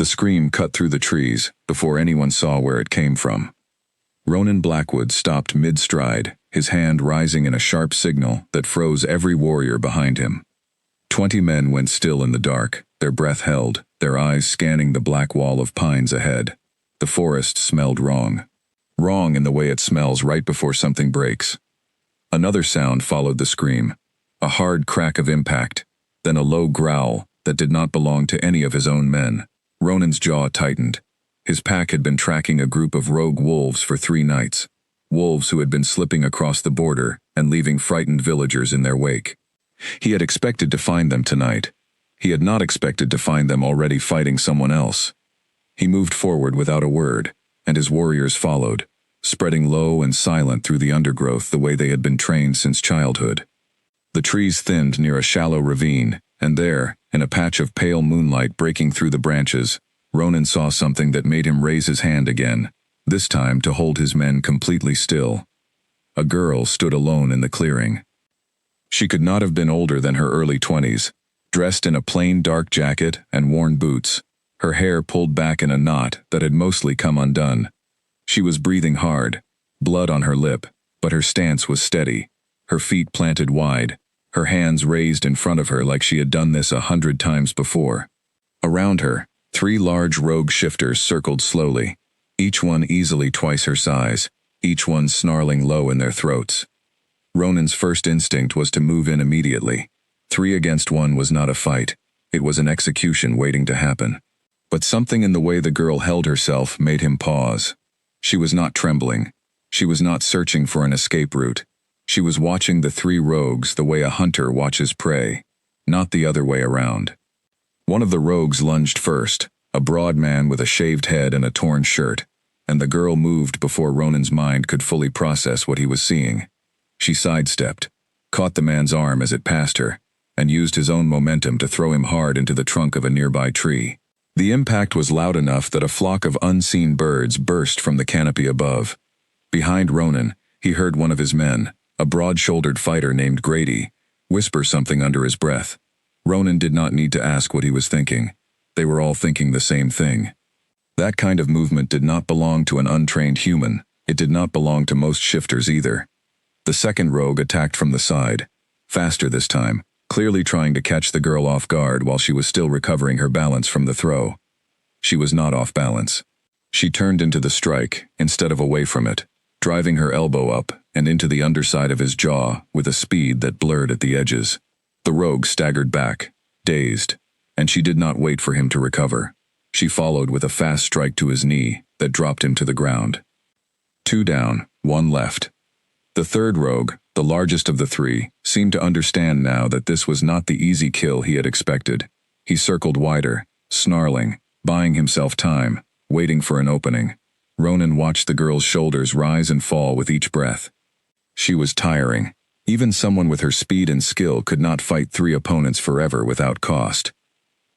The scream cut through the trees before anyone saw where it came from. Ronan Blackwood stopped mid-stride, his hand rising in a sharp signal that froze every warrior behind him. 20 men went still in the dark, their breath held, their eyes scanning the black wall of pines ahead. The forest smelled wrong. Wrong in the way it smells right before something breaks. Another sound followed the scream, a hard crack of impact, then a low growl that did not belong to any of his own men. Ronan's jaw tightened. His pack had been tracking a group of rogue wolves for 3 nights, wolves who had been slipping across the border and leaving frightened villagers in their wake. He had expected to find them tonight. He had not expected to find them already fighting someone else. He moved forward without a word, and his warriors followed, spreading low and silent through the undergrowth the way they had been trained since childhood. The trees thinned near a shallow ravine, and there, in a patch of pale moonlight breaking through the branches, Ronan saw something that made him raise his hand again, this time to hold his men completely still. A girl stood alone in the clearing. She could not have been older than her early 20s, dressed in a plain dark jacket and worn boots, her hair pulled back in a knot that had mostly come undone. She was breathing hard, blood on her lip, but her stance was steady, her feet planted wide, her hands raised in front of her like she had done this 100 times before. Around her, 3 large rogue shifters circled slowly, each one easily twice her size, each one snarling low in their throats. Ronan's first instinct was to move in immediately. 3 against 1 was not a fight, it was an execution waiting to happen. But something in the way the girl held herself made him pause. She was not trembling. She was not searching for an escape route. She was watching the 3 rogues the way a hunter watches prey, not the other way around. One of the rogues lunged first, a broad man with a shaved head and a torn shirt, and the girl moved before Ronan's mind could fully process what he was seeing. She sidestepped, caught the man's arm as it passed her, and used his own momentum to throw him hard into the trunk of a nearby tree. The impact was loud enough that a flock of unseen birds burst from the canopy above. Behind Ronan, he heard one of his men, a broad-shouldered fighter named Grady, whisper something under his breath. Ronan did not need to ask what he was thinking. They were all thinking the same thing. That kind of movement did not belong to an untrained human. It did not belong to most shifters either. The second rogue attacked from the side, faster this time, clearly trying to catch the girl off guard while she was still recovering her balance from the throw. She was not off balance. She turned into the strike instead of away from it, driving her elbow up and into the underside of his jaw with a speed that blurred at the edges. The rogue staggered back, dazed, and she did not wait for him to recover. She followed with a fast strike to his knee that dropped him to the ground. 2 down, 1 left. The third rogue, the largest of the 3, seemed to understand now that this was not the easy kill he had expected. He circled wider, snarling, buying himself time, waiting for an opening. Ronan watched the girl's shoulders rise and fall with each breath. She was tiring. Even someone with her speed and skill could not fight 3 opponents forever without cost.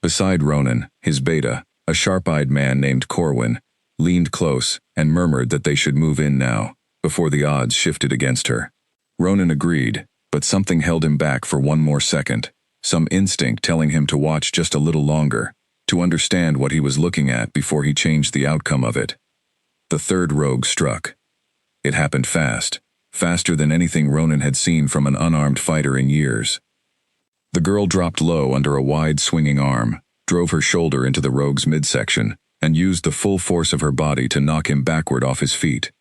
Beside Ronan, his beta, a sharp-eyed man named Corwin, leaned close and murmured that they should move in now, before the odds shifted against her. Ronan agreed, but something held him back for 1 more second, some instinct telling him to watch just a little longer, to understand what he was looking at before he changed the outcome of it. The third rogue struck. It happened fast. Faster than anything Ronan had seen from an unarmed fighter in years. The girl dropped low under a wide swinging arm, drove her shoulder into the rogue's midsection, and used the full force of her body to knock him backward off his feet.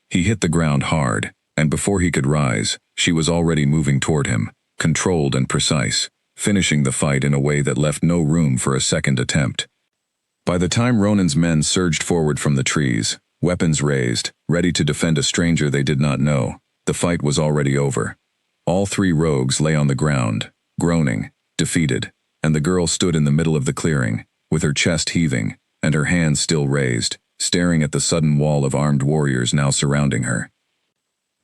He hit the ground hard, and before he could rise, she was already moving toward him, controlled and precise, finishing the fight in a way that left no room for a second attempt. By the time Ronan's men surged forward from the trees, weapons raised, ready to defend a stranger they did not know, the fight was already over. All 3 rogues lay on the ground, groaning, defeated, and the girl stood in the middle of the clearing, with her chest heaving, and her hands still raised, staring at the sudden wall of armed warriors now surrounding her.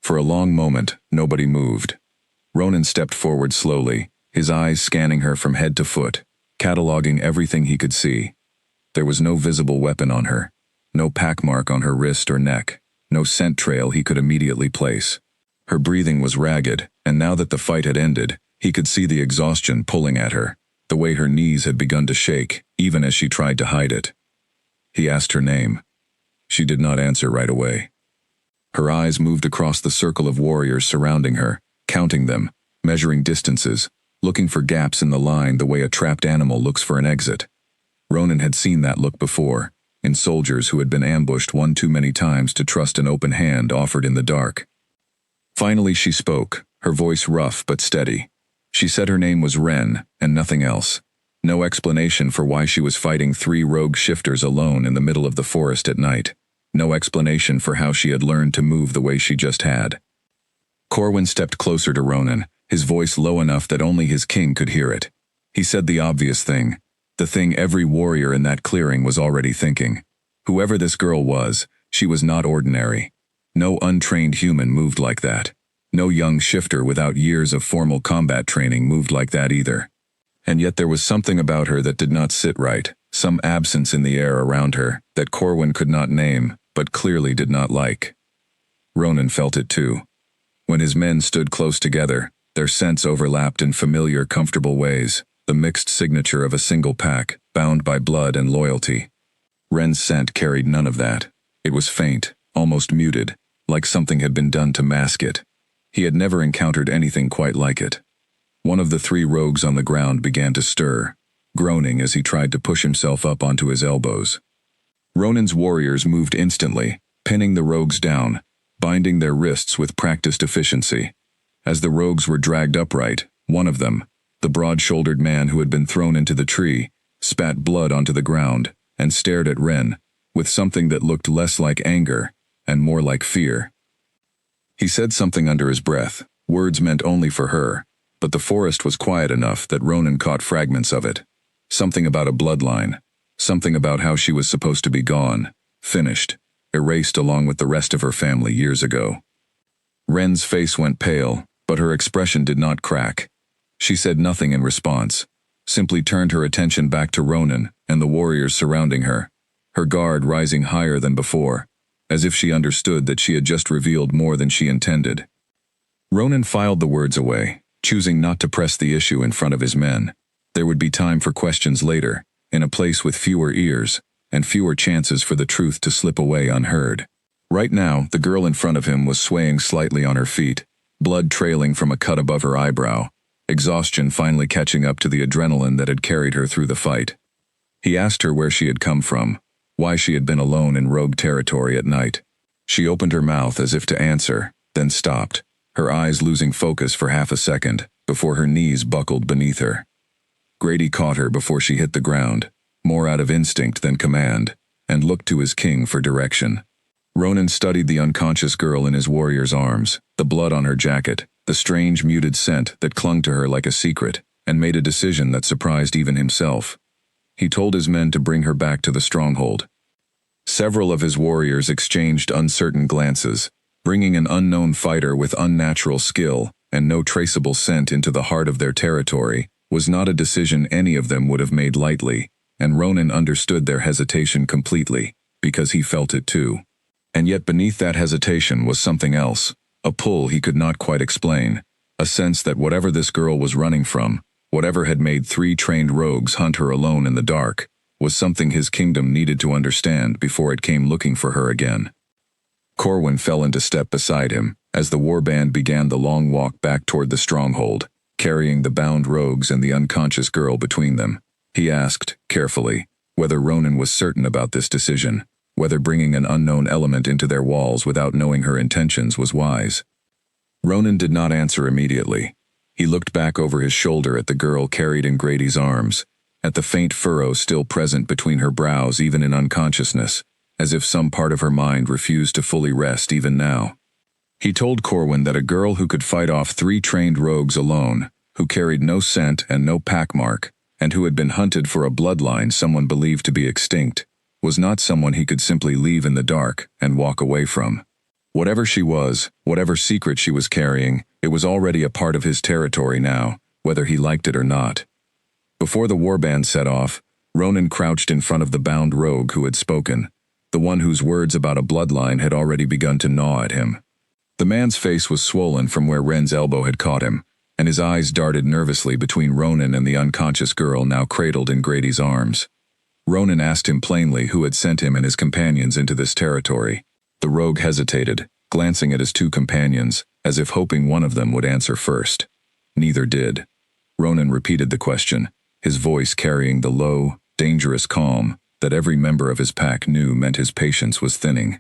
For a long moment, nobody moved. Ronan stepped forward slowly, his eyes scanning her from head to foot, cataloging everything he could see. There was no visible weapon on her, no pack mark on her wrist or neck, no scent trail he could immediately place. Her breathing was ragged, and now that the fight had ended, he could see the exhaustion pulling at her, the way her knees had begun to shake, even as she tried to hide it. He asked her name. She did not answer right away. Her eyes moved across the circle of warriors surrounding her, counting them, measuring distances, looking for gaps in the line the way a trapped animal looks for an exit. Ronan had seen that look before, in soldiers who had been ambushed one too many times to trust an open hand offered in the dark. Finally she spoke, her voice rough but steady. She said her name was Ren, and nothing else. No explanation for why she was fighting 3 rogue shifters alone in the middle of the forest at night. No explanation for how she had learned to move the way she just had. Corwin stepped closer to Ronan, his voice low enough that only his king could hear it. He said the obvious thing, the thing every warrior in that clearing was already thinking. Whoever this girl was, she was not ordinary. No untrained human moved like that. No young shifter without years of formal combat training moved like that either. And yet there was something about her that did not sit right, some absence in the air around her that Corwin could not name, but clearly did not like. Ronan felt it too. When his men stood close together, their scents overlapped in familiar, comfortable ways, the mixed signature of a single pack, bound by blood and loyalty. Ren's scent carried none of that. It was faint, almost muted, like something had been done to mask it. He had never encountered anything quite like it. One of the 3 rogues on the ground began to stir, groaning as he tried to push himself up onto his elbows. Ronan's warriors moved instantly, pinning the rogues down, binding their wrists with practiced efficiency. As the rogues were dragged upright, one of them, the broad-shouldered man who had been thrown into the tree, spat blood onto the ground and stared at Ren, with something that looked less like anger and more like fear. He said something under his breath, words meant only for her, but the forest was quiet enough that Ronan caught fragments of it. Something about a bloodline, something about how she was supposed to be gone, finished, erased along with the rest of her family years ago. Ren's face went pale, but her expression did not crack. She said nothing in response, simply turned her attention back to Ronan and the warriors surrounding her, her guard rising higher than before, as if she understood that she had just revealed more than she intended. Ronan filed the words away, choosing not to press the issue in front of his men. There would be time for questions later, in a place with fewer ears, and fewer chances for the truth to slip away unheard. Right now, the girl in front of him was swaying slightly on her feet, blood trailing from a cut above her eyebrow, exhaustion finally catching up to the adrenaline that had carried her through the fight. He asked her where she had come from, why she had been alone in rogue territory at night. She opened her mouth as if to answer, then stopped, her eyes losing focus for half a second, before her knees buckled beneath her. Grady caught her before she hit the ground, more out of instinct than command, and looked to his king for direction. Ronan studied the unconscious girl in his warrior's arms, the blood on her jacket, the strange muted scent that clung to her like a secret, and made a decision that surprised even himself. He told his men to bring her back to the stronghold. Several of his warriors exchanged uncertain glances, bringing an unknown fighter with unnatural skill and no traceable scent into the heart of their territory was not a decision any of them would have made lightly, and Ronan understood their hesitation completely, because he felt it too. And yet beneath that hesitation was something else, a pull he could not quite explain, a sense that whatever this girl was running from, whatever had made 3 trained rogues hunt her alone in the dark, was something his kingdom needed to understand before it came looking for her again. Corwin fell into step beside him, as the warband began the long walk back toward the stronghold, carrying the bound rogues and the unconscious girl between them. He asked, carefully, whether Ronan was certain about this decision, whether bringing an unknown element into their walls without knowing her intentions was wise. Ronan did not answer immediately. He looked back over his shoulder at the girl carried in Grady's arms, at the faint furrow still present between her brows even in unconsciousness, as if some part of her mind refused to fully rest even now. He told Corwin that a girl who could fight off 3 trained rogues alone, who carried no scent and no pack mark, and who had been hunted for a bloodline someone believed to be extinct, was not someone he could simply leave in the dark and walk away from. Whatever she was, whatever secret she was carrying, it was already a part of his territory now, whether he liked it or not. Before the warband set off, Ronan crouched in front of the bound rogue who had spoken, the one whose words about a bloodline had already begun to gnaw at him. The man's face was swollen from where Ren's elbow had caught him, and his eyes darted nervously between Ronan and the unconscious girl now cradled in Grady's arms. Ronan asked him plainly who had sent him and his companions into this territory. The rogue hesitated, glancing at his two companions, as if hoping one of them would answer first. Neither did. Ronan repeated the question, his voice carrying the low, dangerous calm that every member of his pack knew meant his patience was thinning.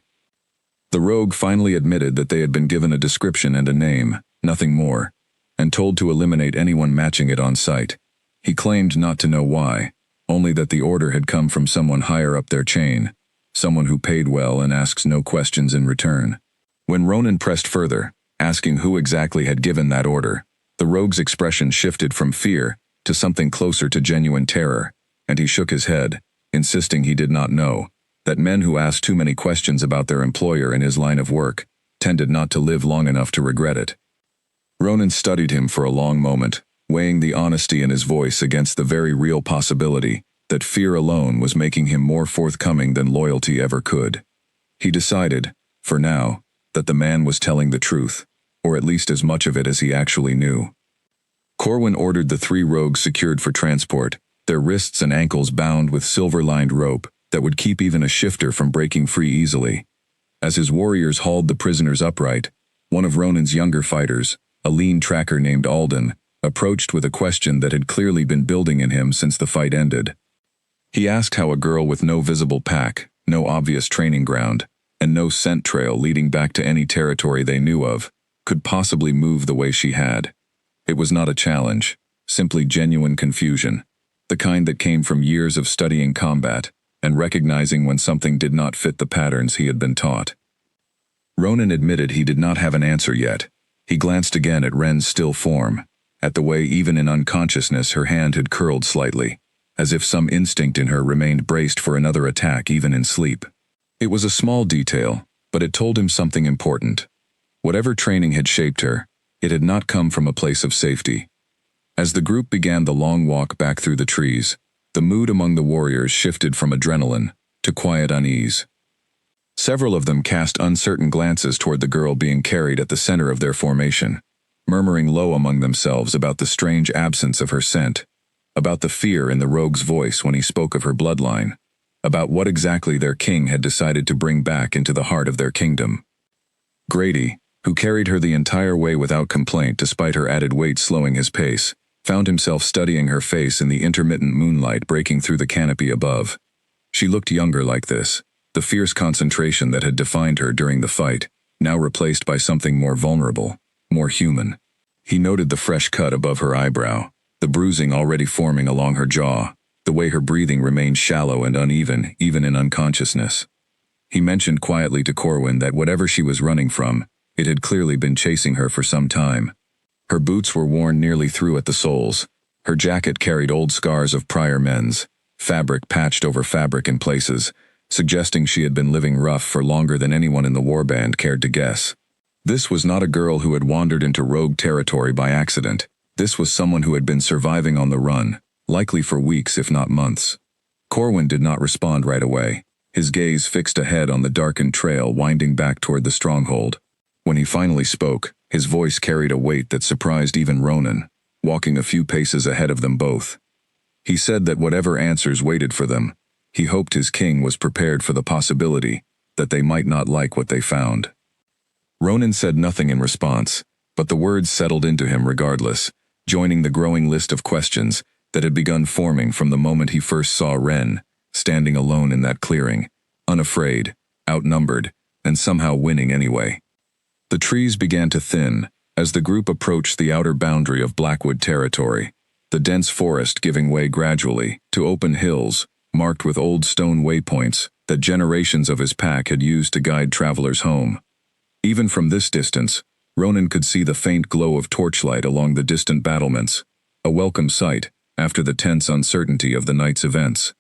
The rogue finally admitted that they had been given a description and a name, nothing more, and told to eliminate anyone matching it on sight. He claimed not to know why, only that the order had come from someone higher up their chain, someone who paid well and asks no questions in return. When Ronan pressed further, asking who exactly had given that order, the rogue's expression shifted from fear to something closer to genuine terror, and he shook his head, insisting he did not know, that men who asked too many questions about their employer in his line of work tended not to live long enough to regret it. Ronan studied him for a long moment, weighing the honesty in his voice against the very real possibility that fear alone was making him more forthcoming than loyalty ever could. He decided, for now, that the man was telling the truth, or at least as much of it as he actually knew. Corwin ordered the 3 rogues secured for transport, their wrists and ankles bound with silver-lined rope that would keep even a shifter from breaking free easily. As his warriors hauled the prisoners upright, one of Ronan's younger fighters, a lean tracker named Alden, approached with a question that had clearly been building in him since the fight ended. He asked how a girl with no visible pack, no obvious training ground, and no scent trail leading back to any territory they knew of, could possibly move the way she had. It was not a challenge, simply genuine confusion, the kind that came from years of studying combat and recognizing when something did not fit the patterns he had been taught. Ronan admitted he did not have an answer yet. He glanced again at Ren's still form, at the way even in unconsciousness her hand had curled slightly, as if some instinct in her remained braced for another attack even in sleep. It was a small detail, but it told him something important. Whatever training had shaped her, it had not come from a place of safety. As the group began the long walk back through the trees, the mood among the warriors shifted from adrenaline to quiet unease. Several of them cast uncertain glances toward the girl being carried at the center of their formation, murmuring low among themselves about the strange absence of her scent, about the fear in the rogue's voice when he spoke of her bloodline, about what exactly their king had decided to bring back into the heart of their kingdom. Grady, who carried her the entire way without complaint despite her added weight slowing his pace, found himself studying her face in the intermittent moonlight breaking through the canopy above. She looked younger like this, the fierce concentration that had defined her during the fight, now replaced by something more vulnerable, more human. He noted the fresh cut above her eyebrow, the bruising already forming along her jaw, the way her breathing remained shallow and uneven, even in unconsciousness. He mentioned quietly to Corwin that whatever she was running from, it had clearly been chasing her for some time. Her boots were worn nearly through at the soles. Her jacket carried old scars of prior men's, fabric patched over fabric in places, suggesting she had been living rough for longer than anyone in the warband cared to guess. This was not a girl who had wandered into rogue territory by accident. This was someone who had been surviving on the run, likely for weeks if not months. Corwin did not respond right away, his gaze fixed ahead on the darkened trail winding back toward the stronghold. When he finally spoke, his voice carried a weight that surprised even Ronan, walking a few paces ahead of them both. He said that whatever answers waited for them, he hoped his king was prepared for the possibility that they might not like what they found. Ronan said nothing in response, but the words settled into him regardless, joining the growing list of questions that had begun forming from the moment he first saw Ren, standing alone in that clearing, unafraid, outnumbered, and somehow winning anyway. The trees began to thin as the group approached the outer boundary of Blackwood territory, the dense forest giving way gradually to open hills marked with old stone waypoints that generations of his pack had used to guide travelers home. Even from this distance, Ronan could see the faint glow of torchlight along the distant battlements, a welcome sight after the tense uncertainty of the night's events.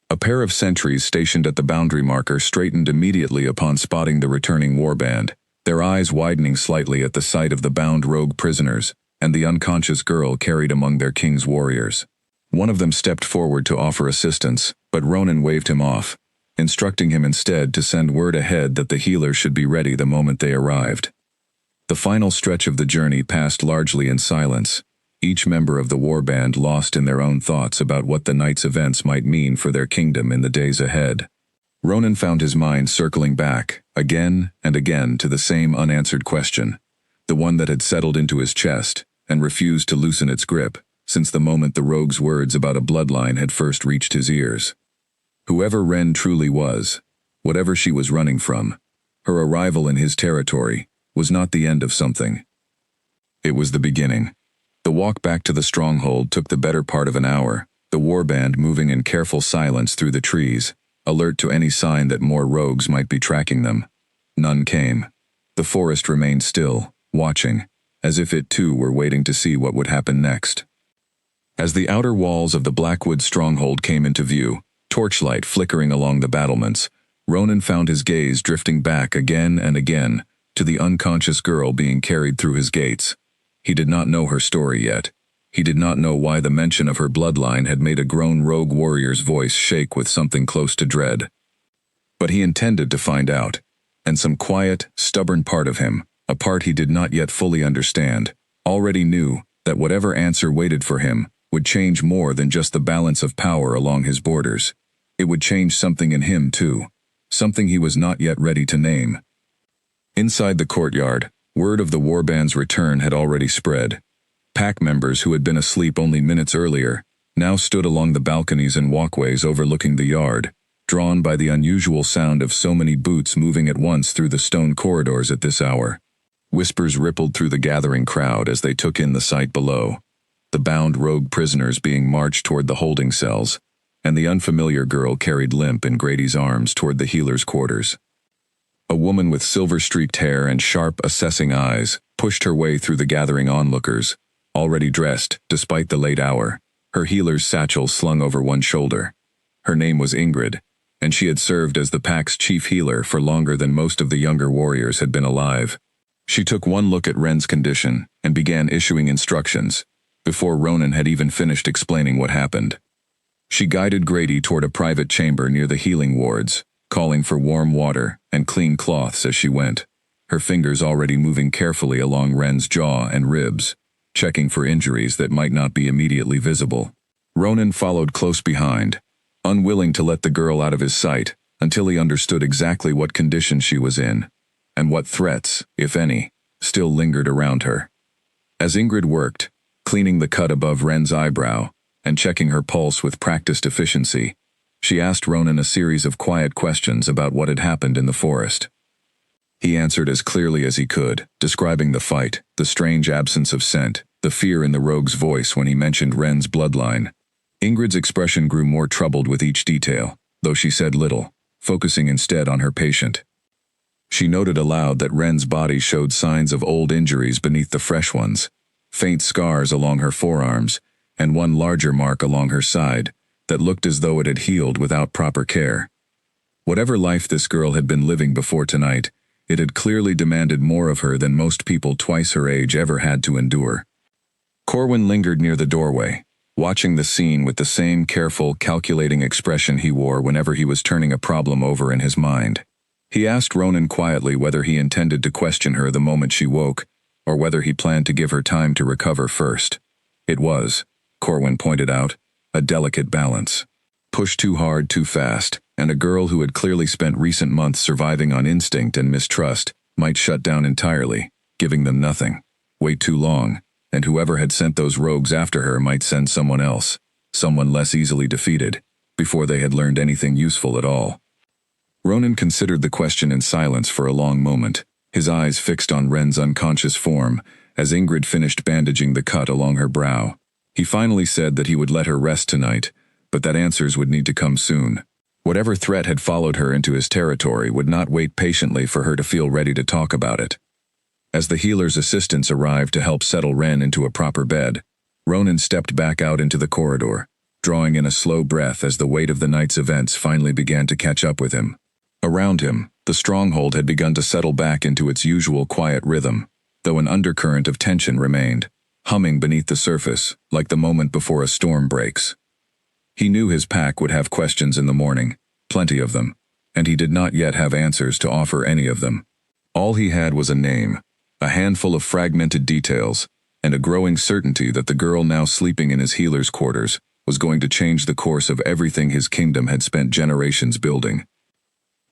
A pair of sentries stationed at the boundary marker straightened immediately upon spotting the returning warband, their eyes widening slightly at the sight of the bound rogue prisoners and the unconscious girl carried among their king's warriors. One of them stepped forward to offer assistance, but Ronan waved him off, instructing him instead to send word ahead that the healers should be ready the moment they arrived. The final stretch of the journey passed largely in silence, each member of the warband lost in their own thoughts about what the night's events might mean for their kingdom in the days ahead. Ronan found his mind circling back, again and again, to the same unanswered question, the one that had settled into his chest and refused to loosen its grip since the moment the rogue's words about a bloodline had first reached his ears. Whoever Ren truly was, whatever she was running from, her arrival in his territory was not the end of something. It was the beginning. The walk back to the stronghold took the better part of an hour, the warband moving in careful silence through the trees, alert to any sign that more rogues might be tracking them. None came. The forest remained still, watching, as if it too were waiting to see what would happen next. As the outer walls of the Blackwood stronghold came into view, torchlight flickering along the battlements, Ronan found his gaze drifting back again and again to the unconscious girl being carried through his gates. He did not know her story yet. He did not know why the mention of her bloodline had made a grown rogue warrior's voice shake with something close to dread. But he intended to find out, and some quiet, stubborn part of him, a part he did not yet fully understand, already knew that whatever answer waited for him would change more than just the balance of power along his borders. It would change something in him too, something he was not yet ready to name. Inside the courtyard, word of the warband's return had already spread. Pack members who had been asleep only minutes earlier now stood along the balconies and walkways overlooking the yard, drawn by the unusual sound of so many boots moving at once through the stone corridors at this hour. Whispers rippled through the gathering crowd as they took in the sight below, the bound rogue prisoners being marched toward the holding cells, and the unfamiliar girl carried limp in Grady's arms toward the healer's quarters. A woman with silver-streaked hair and sharp, assessing eyes pushed her way through the gathering onlookers, already dressed, despite the late hour, her healer's satchel slung over one shoulder. Her name was Ingrid, and she had served as the pack's chief healer for longer than most of the younger warriors had been alive. She took one look at Ren's condition and began issuing instructions, before Ronan had even finished explaining what happened. She guided Grady toward a private chamber near the healing wards, calling for warm water and clean cloths as she went, her fingers already moving carefully along Ren's jaw and ribs, checking for injuries that might not be immediately visible. Ronan followed close behind, unwilling to let the girl out of his sight until he understood exactly what condition she was in, and what threats, if any, still lingered around her. As Ingrid worked, cleaning the cut above Ren's eyebrow and checking her pulse with practiced efficiency, she asked Ronan a series of quiet questions about what had happened in the forest. He answered as clearly as he could, describing the fight, the strange absence of scent, the fear in the rogue's voice when he mentioned Ren's bloodline. Ingrid's expression grew more troubled with each detail, though she said little, focusing instead on her patient. She noted aloud that Ren's body showed signs of old injuries beneath the fresh ones, faint scars along her forearms, and one larger mark along her side that looked as though it had healed without proper care. Whatever life this girl had been living before tonight, it had clearly demanded more of her than most people twice her age ever had to endure. Corwin lingered near the doorway, watching the scene with the same careful, calculating expression he wore whenever he was turning a problem over in his mind. He asked Ronan quietly whether he intended to question her the moment she woke, or whether he planned to give her time to recover first. It was, Corwin pointed out, a delicate balance. Push too hard too fast, and a girl who had clearly spent recent months surviving on instinct and mistrust might shut down entirely, giving them nothing. Wait too long, and whoever had sent those rogues after her might send someone else, someone less easily defeated, before they had learned anything useful at all. Ronan considered the question in silence for a long moment, his eyes fixed on Ren's unconscious form as Ingrid finished bandaging the cut along her brow. He finally said that he would let her rest tonight, but that answers would need to come soon. Whatever threat had followed her into his territory would not wait patiently for her to feel ready to talk about it. As the healer's assistants arrived to help settle Ren into a proper bed, Ronan stepped back out into the corridor, drawing in a slow breath as the weight of the night's events finally began to catch up with him. Around him, the stronghold had begun to settle back into its usual quiet rhythm, though an undercurrent of tension remained, humming beneath the surface like the moment before a storm breaks. He knew his pack would have questions in the morning, plenty of them, and he did not yet have answers to offer any of them. All he had was a name, a handful of fragmented details, and a growing certainty that the girl now sleeping in his healer's quarters was going to change the course of everything his kingdom had spent generations building.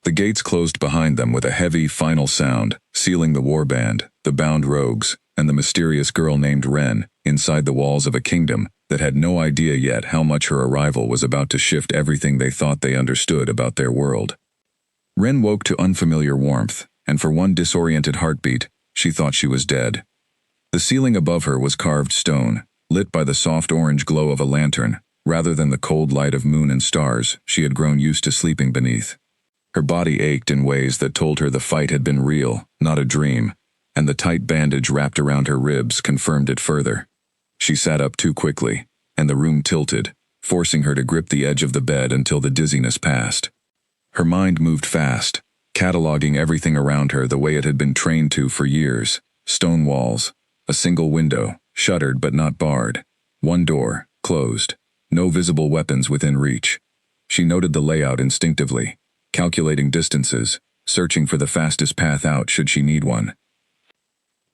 The gates closed behind them with a heavy, final sound, sealing the warband, the bound rogues, and the mysterious girl named Ren inside the walls of a kingdom that had no idea yet how much her arrival was about to shift everything they thought they understood about their world. Ren woke to unfamiliar warmth, and for one disoriented heartbeat, she thought she was dead. The ceiling above her was carved stone, lit by the soft orange glow of a lantern, rather than the cold light of moon and stars she had grown used to sleeping beneath. Her body ached in ways that told her the fight had been real, not a dream, and the tight bandage wrapped around her ribs confirmed it further. She sat up too quickly, and the room tilted, forcing her to grip the edge of the bed until the dizziness passed. Her mind moved fast, cataloging everything around her the way it had been trained to for years: stone walls, a single window, shuttered but not barred, one door, closed, no visible weapons within reach. She noted the layout instinctively, calculating distances, searching for the fastest path out should she need one.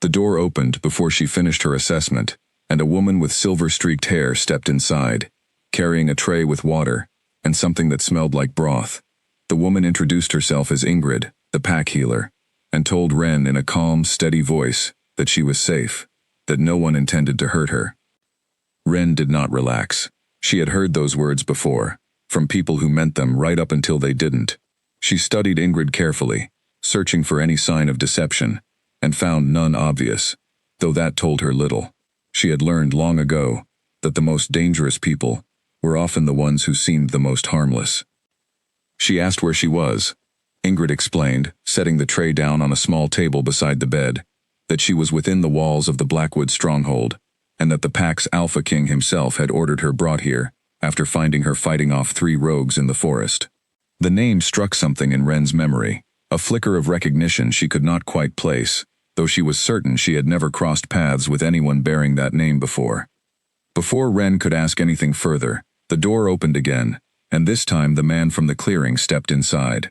The door opened before she finished her assessment, and a woman with silver-streaked hair stepped inside, carrying a tray with water and something that smelled like broth. The woman introduced herself as Ingrid, the pack healer, and told Ren in a calm, steady voice that she was safe, that no one intended to hurt her. Ren did not relax. She had heard those words before, from people who meant them right up until they didn't. She studied Ingrid carefully, searching for any sign of deception, and found none obvious, though that told her little. She had learned long ago that the most dangerous people were often the ones who seemed the most harmless. She asked where she was. Ingrid explained, setting the tray down on a small table beside the bed, that she was within the walls of the Blackwood stronghold, and that the pack's Alpha King himself had ordered her brought here, after finding her fighting off 3 rogues in the forest. The name struck something in Ren's memory, a flicker of recognition she could not quite place, though she was certain she had never crossed paths with anyone bearing that name before. Before Ren could ask anything further, the door opened again, and this time the man from the clearing stepped inside.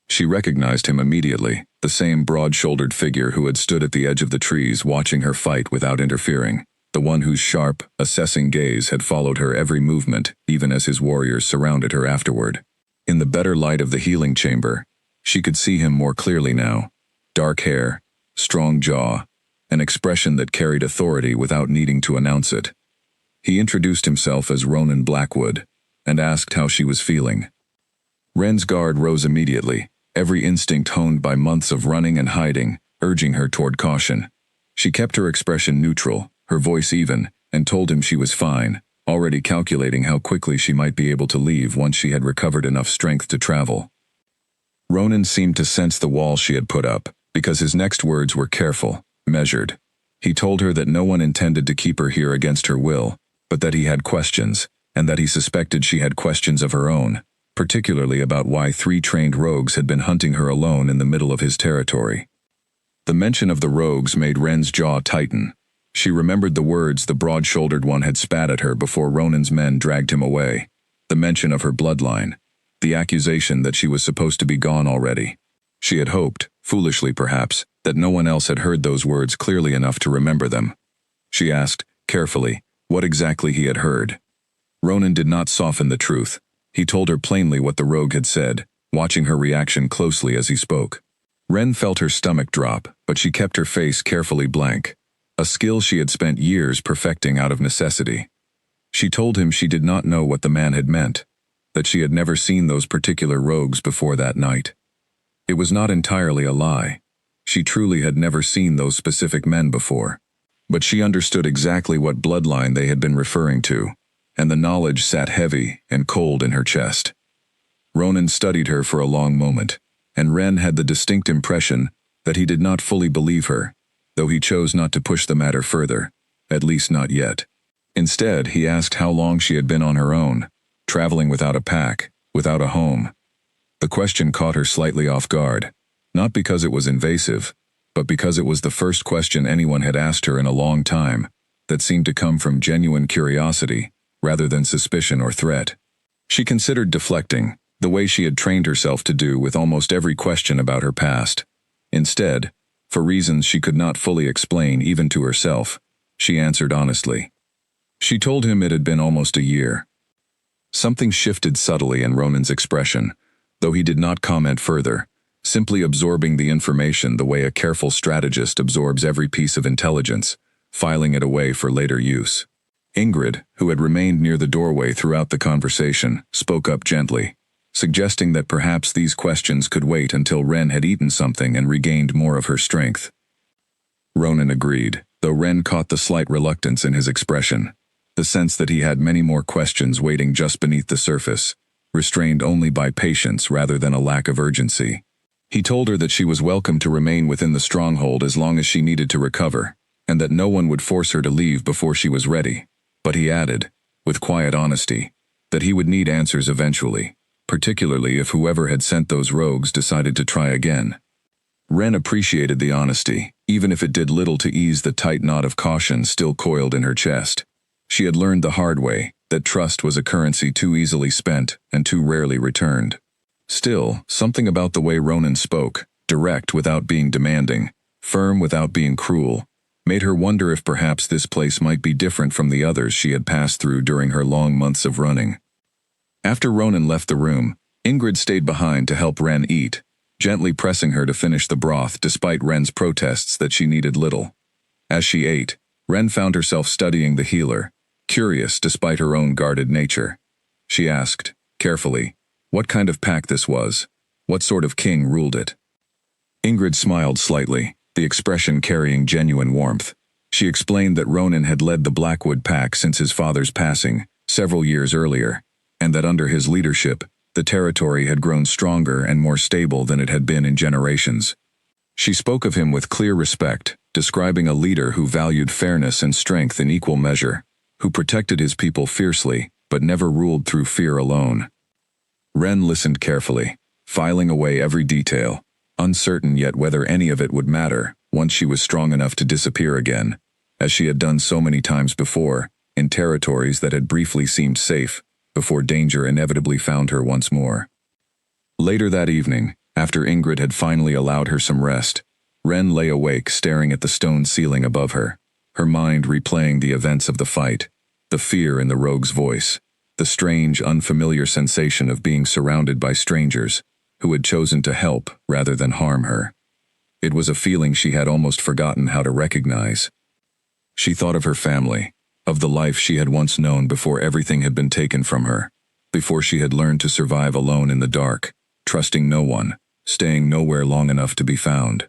She recognized him immediately, the same broad-shouldered figure who had stood at the edge of the trees watching her fight without interfering, the one whose sharp, assessing gaze had followed her every movement, even as his warriors surrounded her afterward. In the better light of the healing chamber, she could see him more clearly now. Dark hair, strong jaw, an expression that carried authority without needing to announce it. He introduced himself as Ronan Blackwood, and asked how she was feeling. Ren's guard rose immediately, every instinct honed by months of running and hiding, urging her toward caution. She kept her expression neutral, her voice even, and told him she was fine, already calculating how quickly she might be able to leave once she had recovered enough strength to travel. Ronan seemed to sense the wall she had put up, because his next words were careful, measured. He told her that no one intended to keep her here against her will, but that he had questions, and that he suspected she had questions of her own, particularly about why 3 trained rogues had been hunting her alone in the middle of his territory. The mention of the rogues made Ren's jaw tighten. She remembered the words the broad-shouldered one had spat at her before Ronan's men dragged him away, the mention of her bloodline, the accusation that she was supposed to be gone already. She had hoped, foolishly perhaps, that no one else had heard those words clearly enough to remember them. She asked, carefully, what exactly he had heard. Ronan did not soften the truth. He told her plainly what the rogue had said, watching her reaction closely as he spoke. Ren felt her stomach drop, but she kept her face carefully blank, a skill she had spent years perfecting out of necessity. She told him she did not know what the man had meant, that she had never seen those particular rogues before that night. It was not entirely a lie. She truly had never seen those specific men before. But she understood exactly what bloodline they had been referring to, and the knowledge sat heavy and cold in her chest. Ronan studied her for a long moment, and Ren had the distinct impression that he did not fully believe her, though he chose not to push the matter further, at least not yet. Instead, he asked how long she had been on her own, traveling without a pack, without a home. The question caught her slightly off guard, not because it was invasive, but because it was the first question anyone had asked her in a long time, that seemed to come from genuine curiosity, rather than suspicion or threat. She considered deflecting, the way she had trained herself to do with almost every question about her past. Instead, for reasons she could not fully explain even to herself, she answered honestly. She told him it had been almost a year. Something shifted subtly in Ronan's expression, though he did not comment further, simply absorbing the information the way a careful strategist absorbs every piece of intelligence, filing it away for later use. Ingrid, who had remained near the doorway throughout the conversation, spoke up gently, suggesting that perhaps these questions could wait until Ren had eaten something and regained more of her strength. Ronan agreed, though Ren caught the slight reluctance in his expression, the sense that he had many more questions waiting just beneath the surface, restrained only by patience rather than a lack of urgency. He told her that she was welcome to remain within the stronghold as long as she needed to recover, and that no one would force her to leave before she was ready. But he added, with quiet honesty, that he would need answers eventually, particularly if whoever had sent those rogues decided to try again. Ren appreciated the honesty, even if it did little to ease the tight knot of caution still coiled in her chest. She had learned the hard way that trust was a currency too easily spent and too rarely returned. Still, something about the way Ronan spoke, direct without being demanding, firm without being cruel, made her wonder if perhaps this place might be different from the others she had passed through during her long months of running. After Ronan left the room, Ingrid stayed behind to help Ren eat, gently pressing her to finish the broth despite Ren's protests that she needed little. As she ate, Ren found herself studying the healer, curious despite her own guarded nature. She asked, carefully, what kind of pack this was, what sort of king ruled it. Ingrid smiled slightly, the expression carrying genuine warmth. She explained that Ronan had led the Blackwood pack since his father's passing, several years earlier, and that under his leadership, the territory had grown stronger and more stable than it had been in generations. She spoke of him with clear respect, describing a leader who valued fairness and strength in equal measure, who protected his people fiercely, but never ruled through fear alone. Ren listened carefully, filing away every detail, uncertain yet whether any of it would matter once she was strong enough to disappear again, as she had done so many times before, in territories that had briefly seemed safe, before danger inevitably found her once more. Later that evening, after Ingrid had finally allowed her some rest, Ren lay awake staring at the stone ceiling above her, her mind replaying the events of the fight, the fear in the rogue's voice, the strange, unfamiliar sensation of being surrounded by strangers who had chosen to help rather than harm her. It was a feeling she had almost forgotten how to recognize. She thought of her family, of the life she had once known before everything had been taken from her, before she had learned to survive alone in the dark, trusting no one, staying nowhere long enough to be found.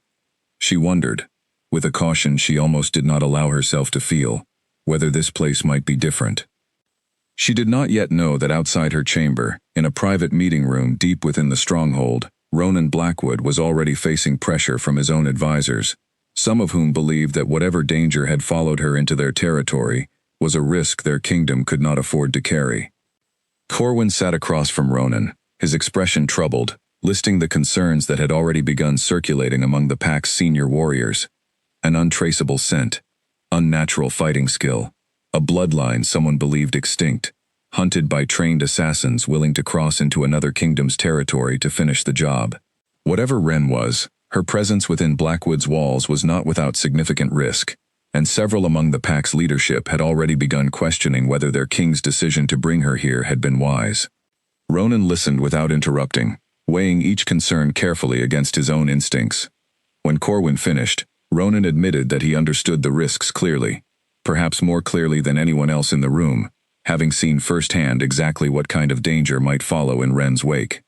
She wondered, with a caution she almost did not allow herself to feel, whether this place might be different. She did not yet know that outside her chamber, in a private meeting room deep within the stronghold, Ronan Blackwood was already facing pressure from his own advisors, some of whom believed that whatever danger had followed her into their territory was a risk their kingdom could not afford to carry. Corwin sat across from Ronan, his expression troubled, listing the concerns that had already begun circulating among the pack's senior warriors. An untraceable scent, unnatural fighting skill, a bloodline someone believed extinct, hunted by trained assassins willing to cross into another kingdom's territory to finish the job. Whatever Ren was, her presence within Blackwood's walls was not without significant risk, and several among the pack's leadership had already begun questioning whether their king's decision to bring her here had been wise. Ronan listened without interrupting, weighing each concern carefully against his own instincts. When Corwin finished, Ronan admitted that he understood the risks clearly, perhaps more clearly than anyone else in the room, having seen firsthand exactly what kind of danger might follow in Ren's wake.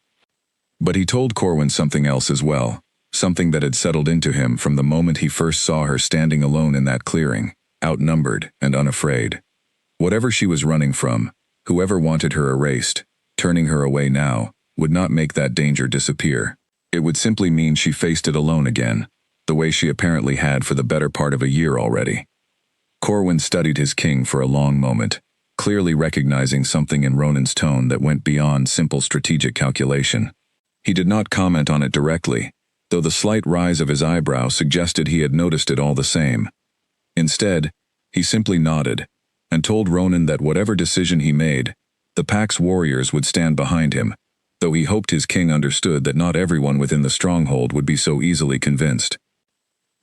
But he told Corwin something else as well, something that had settled into him from the moment he first saw her standing alone in that clearing, outnumbered and unafraid. Whatever she was running from, whoever wanted her erased, turning her away now, would not make that danger disappear. It would simply mean she faced it alone again, the way she apparently had for the better part of a year already. Corwin studied his king for a long moment, clearly recognizing something in Ronan's tone that went beyond simple strategic calculation. He did not comment on it directly, though the slight rise of his eyebrow suggested he had noticed it all the same. Instead, he simply nodded, and told Ronan that whatever decision he made, the pack's warriors would stand behind him, though he hoped his king understood that not everyone within the stronghold would be so easily convinced.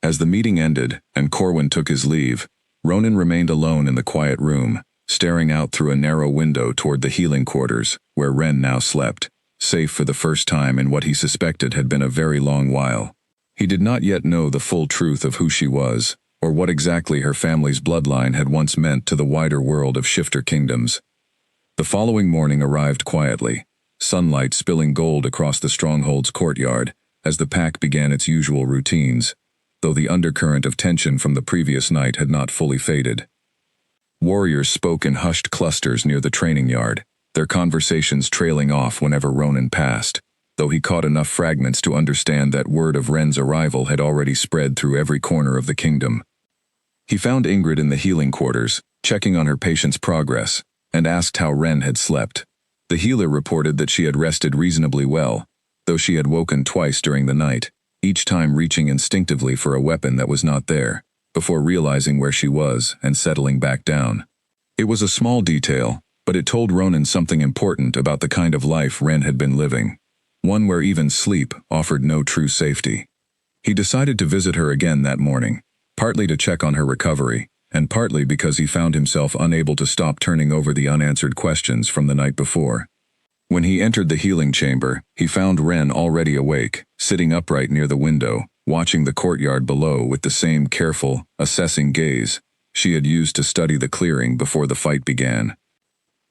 As the meeting ended and Corwin took his leave, Ronan remained alone in the quiet room, staring out through a narrow window toward the healing quarters, where Ren now slept, safe for the first time in what he suspected had been a very long while. He did not yet know the full truth of who she was, or what exactly her family's bloodline had once meant to the wider world of Shifter Kingdoms. The following morning arrived quietly, sunlight spilling gold across the stronghold's courtyard as the pack began its usual routines, though the undercurrent of tension from the previous night had not fully faded. Warriors spoke in hushed clusters near the training yard, their conversations trailing off whenever Ronan passed, though he caught enough fragments to understand that word of Ren's arrival had already spread through every corner of the kingdom. He found Ingrid in the healing quarters, checking on her patient's progress, and asked how Ren had slept. The healer reported that she had rested reasonably well, though she had woken twice during the night, each time reaching instinctively for a weapon that was not there, before realizing where she was and settling back down. It was a small detail, but it told Ronan something important about the kind of life Ren had been living, one where even sleep offered no true safety. He decided to visit her again that morning, partly to check on her recovery, and partly because he found himself unable to stop turning over the unanswered questions from the night before. When he entered the healing chamber, he found Ren already awake, sitting upright near the window, watching the courtyard below with the same careful, assessing gaze she had used to study the clearing before the fight began.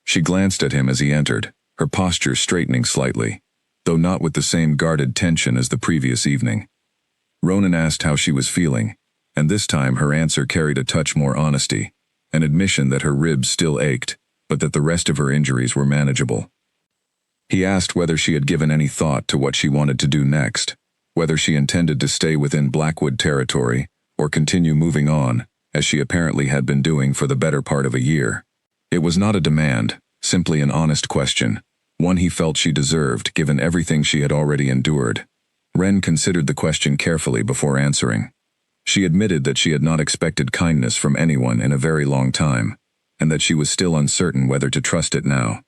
She glanced at him as he entered, her posture straightening slightly, though not with the same guarded tension as the previous evening. Ronan asked how she was feeling, and this time her answer carried a touch more honesty, an admission that her ribs still ached, but that the rest of her injuries were manageable. He asked whether she had given any thought to what she wanted to do next, whether she intended to stay within Blackwood territory or continue moving on, as she apparently had been doing for the better part of a year. It was not a demand, simply an honest question, one he felt she deserved given everything she had already endured. Ren considered the question carefully before answering. She admitted that she had not expected kindness from anyone in a very long time, and that she was still uncertain whether to trust it now.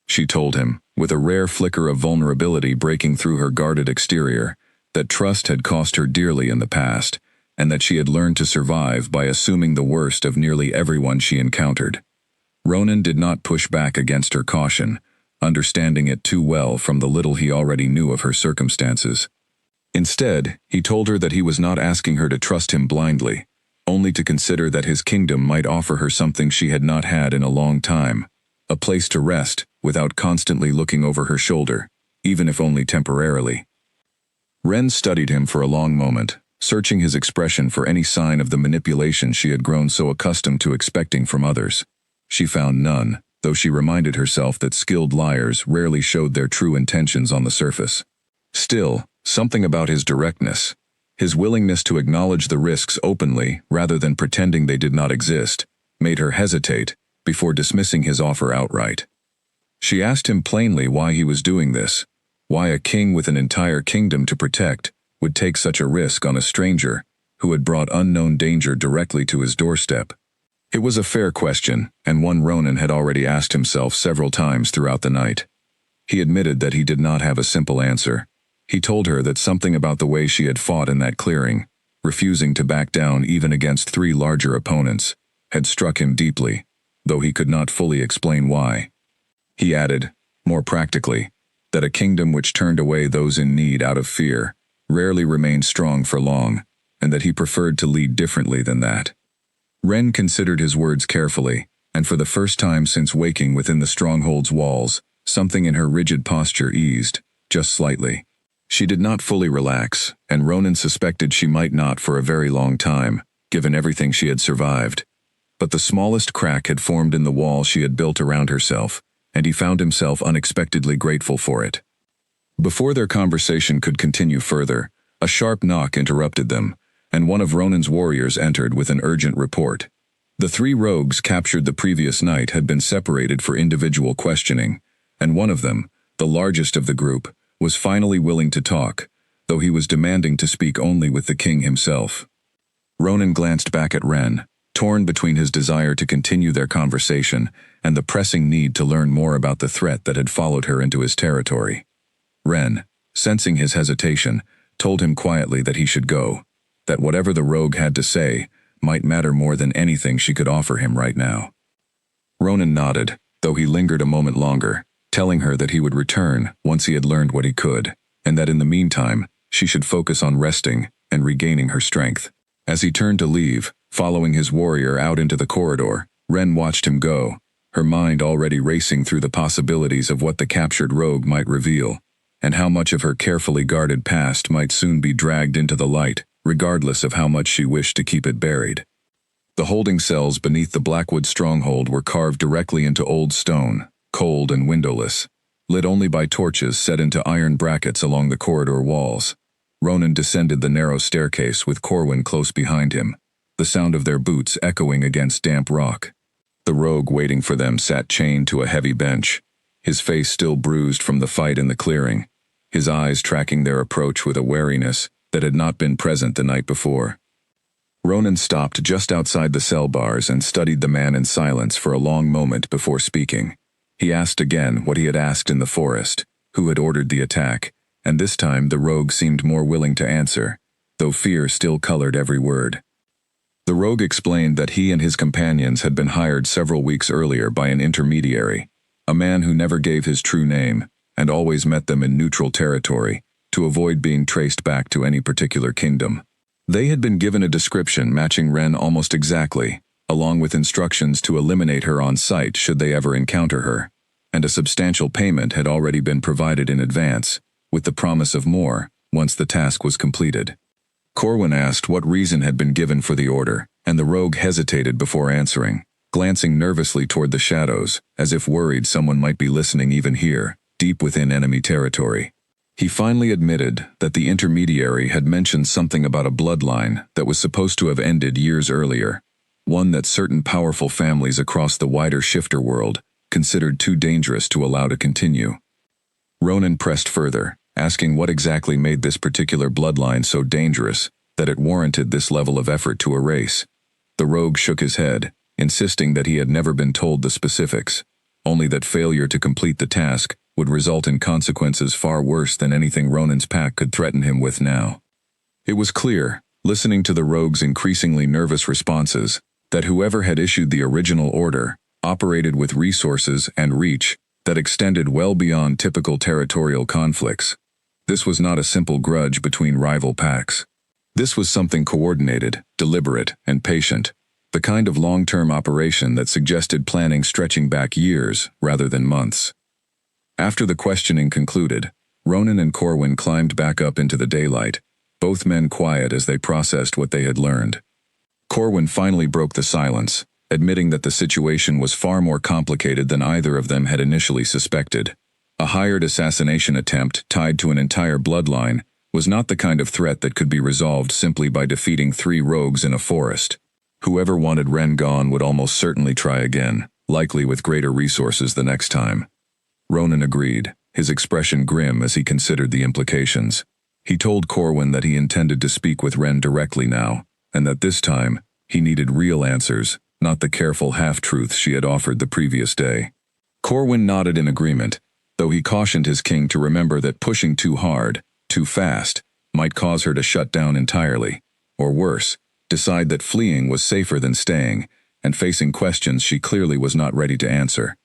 She told him, with a rare flicker of vulnerability breaking through her guarded exterior, that trust had cost her dearly in the past, and that she had learned to survive by assuming the worst of nearly everyone she encountered. Ronan did not push back against her caution, understanding it too well from the little he already knew of her circumstances. Instead, he told her that he was not asking her to trust him blindly, only to consider that his kingdom might offer her something she had not had in a long time, a place to rest without constantly looking over her shoulder, even if only temporarily. Ren studied him for a long moment, searching his expression for any sign of the manipulation she had grown so accustomed to expecting from others. She found none, though she reminded herself that skilled liars rarely showed their true intentions on the surface. Still, something about his directness, his willingness to acknowledge the risks openly rather than pretending they did not exist, made her hesitate before dismissing his offer outright. She asked him plainly why he was doing this, why a king with an entire kingdom to protect would take such a risk on a stranger who had brought unknown danger directly to his doorstep. It was a fair question, and one Ronan had already asked himself several times throughout the night. He admitted that he did not have a simple answer. He told her that something about the way she had fought in that clearing, refusing to back down even against 3 larger opponents, had struck him deeply, though he could not fully explain why. He added, more practically, that a kingdom which turned away those in need out of fear rarely remained strong for long, and that he preferred to lead differently than that. Ren considered his words carefully, and for the first time since waking within the stronghold's walls, something in her rigid posture eased, just slightly. She did not fully relax, and Ronan suspected she might not for a very long time, given everything she had survived. But the smallest crack had formed in the wall she had built around herself, and he found himself unexpectedly grateful for it. Before their conversation could continue further, a sharp knock interrupted them, and one of Ronan's warriors entered with an urgent report. The 3 rogues captured the previous night had been separated for individual questioning, and one of them, the largest of the group, was finally willing to talk, though he was demanding to speak only with the king himself. Ronan glanced back at Ren, torn between his desire to continue their conversation and the pressing need to learn more about the threat that had followed her into his territory. Ren, sensing his hesitation, told him quietly that he should go, that whatever the rogue had to say might matter more than anything she could offer him right now. Ronan nodded, though he lingered a moment longer, telling her that he would return once he had learned what he could, and that in the meantime, she should focus on resting and regaining her strength. As he turned to leave, following his warrior out into the corridor, Ren watched him go, her mind already racing through the possibilities of what the captured rogue might reveal, and how much of her carefully guarded past might soon be dragged into the light, regardless of how much she wished to keep it buried. The holding cells beneath the Blackwood stronghold were carved directly into old stone, cold and windowless, lit only by torches set into iron brackets along the corridor walls. Ronan descended the narrow staircase with Corwin close behind him, the sound of their boots echoing against damp rock. The rogue waiting for them sat chained to a heavy bench, his face still bruised from the fight in the clearing, his eyes tracking their approach with a wariness that had not been present the night before. Ronan stopped just outside the cell bars and studied the man in silence for a long moment before speaking. He asked again what he had asked in the forest, who had ordered the attack, and this time the rogue seemed more willing to answer, though fear still colored every word. The rogue explained that he and his companions had been hired several weeks earlier by an intermediary, a man who never gave his true name, and always met them in neutral territory, to avoid being traced back to any particular kingdom. They had been given a description matching Ren almost exactly, along with instructions to eliminate her on sight should they ever encounter her, and a substantial payment had already been provided in advance, with the promise of more once the task was completed. Corwin asked what reason had been given for the order, and the rogue hesitated before answering, glancing nervously toward the shadows, as if worried someone might be listening even here, deep within enemy territory. He finally admitted that the intermediary had mentioned something about a bloodline that was supposed to have ended years earlier, one that certain powerful families across the wider shifter world considered too dangerous to allow to continue. Ronan pressed further, asking what exactly made this particular bloodline so dangerous that it warranted this level of effort to erase. The rogue shook his head, insisting that he had never been told the specifics, only that failure to complete the task would result in consequences far worse than anything Ronan's pack could threaten him with now. It was clear, listening to the rogue's increasingly nervous responses, that whoever had issued the original order operated with resources and reach that extended well beyond typical territorial conflicts. This was not a simple grudge between rival packs. This was something coordinated, deliberate, and patient, the kind of long-term operation that suggested planning stretching back years rather than months. After the questioning concluded, Ronan and Corwin climbed back up into the daylight, both men quiet as they processed what they had learned. Corwin finally broke the silence, admitting that the situation was far more complicated than either of them had initially suspected. A hired assassination attempt tied to an entire bloodline was not the kind of threat that could be resolved simply by defeating 3 rogues in a forest. Whoever wanted Ren gone would almost certainly try again, likely with greater resources the next time. Ronan agreed, his expression grim as he considered the implications. He told Corwin that he intended to speak with Ren directly now, and that this time, he needed real answers, not the careful half-truths she had offered the previous day. Corwin nodded in agreement, though he cautioned his king to remember that pushing too hard, too fast, might cause her to shut down entirely, or worse, decide that fleeing was safer than staying, and facing questions she clearly was not ready to answer.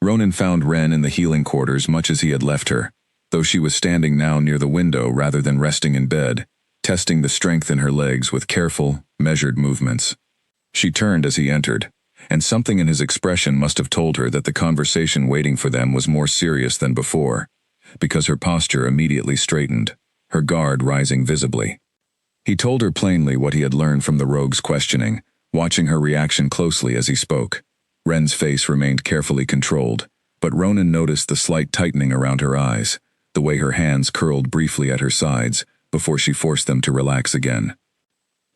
Ronan found Ren in the healing quarters much as he had left her, though she was standing now near the window rather than resting in bed, testing the strength in her legs with careful, measured movements. She turned as he entered, and something in his expression must have told her that the conversation waiting for them was more serious than before, because her posture immediately straightened, her guard rising visibly. He told her plainly what he had learned from the rogue's questioning, watching her reaction closely as he spoke. Ren's face remained carefully controlled, but Ronan noticed the slight tightening around her eyes, the way her hands curled briefly at her sides before she forced them to relax again.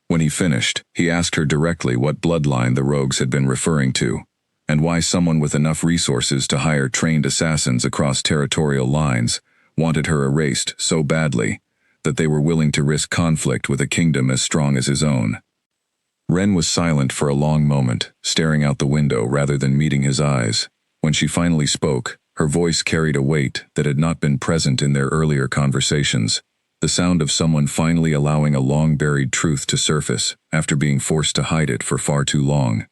When he finished, he asked her directly what bloodline the rogues had been referring to, and why someone with enough resources to hire trained assassins across territorial lines wanted her erased so badly that they were willing to risk conflict with a kingdom as strong as his own. Ren was silent for a long moment, staring out the window rather than meeting his eyes. When she finally spoke, her voice carried a weight that had not been present in their earlier conversations. the sound of someone finally allowing a long-buried truth to surface after being forced to hide it for far too long.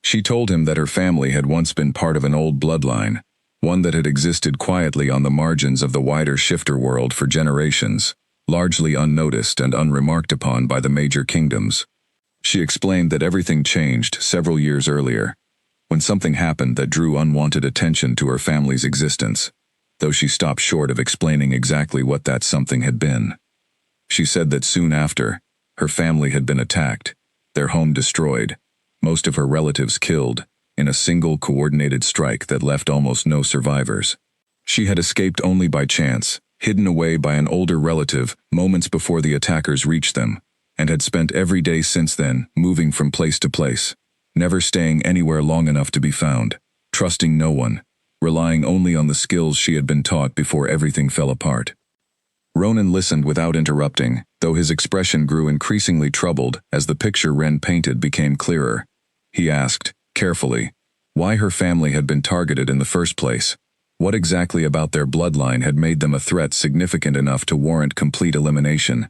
She told him that her family had once been part of an old bloodline, one that had existed quietly on the margins of the wider shifter world for generations, largely unnoticed and unremarked upon by the major kingdoms. She explained that everything changed several years earlier, when something happened that drew unwanted attention to her family's existence, though she stopped short of explaining exactly what that something had been. She said that soon after, her family had been attacked, their home destroyed, most of her relatives killed, in a single coordinated strike that left almost no survivors. She had escaped only by chance, hidden away by an older relative moments before the attackers reached them, and had spent every day since then moving from place to place, never staying anywhere long enough to be found, trusting no one, relying only on the skills she had been taught before everything fell apart. Ronan listened without interrupting, though his expression grew increasingly troubled as the picture Ren painted became clearer. He asked, carefully, why her family had been targeted in the first place. What exactly about their bloodline had made them a threat significant enough to warrant complete elimination?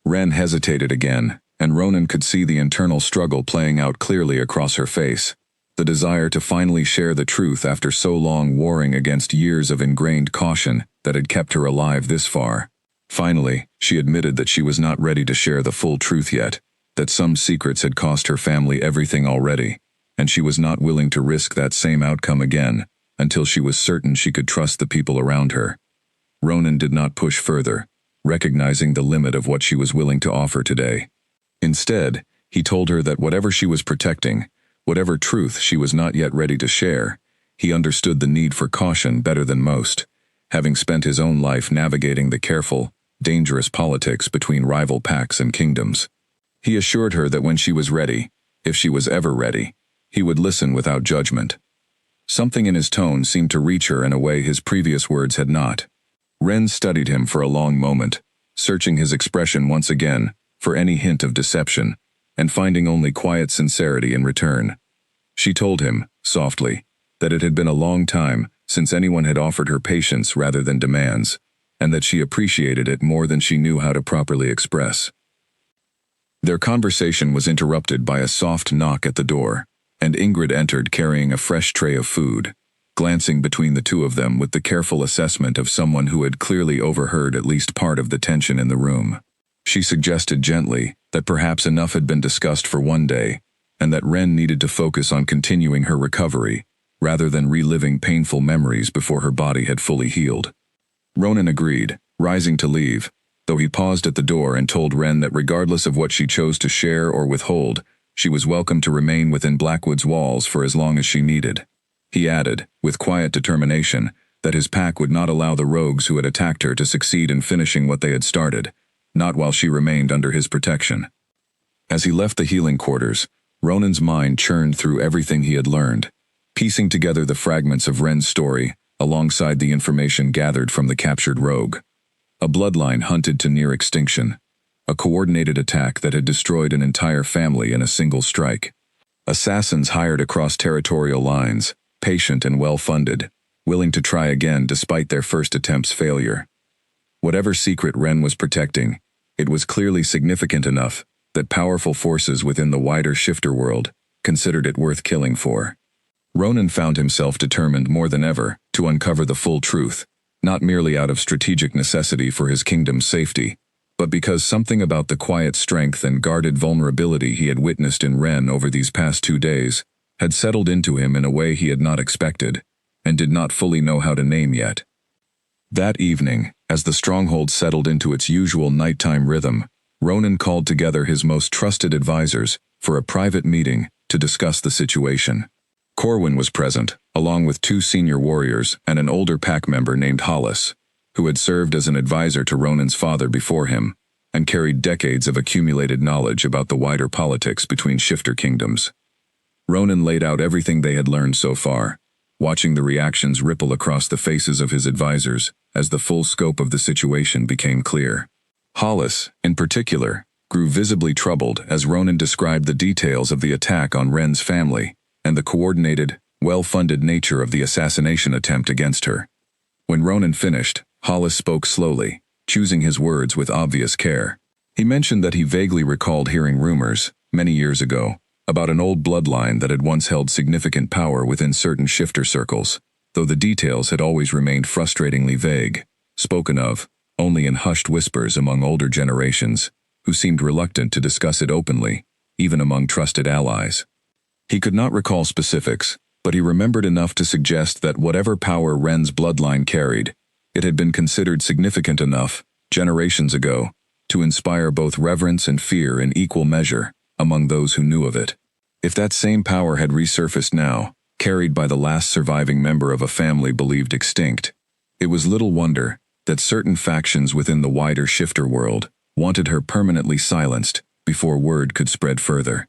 Ren hesitated again, and Ronan could see the internal struggle playing out clearly across her face, the desire to finally share the truth after so long warring against years of ingrained caution that had kept her alive this far. Finally, she admitted that she was not ready to share the full truth yet, that some secrets had cost her family everything already, and she was not willing to risk that same outcome again until she was certain she could trust the people around her. Ronan did not push further, recognizing the limit of what she was willing to offer today. Instead, he told her that whatever she was protecting, whatever truth she was not yet ready to share, he understood the need for caution better than most, having spent his own life navigating the careful, dangerous politics between rival packs and kingdoms. He assured her that when she was ready, if she was ever ready, he would listen without judgment. Something in his tone seemed to reach her in a way his previous words had not. Ren studied him for a long moment, searching his expression once again for any hint of deception, and finding only quiet sincerity in return. She told him, softly, that it had been a long time since anyone had offered her patience rather than demands, and that she appreciated it more than she knew how to properly express. Their conversation was interrupted by a soft knock at the door, and Ingrid entered carrying a fresh tray of food, glancing between the two of them with the careful assessment of someone who had clearly overheard at least part of the tension in the room. She suggested gently that perhaps enough had been discussed for one day, and that Ren needed to focus on continuing her recovery, rather than reliving painful memories before her body had fully healed. Ronan agreed, rising to leave, though he paused at the door and told Ren that regardless of what she chose to share or withhold, she was welcome to remain within Blackwood's walls for as long as she needed. He added, with quiet determination, that his pack would not allow the rogues who had attacked her to succeed in finishing what they had started, not while she remained under his protection. As he left the healing quarters, Ronan's mind churned through everything he had learned, piecing together the fragments of Ren's story alongside the information gathered from the captured rogue. A bloodline hunted to near extinction, a coordinated attack that had destroyed an entire family in a single strike. Assassins hired across territorial lines, patient and well-funded, willing to try again despite their first attempt's failure. Whatever secret Ren was protecting, it was clearly significant enough that powerful forces within the wider shifter world considered it worth killing for. Ronan found himself determined more than ever to uncover the full truth, not merely out of strategic necessity for his kingdom's safety, but because something about the quiet strength and guarded vulnerability he had witnessed in Ren over these past 2 days had settled into him in a way he had not expected, and did not fully know how to name yet. That evening, as the stronghold settled into its usual nighttime rhythm, Ronan called together his most trusted advisors for a private meeting to discuss the situation. Corwin was present, along with 2 senior warriors and an older pack member named Hollis, who had served as an advisor to Ronan's father before him, and carried decades of accumulated knowledge about the wider politics between shifter kingdoms. Ronan laid out everything they had learned so far, watching the reactions ripple across the faces of his advisors as the full scope of the situation became clear. Hollis, in particular, grew visibly troubled as Ronan described the details of the attack on Ren's family and the coordinated, well-funded nature of the assassination attempt against her. When Ronan finished, Hollis spoke slowly, choosing his words with obvious care. He mentioned that he vaguely recalled hearing rumors, many years ago, about an old bloodline that had once held significant power within certain shifter circles, though the details had always remained frustratingly vague, spoken of only in hushed whispers among older generations, who seemed reluctant to discuss it openly, even among trusted allies. He could not recall specifics, but he remembered enough to suggest that whatever power Ren's bloodline carried, it had been considered significant enough, generations ago, to inspire both reverence and fear in equal measure among those who knew of it. If that same power had resurfaced now, carried by the last surviving member of a family believed extinct, it was little wonder that certain factions within the wider shifter world wanted her permanently silenced before word could spread further.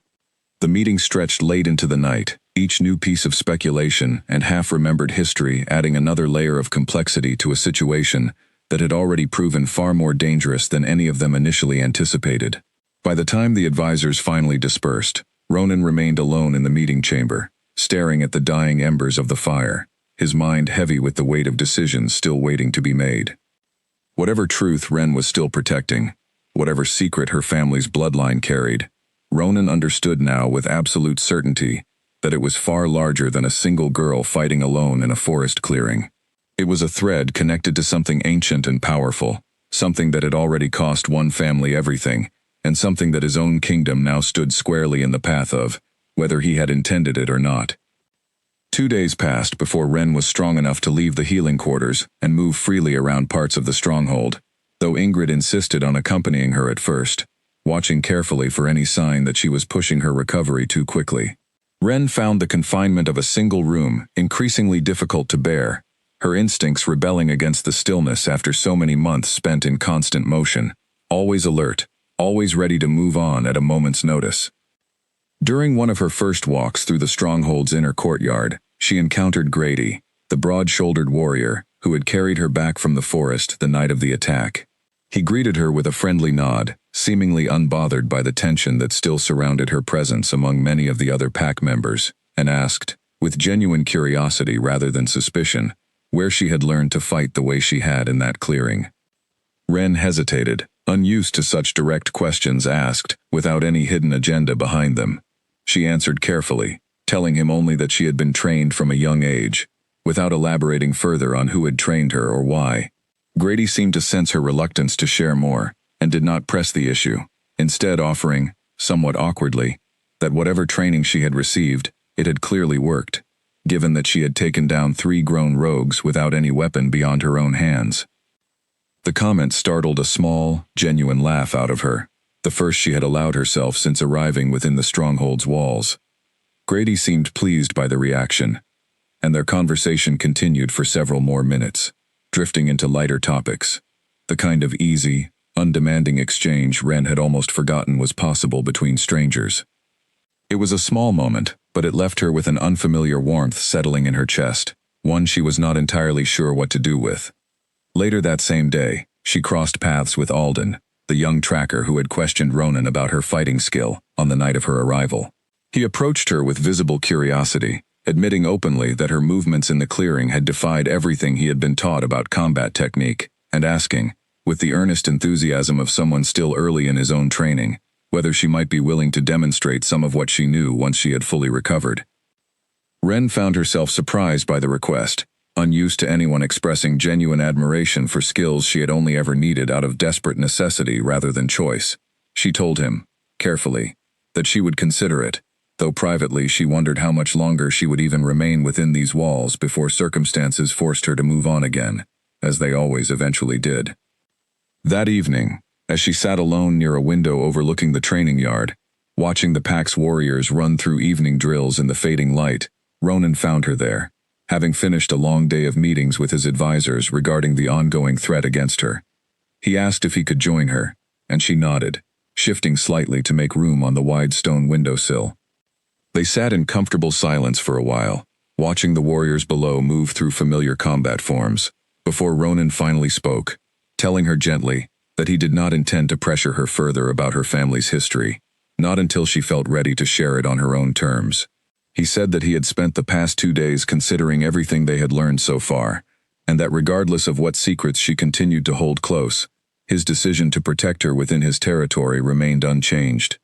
The meeting stretched late into the night, each new piece of speculation and half-remembered history adding another layer of complexity to a situation that had already proven far more dangerous than any of them initially anticipated. By the time the advisors finally dispersed, Ronan remained alone in the meeting chamber, staring at the dying embers of the fire, his mind heavy with the weight of decisions still waiting to be made. Whatever truth Ren was still protecting, whatever secret her family's bloodline carried, Ronan understood now with absolute certainty that it was far larger than a single girl fighting alone in a forest clearing. It was a thread connected to something ancient and powerful, something that had already cost one family everything, and something that his own kingdom now stood squarely in the path of, whether he had intended it or not. 2 days passed before Ren was strong enough to leave the healing quarters and move freely around parts of the stronghold, though Ingrid insisted on accompanying her at first, watching carefully for any sign that she was pushing her recovery too quickly. Ren found the confinement of a single room increasingly difficult to bear, her instincts rebelling against the stillness after so many months spent in constant motion, always alert, always ready to move on at a moment's notice. During one of her first walks through the stronghold's inner courtyard, she encountered Grady, the broad-shouldered warrior who had carried her back from the forest the night of the attack. He greeted her with a friendly nod, seemingly unbothered by the tension that still surrounded her presence among many of the other pack members, and asked, with genuine curiosity rather than suspicion, where she had learned to fight the way she had in that clearing. Ren hesitated, unused to such direct questions asked without any hidden agenda behind them. She answered carefully, telling him only that she had been trained from a young age, without elaborating further on who had trained her or why. Grady seemed to sense her reluctance to share more, and did not press the issue, instead offering, somewhat awkwardly, that whatever training she had received, it had clearly worked, given that she had taken down 3 grown rogues without any weapon beyond her own hands. The comment startled a small, genuine laugh out of her, the first she had allowed herself since arriving within the stronghold's walls. Grady seemed pleased by the reaction, and their conversation continued for several more minutes, drifting into lighter topics, the kind of easy, undemanding exchange Ren had almost forgotten was possible between strangers. It was a small moment, but it left her with an unfamiliar warmth settling in her chest, one she was not entirely sure what to do with. Later that same day, she crossed paths with Alden, the young tracker who had questioned Ronan about her fighting skill on the night of her arrival. He approached her with visible curiosity, admitting openly that her movements in the clearing had defied everything he had been taught about combat technique, and asking, with the earnest enthusiasm of someone still early in his own training, whether she might be willing to demonstrate some of what she knew once she had fully recovered. Ren found herself surprised by the request, unused to anyone expressing genuine admiration for skills she had only ever needed out of desperate necessity rather than choice. She told him, carefully, that she would consider it, though privately she wondered how much longer she would even remain within these walls before circumstances forced her to move on again, as they always eventually did. That evening, as she sat alone near a window overlooking the training yard, watching the pack's warriors run through evening drills in the fading light, Ronan found her there, having finished a long day of meetings with his advisors regarding the ongoing threat against her. He asked if he could join her, and she nodded, shifting slightly to make room on the wide stone windowsill. They sat in comfortable silence for a while, watching the warriors below move through familiar combat forms, before Ronan finally spoke, telling her gently that he did not intend to pressure her further about her family's history, not until she felt ready to share it on her own terms. He said that he had spent the past 2 days considering everything they had learned so far, and that regardless of what secrets she continued to hold close, His decision to protect her within his territory remained unchanged.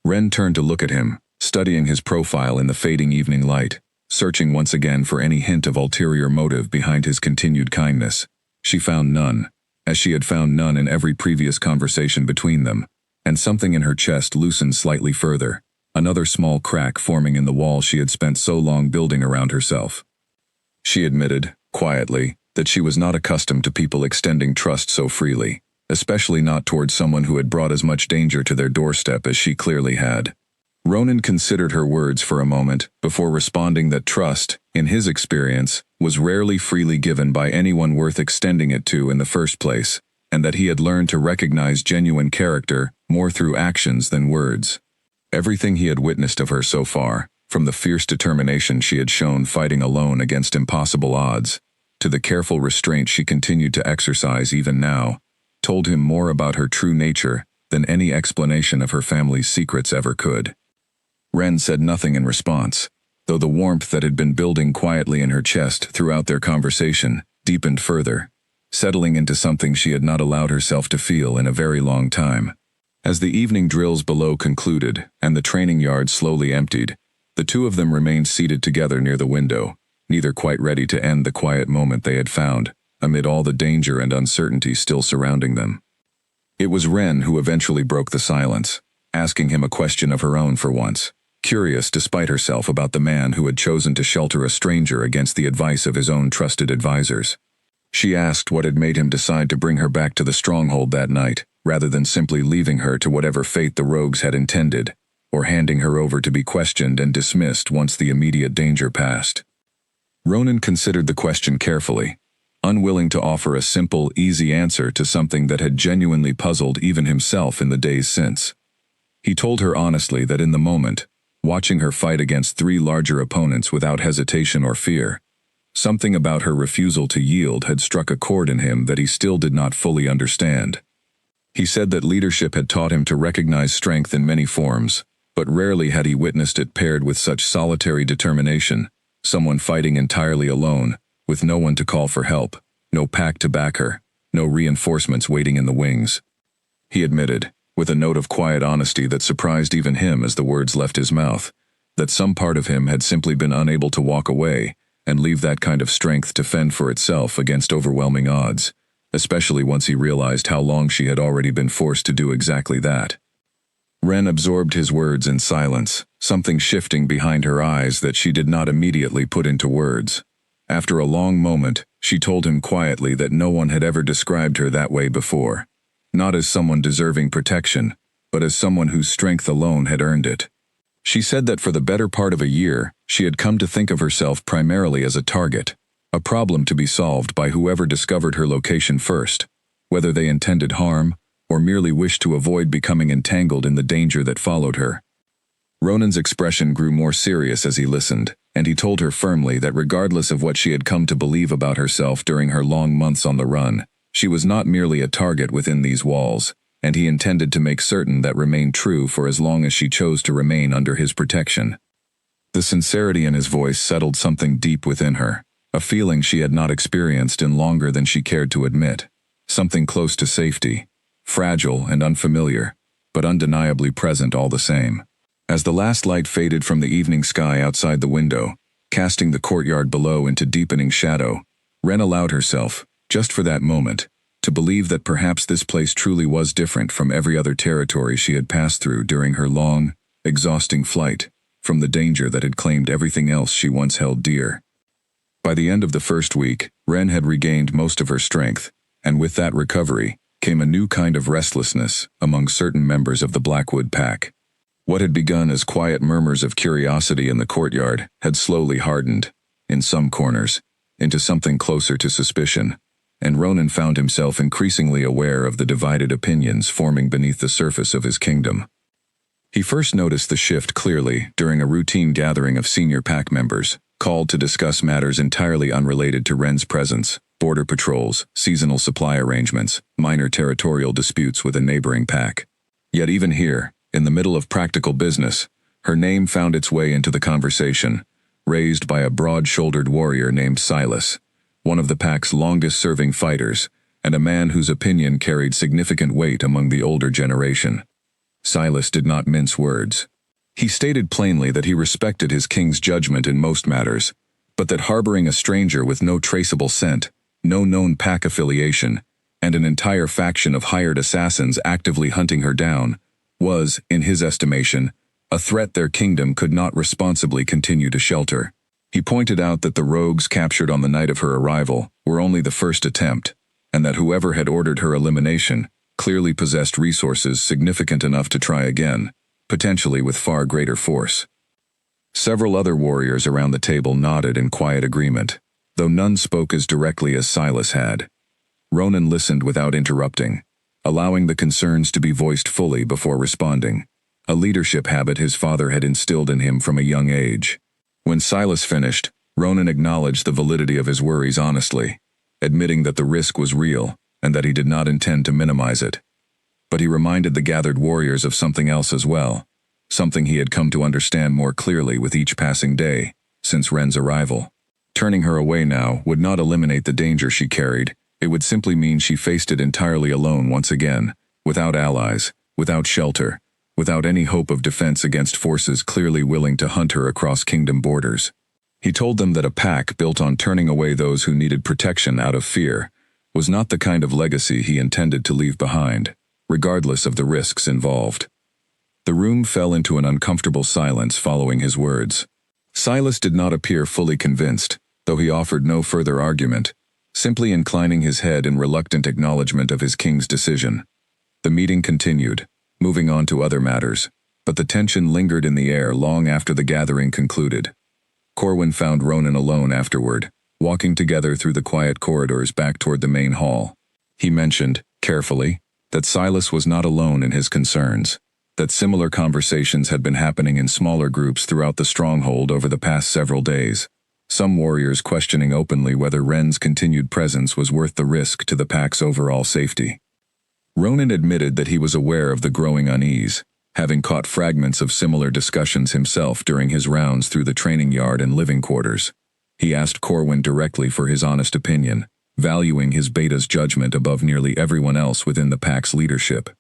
Ren turned to look at him, studying his profile in the fading evening light, searching once again for any hint of ulterior motive behind his continued kindness. She found none, as she had found none in every previous conversation between them, and something in her chest loosened slightly further, another small crack forming in the wall she had spent so long building around herself. She admitted, quietly, that she was not accustomed to people extending trust so freely, especially not towards someone who had brought as much danger to their doorstep as she clearly had. Ronan considered her words for a moment before responding that trust, in his experience, was rarely freely given by anyone worth extending it to in the first place, and that he had learned to recognize genuine character more through actions than words. Everything he had witnessed of her so far, from the fierce determination she had shown fighting alone against impossible odds, to the careful restraint she continued to exercise even now, told him more about her true nature than any explanation of her family's secrets ever could. Ren said nothing in response, though the warmth that had been building quietly in her chest throughout their conversation deepened further, settling into something she had not allowed herself to feel in a very long time. As the evening drills below concluded and the training yard slowly emptied, the two of them remained seated together near the window, neither quite ready to end the quiet moment they had found, amid all the danger and uncertainty still surrounding them. It was Ren who eventually broke the silence, asking him a question of her own for once, curious despite herself about the man who had chosen to shelter a stranger against the advice of his own trusted advisors. She asked what had made him decide to bring her back to the stronghold that night, rather than simply leaving her to whatever fate the rogues had intended, or handing her over to be questioned and dismissed once the immediate danger passed. Ronan considered the question carefully, unwilling to offer a simple, easy answer to something that had genuinely puzzled even himself in the days since. He told her honestly that in the moment, watching her fight against three larger opponents without hesitation or fear, something about her refusal to yield had struck a chord in him that he still did not fully understand. He said that leadership had taught him to recognize strength in many forms, but rarely had he witnessed it paired with such solitary determination, someone fighting entirely alone, with no one to call for help, no pack to back her, no reinforcements waiting in the wings. He admitted, with a note of quiet honesty that surprised even him as the words left his mouth, that some part of him had simply been unable to walk away and leave that kind of strength to fend for itself against overwhelming odds, especially once he realized how long she had already been forced to do exactly that. Ren absorbed his words in silence, something shifting behind her eyes that she did not immediately put into words. After a long moment, she told him quietly that no one had ever described her that way before. Not as someone deserving protection, but as someone whose strength alone had earned it. She said that for the better part of a year, she had come to think of herself primarily as a target, a problem to be solved by whoever discovered her location first, whether they intended harm or merely wished to avoid becoming entangled in the danger that followed her. Ronan's expression grew more serious as he listened, and he told her firmly that regardless of what she had come to believe about herself during her long months on the run, she was not merely a target within these walls, and he intended to make certain that remained true for as long as she chose to remain under his protection. The sincerity in his voice settled something deep within her, a feeling she had not experienced in longer than she cared to admit, something close to safety, fragile and unfamiliar, but undeniably present all the same. As the last light faded from the evening sky outside the window, casting the courtyard below into deepening shadow, Ren allowed herself, just for that moment, to believe that perhaps this place truly was different from every other territory she had passed through during her long, exhausting flight from the danger that had claimed everything else she once held dear. By the end of the first week, Ren had regained most of her strength, and with that recovery came a new kind of restlessness among certain members of the Blackwood pack. What had begun as quiet murmurs of curiosity in the courtyard had slowly hardened, in some corners, into something closer to suspicion, and Ronan found himself increasingly aware of the divided opinions forming beneath the surface of his kingdom. He first noticed the shift clearly during a routine gathering of senior pack members, called to discuss matters entirely unrelated to Ren's presence, border patrols, seasonal supply arrangements, minor territorial disputes with a neighboring pack. Yet even here, in the middle of practical business, her name found its way into the conversation, raised by a broad-shouldered warrior named Silas, one of the pack's longest-serving fighters, and a man whose opinion carried significant weight among the older generation. Silas did not mince words. He stated plainly that he respected his king's judgment in most matters, but that harboring a stranger with no traceable scent, no known pack affiliation, and an entire faction of hired assassins actively hunting her down, was, in his estimation, a threat their kingdom could not responsibly continue to shelter. He pointed out that the rogues captured on the night of her arrival were only the first attempt, and that whoever had ordered her elimination clearly possessed resources significant enough to try again, potentially with far greater force. Several other warriors around the table nodded in quiet agreement, though none spoke as directly as Silas had. Ronan listened without interrupting, allowing the concerns to be voiced fully before responding, a leadership habit his father had instilled in him from a young age. When Silas finished, Ronan acknowledged the validity of his worries honestly, admitting that the risk was real and that he did not intend to minimize it. But he reminded the gathered warriors of something else as well, something he had come to understand more clearly with each passing day since Ren's arrival. Turning her away now would not eliminate the danger she carried. It would simply mean she faced it entirely alone once again, without allies, without shelter, without any hope of defense against forces clearly willing to hunt her across kingdom borders. He told them that a pack built on turning away those who needed protection out of fear was not the kind of legacy he intended to leave behind, regardless of the risks involved. The room fell into an uncomfortable silence following his words. Silas did not appear fully convinced, though he offered no further argument, simply inclining his head in reluctant acknowledgement of his king's decision. The meeting continued, moving on to other matters, but the tension lingered in the air long after the gathering concluded. Corwin found Ronan alone afterward, walking together through the quiet corridors back toward the main hall. He mentioned, carefully, that Silas was not alone in his concerns, that similar conversations had been happening in smaller groups throughout the stronghold over the past several days, some warriors questioning openly whether Ren's continued presence was worth the risk to the pack's overall safety. Ronan admitted that he was aware of the growing unease, having caught fragments of similar discussions himself during his rounds through the training yard and living quarters. He asked Corwin directly for his honest opinion, valuing his beta's judgment above nearly everyone else within the pack's leadership.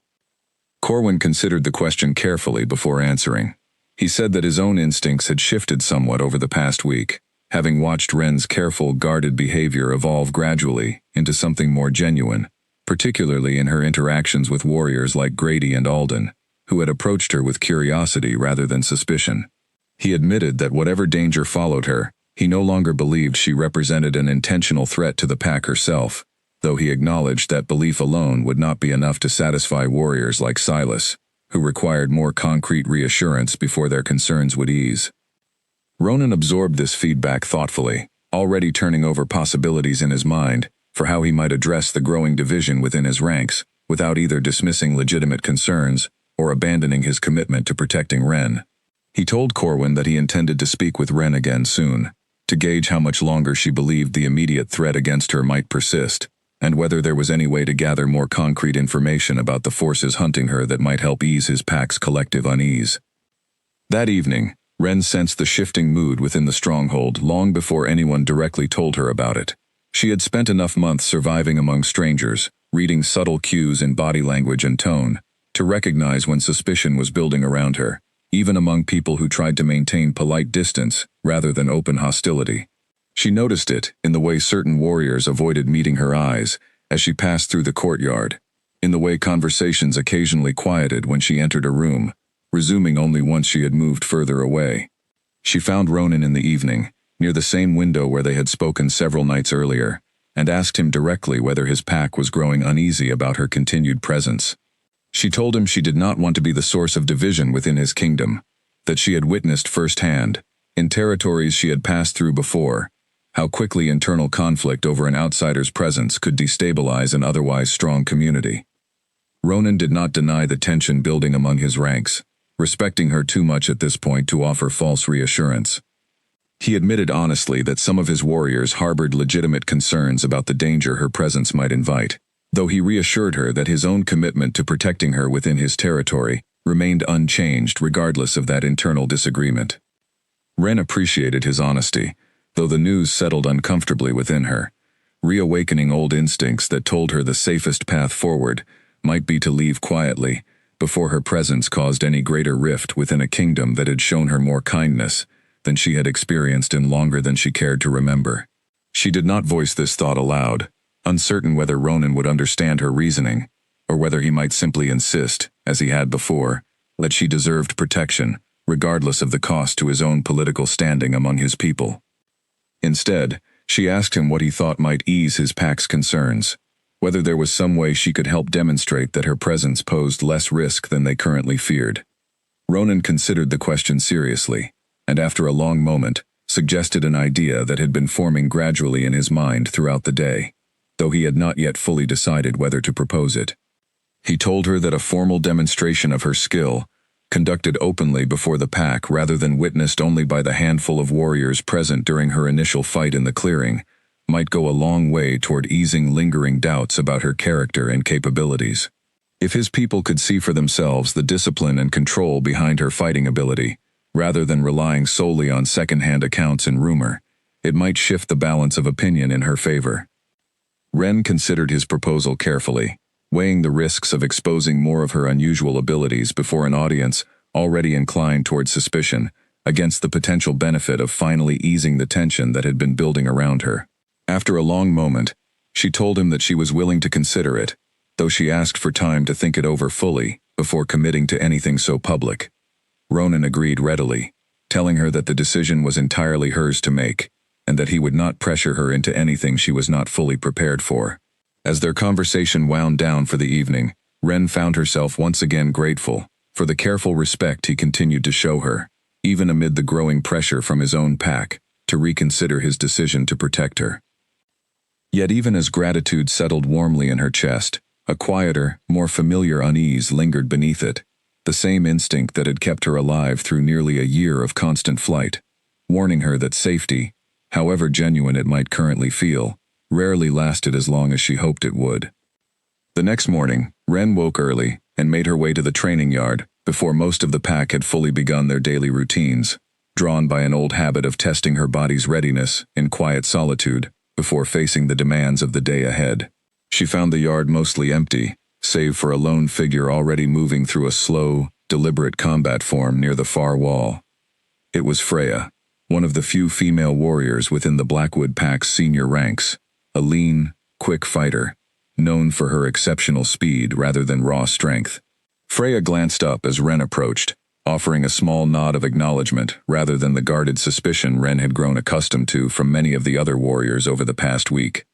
Corwin considered the question carefully before answering. He said that his own instincts had shifted somewhat over the past week, having watched Ren's careful, guarded behavior evolve gradually into something more genuine, particularly in her interactions with warriors like Grady and Alden, who had approached her with curiosity rather than suspicion. He admitted that whatever danger followed her, he no longer believed she represented an intentional threat to the pack herself, though he acknowledged that belief alone would not be enough to satisfy warriors like Silas, who required more concrete reassurance before their concerns would ease. Ronan absorbed this feedback thoughtfully, already turning over possibilities in his mind for how he might address the growing division within his ranks, without either dismissing legitimate concerns or abandoning his commitment to protecting Ren. He told Corwin that he intended to speak with Ren again soon, to gauge how much longer she believed the immediate threat against her might persist, and whether there was any way to gather more concrete information about the forces hunting her that might help ease his pack's collective unease. That evening, Ren sensed the shifting mood within the stronghold long before anyone directly told her about it. She had spent enough months surviving among strangers, reading subtle cues in body language and tone, to recognize when suspicion was building around her, even among people who tried to maintain polite distance rather than open hostility. She noticed it in the way certain warriors avoided meeting her eyes as she passed through the courtyard, in the way conversations occasionally quieted when she entered a room, resuming only once she had moved further away. She found Ronan in the evening, near the same window where they had spoken several nights earlier, and asked him directly whether his pack was growing uneasy about her continued presence. She told him she did not want to be the source of division within his kingdom, that she had witnessed firsthand, in territories she had passed through before, how quickly internal conflict over an outsider's presence could destabilize an otherwise strong community. Ronan did not deny the tension building among his ranks, respecting her too much at this point to offer false reassurance. He admitted honestly that some of his warriors harbored legitimate concerns about the danger her presence might invite, though he reassured her that his own commitment to protecting her within his territory remained unchanged regardless of that internal disagreement. Ren appreciated his honesty, though the news settled uncomfortably within her. reawakening old instincts that told her the safest path forward might be to leave quietly, before her presence caused any greater rift within a kingdom that had shown her more kindness than she had experienced in longer than she cared to remember. She did not voice this thought aloud, uncertain whether Ronan would understand her reasoning, or whether he might simply insist, as he had before, that she deserved protection, regardless of the cost to his own political standing among his people. Instead, she asked him what he thought might ease his pack's concerns, whether there was some way she could help demonstrate that her presence posed less risk than they currently feared. Ronan considered the question seriously, and after a long moment, suggested an idea that had been forming gradually in his mind throughout the day, though he had not yet fully decided whether to propose it. He told her that a formal demonstration of her skill, conducted openly before the pack rather than witnessed only by the handful of warriors present during her initial fight in the clearing, might go a long way toward easing lingering doubts about her character and capabilities. If his people could see for themselves the discipline and control behind her fighting ability, rather than relying solely on second-hand accounts and rumor, it might shift the balance of opinion in her favor. Ren considered his proposal carefully, weighing the risks of exposing more of her unusual abilities before an audience already inclined toward suspicion, against the potential benefit of finally easing the tension that had been building around her. After a long moment, she told him that she was willing to consider it, though she asked for time to think it over fully before committing to anything so public. Ronan agreed readily, telling her that the decision was entirely hers to make, and that he would not pressure her into anything she was not fully prepared for. As their conversation wound down for the evening, Ren found herself once again grateful for the careful respect he continued to show her, even amid the growing pressure from his own pack to reconsider his decision to protect her. Yet even as gratitude settled warmly in her chest, a quieter, more familiar unease lingered beneath it, the same instinct that had kept her alive through nearly a year of constant flight, warning her that safety, however genuine it might currently feel, rarely lasted as long as she hoped it would. The next morning, Ren woke early and made her way to the training yard before most of the pack had fully begun their daily routines, drawn by an old habit of testing her body's readiness in quiet solitude before facing the demands of the day ahead. She found the yard mostly empty, save for a lone figure already moving through a slow, deliberate combat form near the far wall. It was Freya, one of the few female warriors within the Blackwood Pack's senior ranks, a lean, quick fighter, known for her exceptional speed rather than raw strength. Freya glanced up as Ren approached, offering a small nod of acknowledgement rather than the guarded suspicion Ren had grown accustomed to from many of the other warriors over the past week.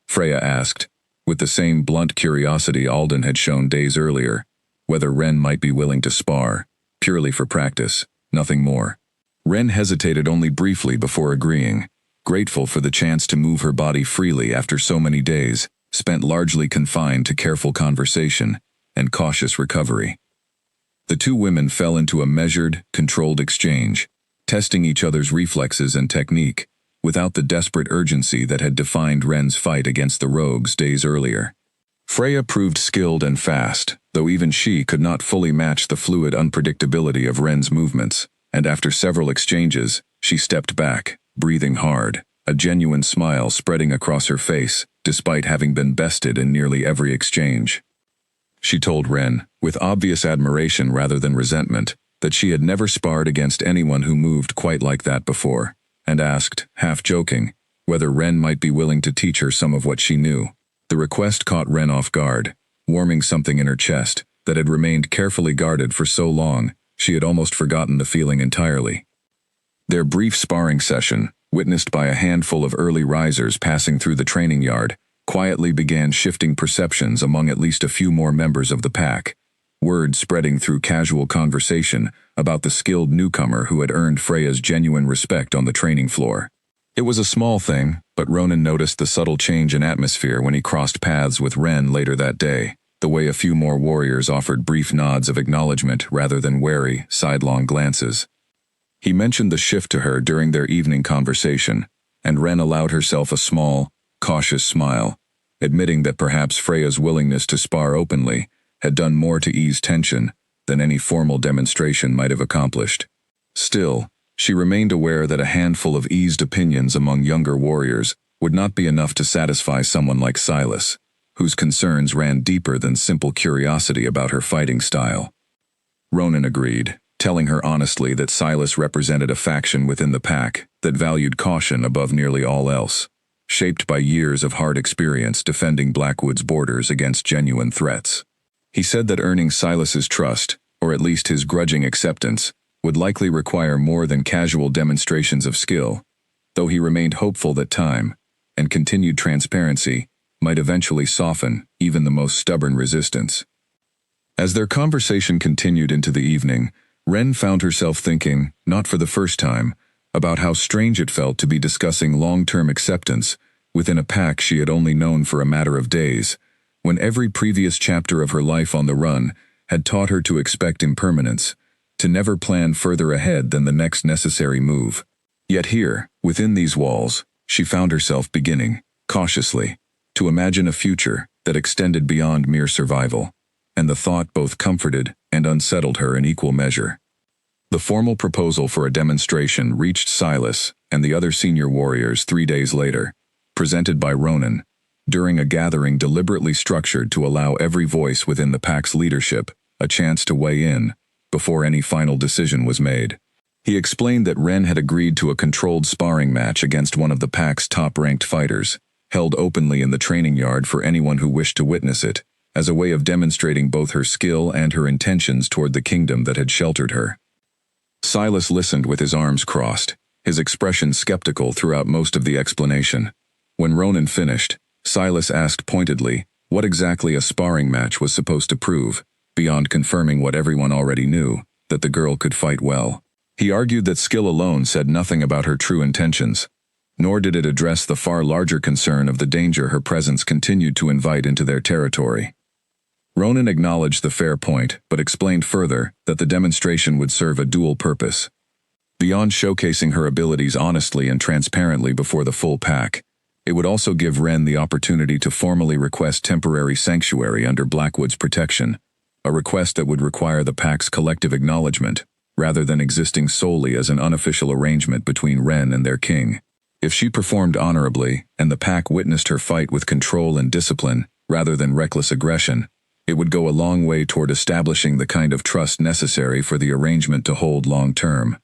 Freya asked, with the same blunt curiosity Alden had shown days earlier, whether Ren might be willing to spar, purely for practice, nothing more. Ren hesitated only briefly before agreeing, grateful for the chance to move her body freely after so many days, spent largely confined to careful conversation and cautious recovery. The two women fell into a measured, controlled exchange, testing each other's reflexes and technique, without the desperate urgency that had defined Ren's fight against the rogues days earlier. Freya proved skilled and fast, though even she could not fully match the fluid unpredictability of Ren's movements, and after several exchanges, she stepped back, breathing hard, a genuine smile spreading across her face, despite having been bested in nearly every exchange. She told Ren, with obvious admiration rather than resentment, that she had never sparred against anyone who moved quite like that before, and asked, half joking, whether Ren might be willing to teach her some of what she knew. The request caught Ren off guard, warming something in her chest that had remained carefully guarded for so long she had almost forgotten the feeling entirely. Their brief sparring session, witnessed by a handful of early risers passing through the training yard, quietly began shifting perceptions among at least a few more members of the pack, word spreading through casual conversation about the skilled newcomer who had earned Freya's genuine respect on the training floor. It was a small thing, but Ronan noticed the subtle change in atmosphere when he crossed paths with Ren later that day, the way a few more warriors offered brief nods of acknowledgement rather than wary, sidelong glances. He mentioned the shift to her during their evening conversation, and Ren allowed herself a small, cautious smile, admitting that perhaps Freya's willingness to spar openly had done more to ease tension than any formal demonstration might have accomplished. Still, she remained aware that a handful of eased opinions among younger warriors would not be enough to satisfy someone like Silas, whose concerns ran deeper than simple curiosity about her fighting style. Ronan agreed, telling her honestly that Silas represented a faction within the pack that valued caution above nearly all else, shaped by years of hard experience defending Blackwood's borders against genuine threats. He said that earning Silas's trust, or at least his grudging acceptance, would likely require more than casual demonstrations of skill, though he remained hopeful that time and continued transparency might eventually soften even the most stubborn resistance. As their conversation continued into the evening, Ren found herself thinking, not for the first time, about how strange it felt to be discussing long-term acceptance within a pack she had only known for a matter of days, when every previous chapter of her life on the run had taught her to expect impermanence, to never plan further ahead than the next necessary move. Yet here, within these walls, she found herself beginning, cautiously, to imagine a future that extended beyond mere survival, and the thought both comforted and unsettled her in equal measure. The formal proposal for a demonstration reached Silas and the other senior warriors 3 days later, presented by Ronan, during a gathering deliberately structured to allow every voice within the pack's leadership a chance to weigh in before any final decision was made. He explained that Ren had agreed to a controlled sparring match against one of the pack's top-ranked fighters, held openly in the training yard for anyone who wished to witness it, as a way of demonstrating both her skill and her intentions toward the kingdom that had sheltered her. Silas listened with his arms crossed, his expression skeptical throughout most of the explanation. When Ronan finished, Silas asked pointedly what exactly a sparring match was supposed to prove, beyond confirming what everyone already knew, that the girl could fight well. He argued that skill alone said nothing about her true intentions, nor did it address the far larger concern of the danger her presence continued to invite into their territory. Ronan acknowledged the fair point, but explained further that the demonstration would serve a dual purpose. Beyond showcasing her abilities honestly and transparently before the full pack, it would also give Ren the opportunity to formally request temporary sanctuary under Blackwood's protection, a request that would require the pack's collective acknowledgement, rather than existing solely as an unofficial arrangement between Ren and their king. If she performed honorably, and the pack witnessed her fight with control and discipline, rather than reckless aggression, it would go a long way toward establishing the kind of trust necessary for the arrangement to hold long-term.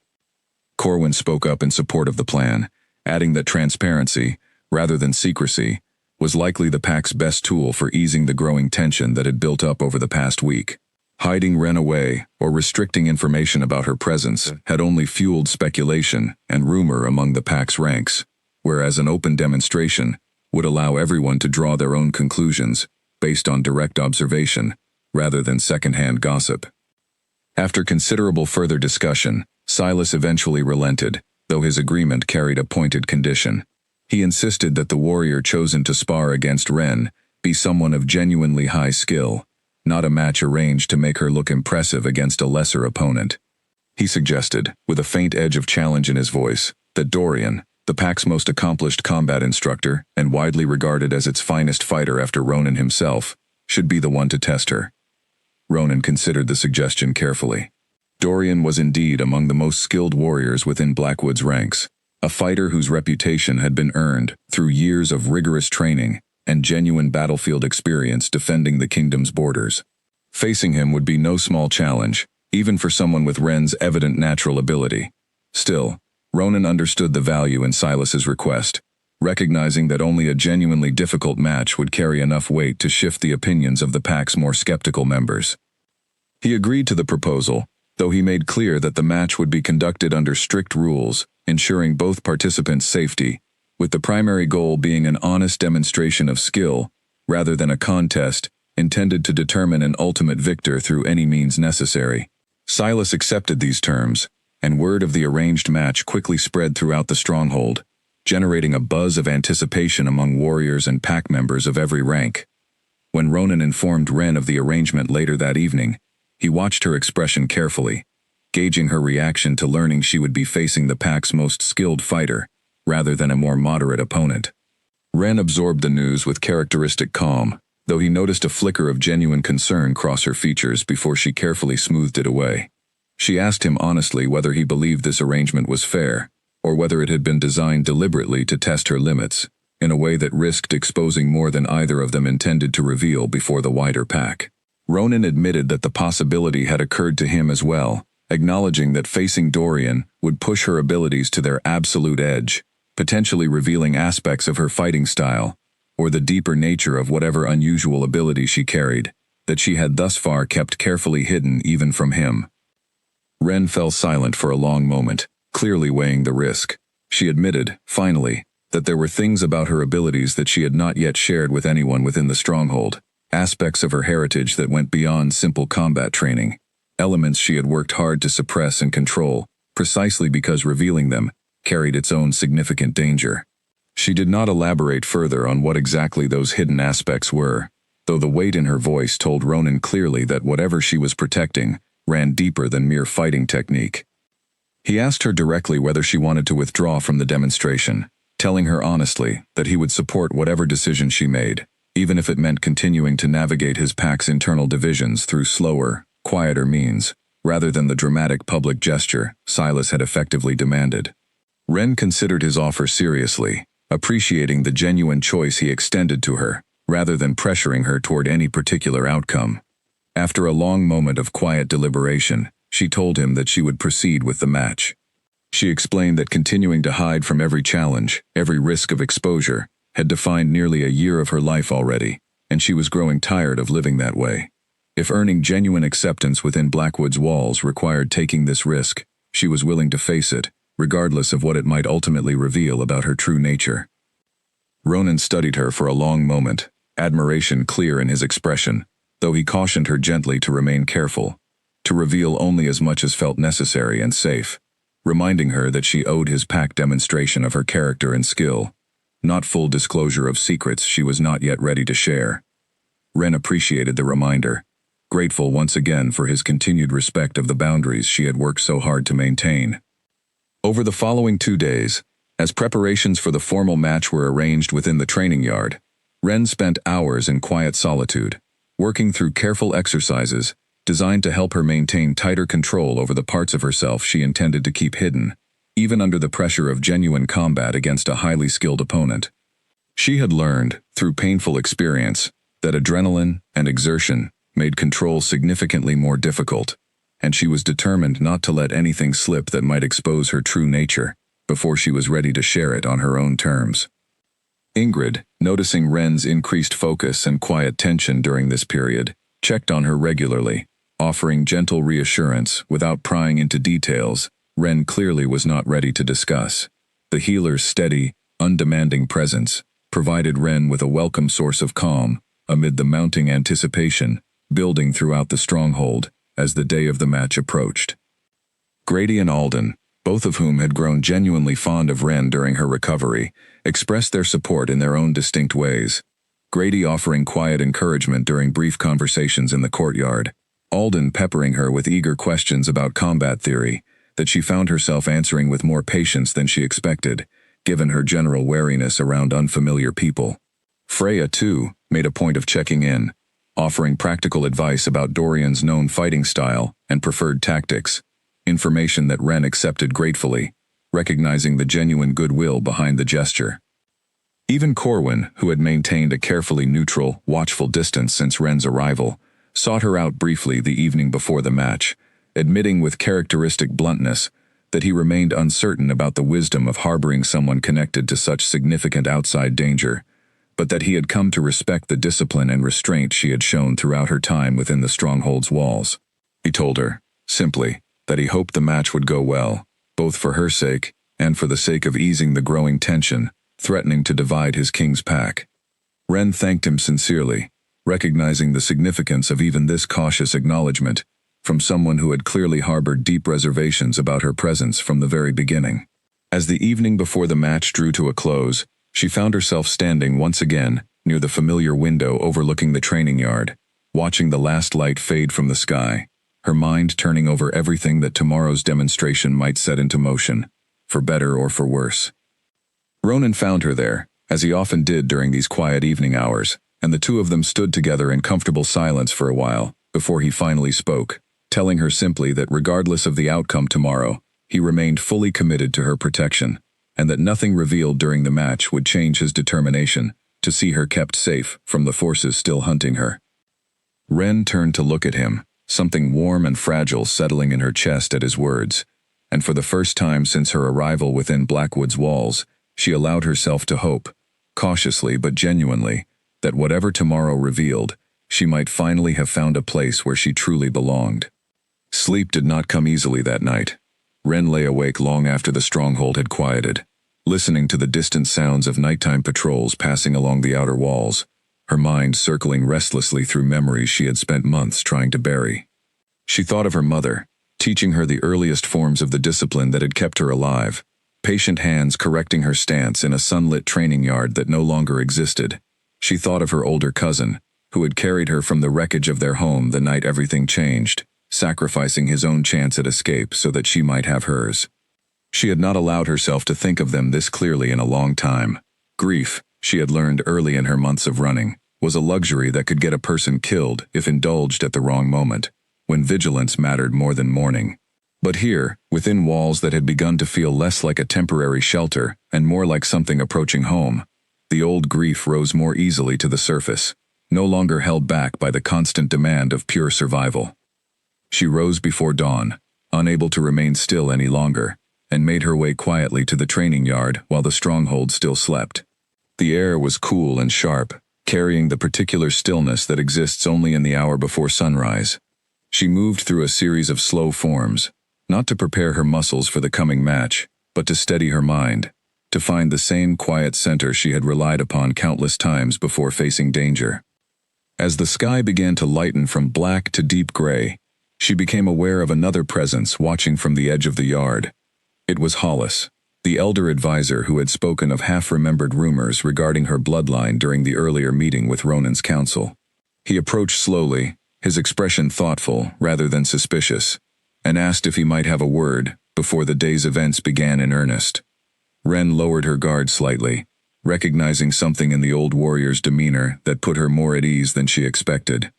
Corwin spoke up in support of the plan, adding that transparency, rather than secrecy, was likely the pack's best tool for easing the growing tension that had built up over the past week. Hiding Ren away or restricting information about her presence had only fueled speculation and rumor among the pack's ranks, whereas an open demonstration would allow everyone to draw their own conclusions based on direct observation, rather than second-hand gossip. After considerable further discussion, Silas eventually relented, though his agreement carried a pointed condition. He insisted that the warrior chosen to spar against Ren be someone of genuinely high skill, not a match arranged to make her look impressive against a lesser opponent. He suggested, with a faint edge of challenge in his voice, that Dorian, the pack's most accomplished combat instructor and widely regarded as its finest fighter after Ronan himself, should be the one to test her. Ronan considered the suggestion carefully. Dorian was indeed among the most skilled warriors within Blackwood's ranks, a fighter whose reputation had been earned through years of rigorous training and genuine battlefield experience defending the kingdom's borders. Facing him would be no small challenge, even for someone with Ren's evident natural ability. Still, Ronan understood the value in Silas's request, recognizing that only a genuinely difficult match would carry enough weight to shift the opinions of the pack's more skeptical members. He agreed to the proposal, though he made clear that the match would be conducted under strict rules, ensuring both participants' safety, with the primary goal being an honest demonstration of skill, rather than a contest intended to determine an ultimate victor through any means necessary. Silas accepted these terms, and word of the arranged match quickly spread throughout the stronghold, generating a buzz of anticipation among warriors and pack members of every rank. When Ronan informed Ren of the arrangement later that evening, he watched her expression carefully, gauging her reaction to learning she would be facing the pack's most skilled fighter, rather than a more moderate opponent. Ren absorbed the news with characteristic calm, though he noticed a flicker of genuine concern cross her features before she carefully smoothed it away. She asked him honestly whether he believed this arrangement was fair, or whether it had been designed deliberately to test her limits, in a way that risked exposing more than either of them intended to reveal before the wider pack. Ronan admitted that the possibility had occurred to him as well, acknowledging that facing Dorian would push her abilities to their absolute edge, potentially revealing aspects of her fighting style, or the deeper nature of whatever unusual ability she carried, that she had thus far kept carefully hidden even from him. Ren fell silent for a long moment, clearly weighing the risk. She admitted, finally, that there were things about her abilities that she had not yet shared with anyone within the stronghold, aspects of her heritage that went beyond simple combat training, elements she had worked hard to suppress and control, precisely because revealing them carried its own significant danger. She did not elaborate further on what exactly those hidden aspects were, though the weight in her voice told Ronan clearly that whatever she was protecting ran deeper than mere fighting technique. He asked her directly whether she wanted to withdraw from the demonstration, telling her honestly that he would support whatever decision she made, even if it meant continuing to navigate his pack's internal divisions through slower, quieter means, rather than the dramatic public gesture Silas had effectively demanded. Ren considered his offer seriously, appreciating the genuine choice he extended to her, rather than pressuring her toward any particular outcome. After a long moment of quiet deliberation, she told him that she would proceed with the match. She explained that continuing to hide from every challenge, every risk of exposure, had defined nearly a year of her life already, and she was growing tired of living that way. If earning genuine acceptance within Blackwood's walls required taking this risk, she was willing to face it, regardless of what it might ultimately reveal about her true nature. Ronan studied her for a long moment, admiration clear in his expression, though he cautioned her gently to remain careful, to reveal only as much as felt necessary and safe, reminding her that she owed his pack demonstration of her character and skill, not full disclosure of secrets she was not yet ready to share. Ren appreciated the reminder, grateful once again for his continued respect of the boundaries she had worked so hard to maintain. Over the following 2 days, as preparations for the formal match were arranged within the training yard, Ren spent hours in quiet solitude, working through careful exercises designed to help her maintain tighter control over the parts of herself she intended to keep hidden, even under the pressure of genuine combat against a highly skilled opponent. She had learned, through painful experience, that adrenaline and exertion made control significantly more difficult, and she was determined not to let anything slip that might expose her true nature before she was ready to share it on her own terms. Ingrid, noticing Ren's increased focus and quiet tension during this period, checked on her regularly, offering gentle reassurance without prying into details Ren clearly was not ready to discuss. The healer's steady, undemanding presence provided Ren with a welcome source of calm amid the mounting anticipation building throughout the stronghold as the day of the match approached. Grady and Alden, both of whom had grown genuinely fond of Ren during her recovery, expressed their support in their own distinct ways. Grady offering quiet encouragement during brief conversations in the courtyard, Alden peppering her with eager questions about combat theory that she found herself answering with more patience than she expected, given her general wariness around unfamiliar people. Freya, too, made a point of checking in, offering practical advice about Dorian's known fighting style and preferred tactics, information that Ren accepted gratefully, recognizing the genuine goodwill behind the gesture. Even Corwin, who had maintained a carefully neutral, watchful distance since Ren's arrival, sought her out briefly the evening before the match, admitting with characteristic bluntness that he remained uncertain about the wisdom of harboring someone connected to such significant outside danger, but that he had come to respect the discipline and restraint she had shown throughout her time within the stronghold's walls. He told her, simply, that he hoped the match would go well, both for her sake and for the sake of easing the growing tension threatening to divide his king's pack. Ren thanked him sincerely, recognizing the significance of even this cautious acknowledgement from someone who had clearly harbored deep reservations about her presence from the very beginning. As the evening before the match drew to a close, she found herself standing once again near the familiar window overlooking the training yard, watching the last light fade from the sky, her mind turning over everything that tomorrow's demonstration might set into motion, for better or for worse. Ronan found her there, as he often did during these quiet evening hours, and the two of them stood together in comfortable silence for a while before he finally spoke, telling her simply that regardless of the outcome tomorrow, he remained fully committed to her protection, and that nothing revealed during the match would change his determination to see her kept safe from the forces still hunting her. Ren turned to look at him, something warm and fragile settling in her chest at his words, and for the first time since her arrival within Blackwood's walls, she allowed herself to hope, cautiously but genuinely, that whatever tomorrow revealed, she might finally have found a place where she truly belonged. Sleep did not come easily that night. Ren lay awake long after the stronghold had quieted, listening to the distant sounds of nighttime patrols passing along the outer walls, her mind circling restlessly through memories she had spent months trying to bury. She thought of her mother, teaching her the earliest forms of the discipline that had kept her alive, patient hands correcting her stance in a sunlit training yard that no longer existed. She thought of her older cousin, who had carried her from the wreckage of their home the night everything changed, sacrificing his own chance at escape so that she might have hers. She had not allowed herself to think of them this clearly in a long time. Grief, she had learned early in her months of running, was a luxury that could get a person killed if indulged at the wrong moment, when vigilance mattered more than mourning. But here, within walls that had begun to feel less like a temporary shelter and more like something approaching home, the old grief rose more easily to the surface, no longer held back by the constant demand of pure survival. She rose before dawn, unable to remain still any longer, and made her way quietly to the training yard while the stronghold still slept. The air was cool and sharp, carrying the particular stillness that exists only in the hour before sunrise. She moved through a series of slow forms, not to prepare her muscles for the coming match, but to steady her mind, to find the same quiet center she had relied upon countless times before facing danger. As the sky began to lighten from black to deep gray, she became aware of another presence watching from the edge of the yard. It was Hollis, the elder advisor who had spoken of half-remembered rumors regarding her bloodline during the earlier meeting with Ronan's council. He approached slowly, his expression thoughtful rather than suspicious, and asked if he might have a word before the day's events began in earnest. Ren lowered her guard slightly, recognizing something in the old warrior's demeanor that put her more at ease than she expected.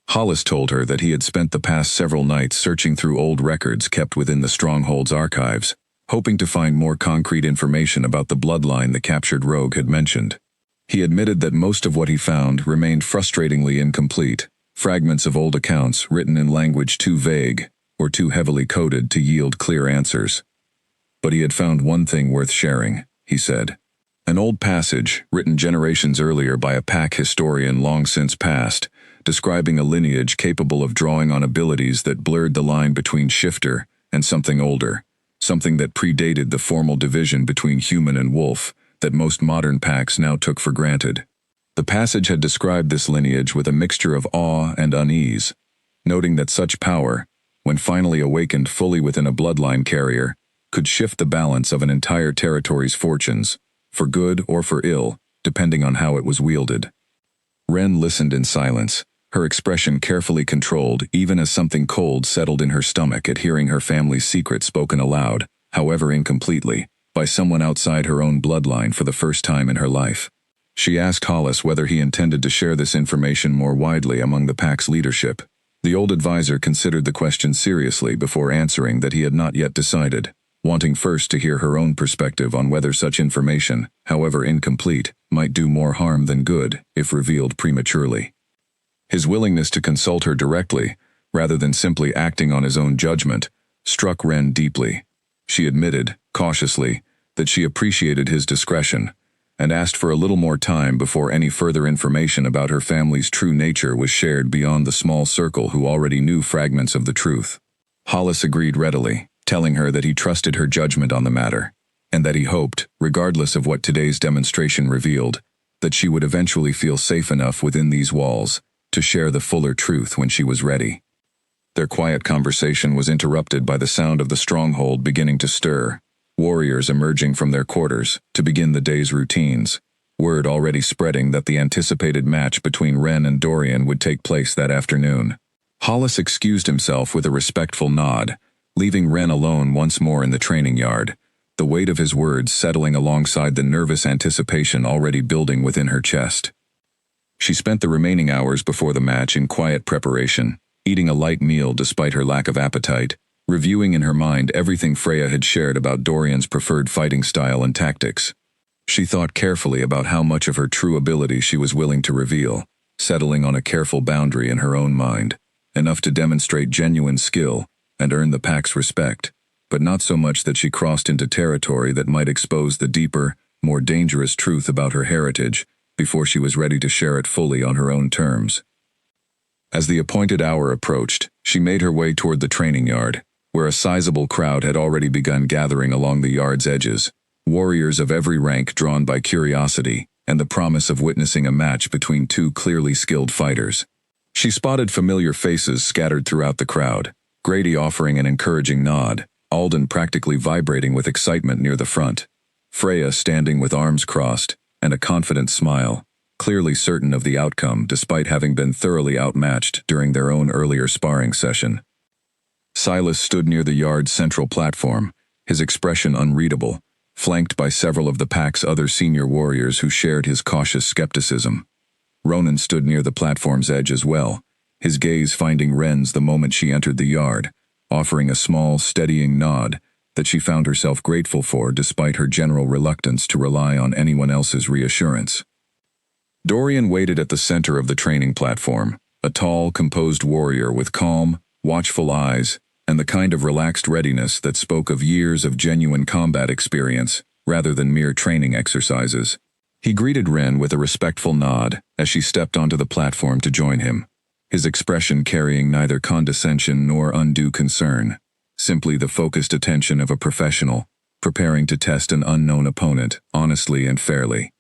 Hollis told her that he had spent the past several nights searching through old records kept within the stronghold's archives, hoping to find more concrete information about the bloodline the captured rogue had mentioned. He admitted that most of what he found remained frustratingly incomplete, fragments of old accounts written in language too vague or too heavily coded to yield clear answers. But he had found one thing worth sharing, he said. An old passage, written generations earlier by a pack historian long since passed, describing a lineage capable of drawing on abilities that blurred the line between shifter and something older, something that predated the formal division between human and wolf that most modern packs now took for granted. The passage had described this lineage with a mixture of awe and unease, noting that such power, when finally awakened fully within a bloodline carrier, could shift the balance of an entire territory's fortunes, for good or for ill, depending on how it was wielded. Ren listened in silence, her expression carefully controlled even as something cold settled in her stomach at hearing her family's secret spoken aloud, however incompletely, by someone outside her own bloodline for the first time in her life. She asked Hollis whether he intended to share this information more widely among the pack's leadership. The old advisor considered the question seriously before answering that he had not yet decided, wanting first to hear her own perspective on whether such information, however incomplete, might do more harm than good if revealed prematurely. His willingness to consult her directly, rather than simply acting on his own judgment, struck Ren deeply. She admitted, cautiously, that she appreciated his discretion, and asked for a little more time before any further information about her family's true nature was shared beyond the small circle who already knew fragments of the truth. Hollis agreed readily, telling her that he trusted her judgment on the matter, and that he hoped, regardless of what today's demonstration revealed, that she would eventually feel safe enough within these walls to share the fuller truth when she was ready. Their quiet conversation was interrupted by the sound of the stronghold beginning to stir, warriors emerging from their quarters to begin the day's routines, word already spreading that the anticipated match between Ren and Dorian would take place that afternoon. Hollis excused himself with a respectful nod, leaving Ren alone once more in the training yard, the weight of his words settling alongside the nervous anticipation already building within her chest. She spent the remaining hours before the match in quiet preparation, eating a light meal despite her lack of appetite, reviewing in her mind everything Freya had shared about Dorian's preferred fighting style and tactics. She thought carefully about how much of her true ability she was willing to reveal, settling on a careful boundary in her own mind, enough to demonstrate genuine skill and earn the pack's respect, but not so much that she crossed into territory that might expose the deeper, more dangerous truth about her heritage before she was ready to share it fully on her own terms. As the appointed hour approached, she made her way toward the training yard, where a sizable crowd had already begun gathering along the yard's edges, warriors of every rank drawn by curiosity and the promise of witnessing a match between two clearly skilled fighters. She spotted familiar faces scattered throughout the crowd, Grady offering an encouraging nod, Alden practically vibrating with excitement near the front, Freya standing with arms crossed and a confident smile, clearly certain of the outcome despite having been thoroughly outmatched during their own earlier sparring session. Silas stood near the yard's central platform, his expression unreadable, flanked by several of the pack's other senior warriors who shared his cautious skepticism. Ronan stood near the platform's edge as well, his gaze finding Ren's the moment she entered the yard, offering a small, steadying nod that she found herself grateful for despite her general reluctance to rely on anyone else's reassurance. Dorian waited at the center of the training platform, a tall, composed warrior with calm, watchful eyes and the kind of relaxed readiness that spoke of years of genuine combat experience rather than mere training exercises. He greeted Ren with a respectful nod as she stepped onto the platform to join him, his expression carrying neither condescension nor undue concern, simply the focused attention of a professional, preparing to test an unknown opponent honestly and fairly.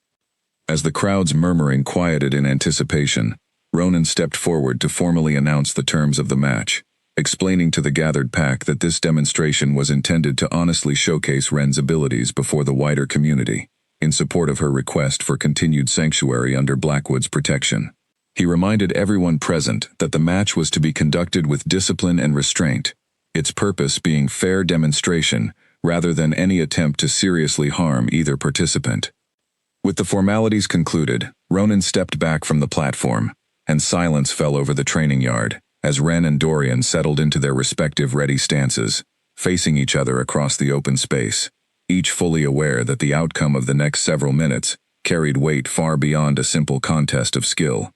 As the crowd's murmuring quieted in anticipation, Ronan stepped forward to formally announce the terms of the match, explaining to the gathered pack that this demonstration was intended to honestly showcase Ren's abilities before the wider community, in support of her request for continued sanctuary under Blackwood's protection. He reminded everyone present that the match was to be conducted with discipline and restraint, its purpose being fair demonstration rather than any attempt to seriously harm either participant. With the formalities concluded, Ronan stepped back from the platform, and silence fell over the training yard as Ren and Dorian settled into their respective ready stances, facing each other across the open space, each fully aware that the outcome of the next several minutes carried weight far beyond a simple contest of skill.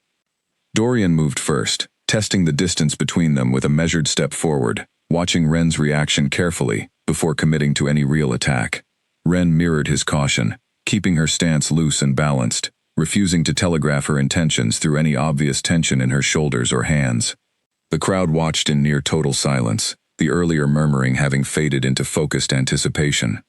Dorian moved first, testing the distance between them with a measured step forward, watching Ren's reaction carefully before committing to any real attack. Ren mirrored his caution, keeping her stance loose and balanced, refusing to telegraph her intentions through any obvious tension in her shoulders or hands. The crowd watched in near total silence, the earlier murmuring having faded into focused anticipation.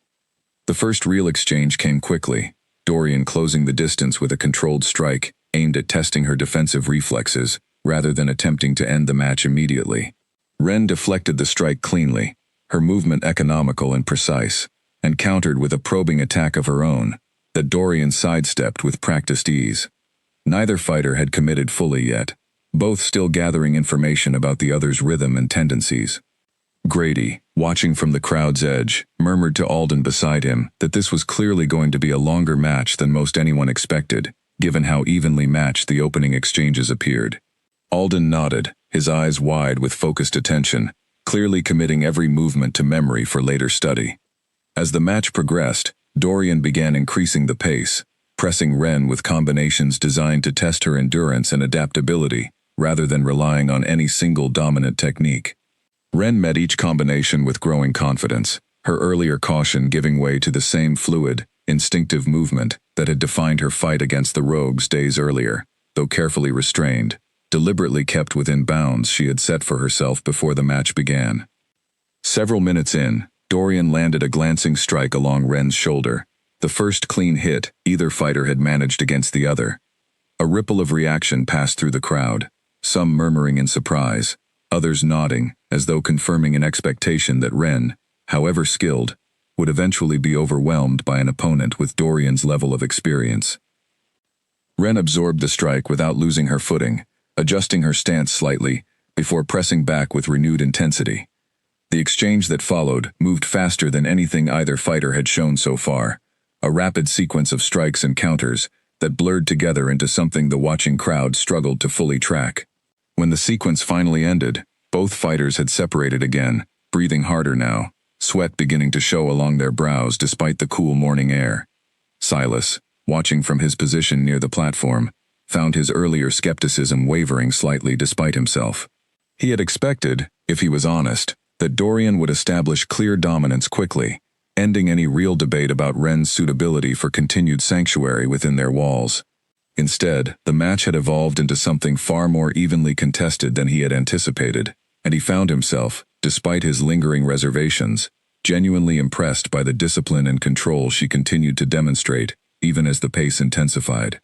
The first real exchange came quickly, Dorian closing the distance with a controlled strike aimed at testing her defensive reflexes rather than attempting to end the match immediately. Ren deflected the strike cleanly, her movement economical and precise, and countered with a probing attack of her own that Dorian sidestepped with practiced ease. Neither fighter had committed fully yet, both still gathering information about the other's rhythm and tendencies. Grady, watching from the crowd's edge, murmured to Alden beside him that this was clearly going to be a longer match than most anyone expected, given how evenly matched the opening exchanges appeared. Alden nodded, his eyes wide with focused attention, clearly committing every movement to memory for later study. As the match progressed, Dorian began increasing the pace, pressing Ren with combinations designed to test her endurance and adaptability, rather than relying on any single dominant technique. Ren met each combination with growing confidence, her earlier caution giving way to the same fluid, instinctive movement that had defined her fight against the rogues days earlier, though carefully restrained, deliberately kept within bounds she had set for herself before the match began. Several minutes in, Dorian landed a glancing strike along Ren's shoulder, the first clean hit either fighter had managed against the other. A ripple of reaction passed through the crowd, some murmuring in surprise, others nodding as though confirming an expectation that Ren, however skilled, would eventually be overwhelmed by an opponent with Dorian's level of experience. Ren absorbed the strike without losing her footing, adjusting her stance slightly, before pressing back with renewed intensity. The exchange that followed moved faster than anything either fighter had shown so far, a rapid sequence of strikes and counters that blurred together into something the watching crowd struggled to fully track. When the sequence finally ended, both fighters had separated again, breathing harder now, sweat beginning to show along their brows despite the cool morning air. Silas, watching from his position near the platform, found his earlier skepticism wavering slightly despite himself. He had expected, if he was honest, that Dorian would establish clear dominance quickly, ending any real debate about Ren's suitability for continued sanctuary within their walls. Instead, the match had evolved into something far more evenly contested than he had anticipated, and he found himself, despite his lingering reservations, genuinely impressed by the discipline and control she continued to demonstrate, even as the pace intensified.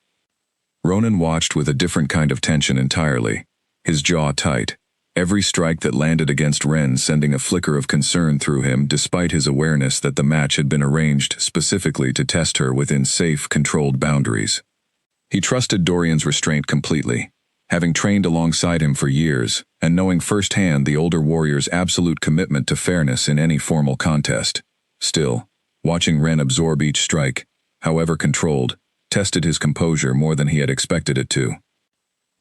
Ronan watched with a different kind of tension entirely, his jaw tight, every strike that landed against Ren sending a flicker of concern through him despite his awareness that the match had been arranged specifically to test her within safe, controlled boundaries. He trusted Dorian's restraint completely, having trained alongside him for years, and knowing firsthand the older warrior's absolute commitment to fairness in any formal contest. Still, watching Ren absorb each strike, however controlled, tested his composure more than he had expected it to.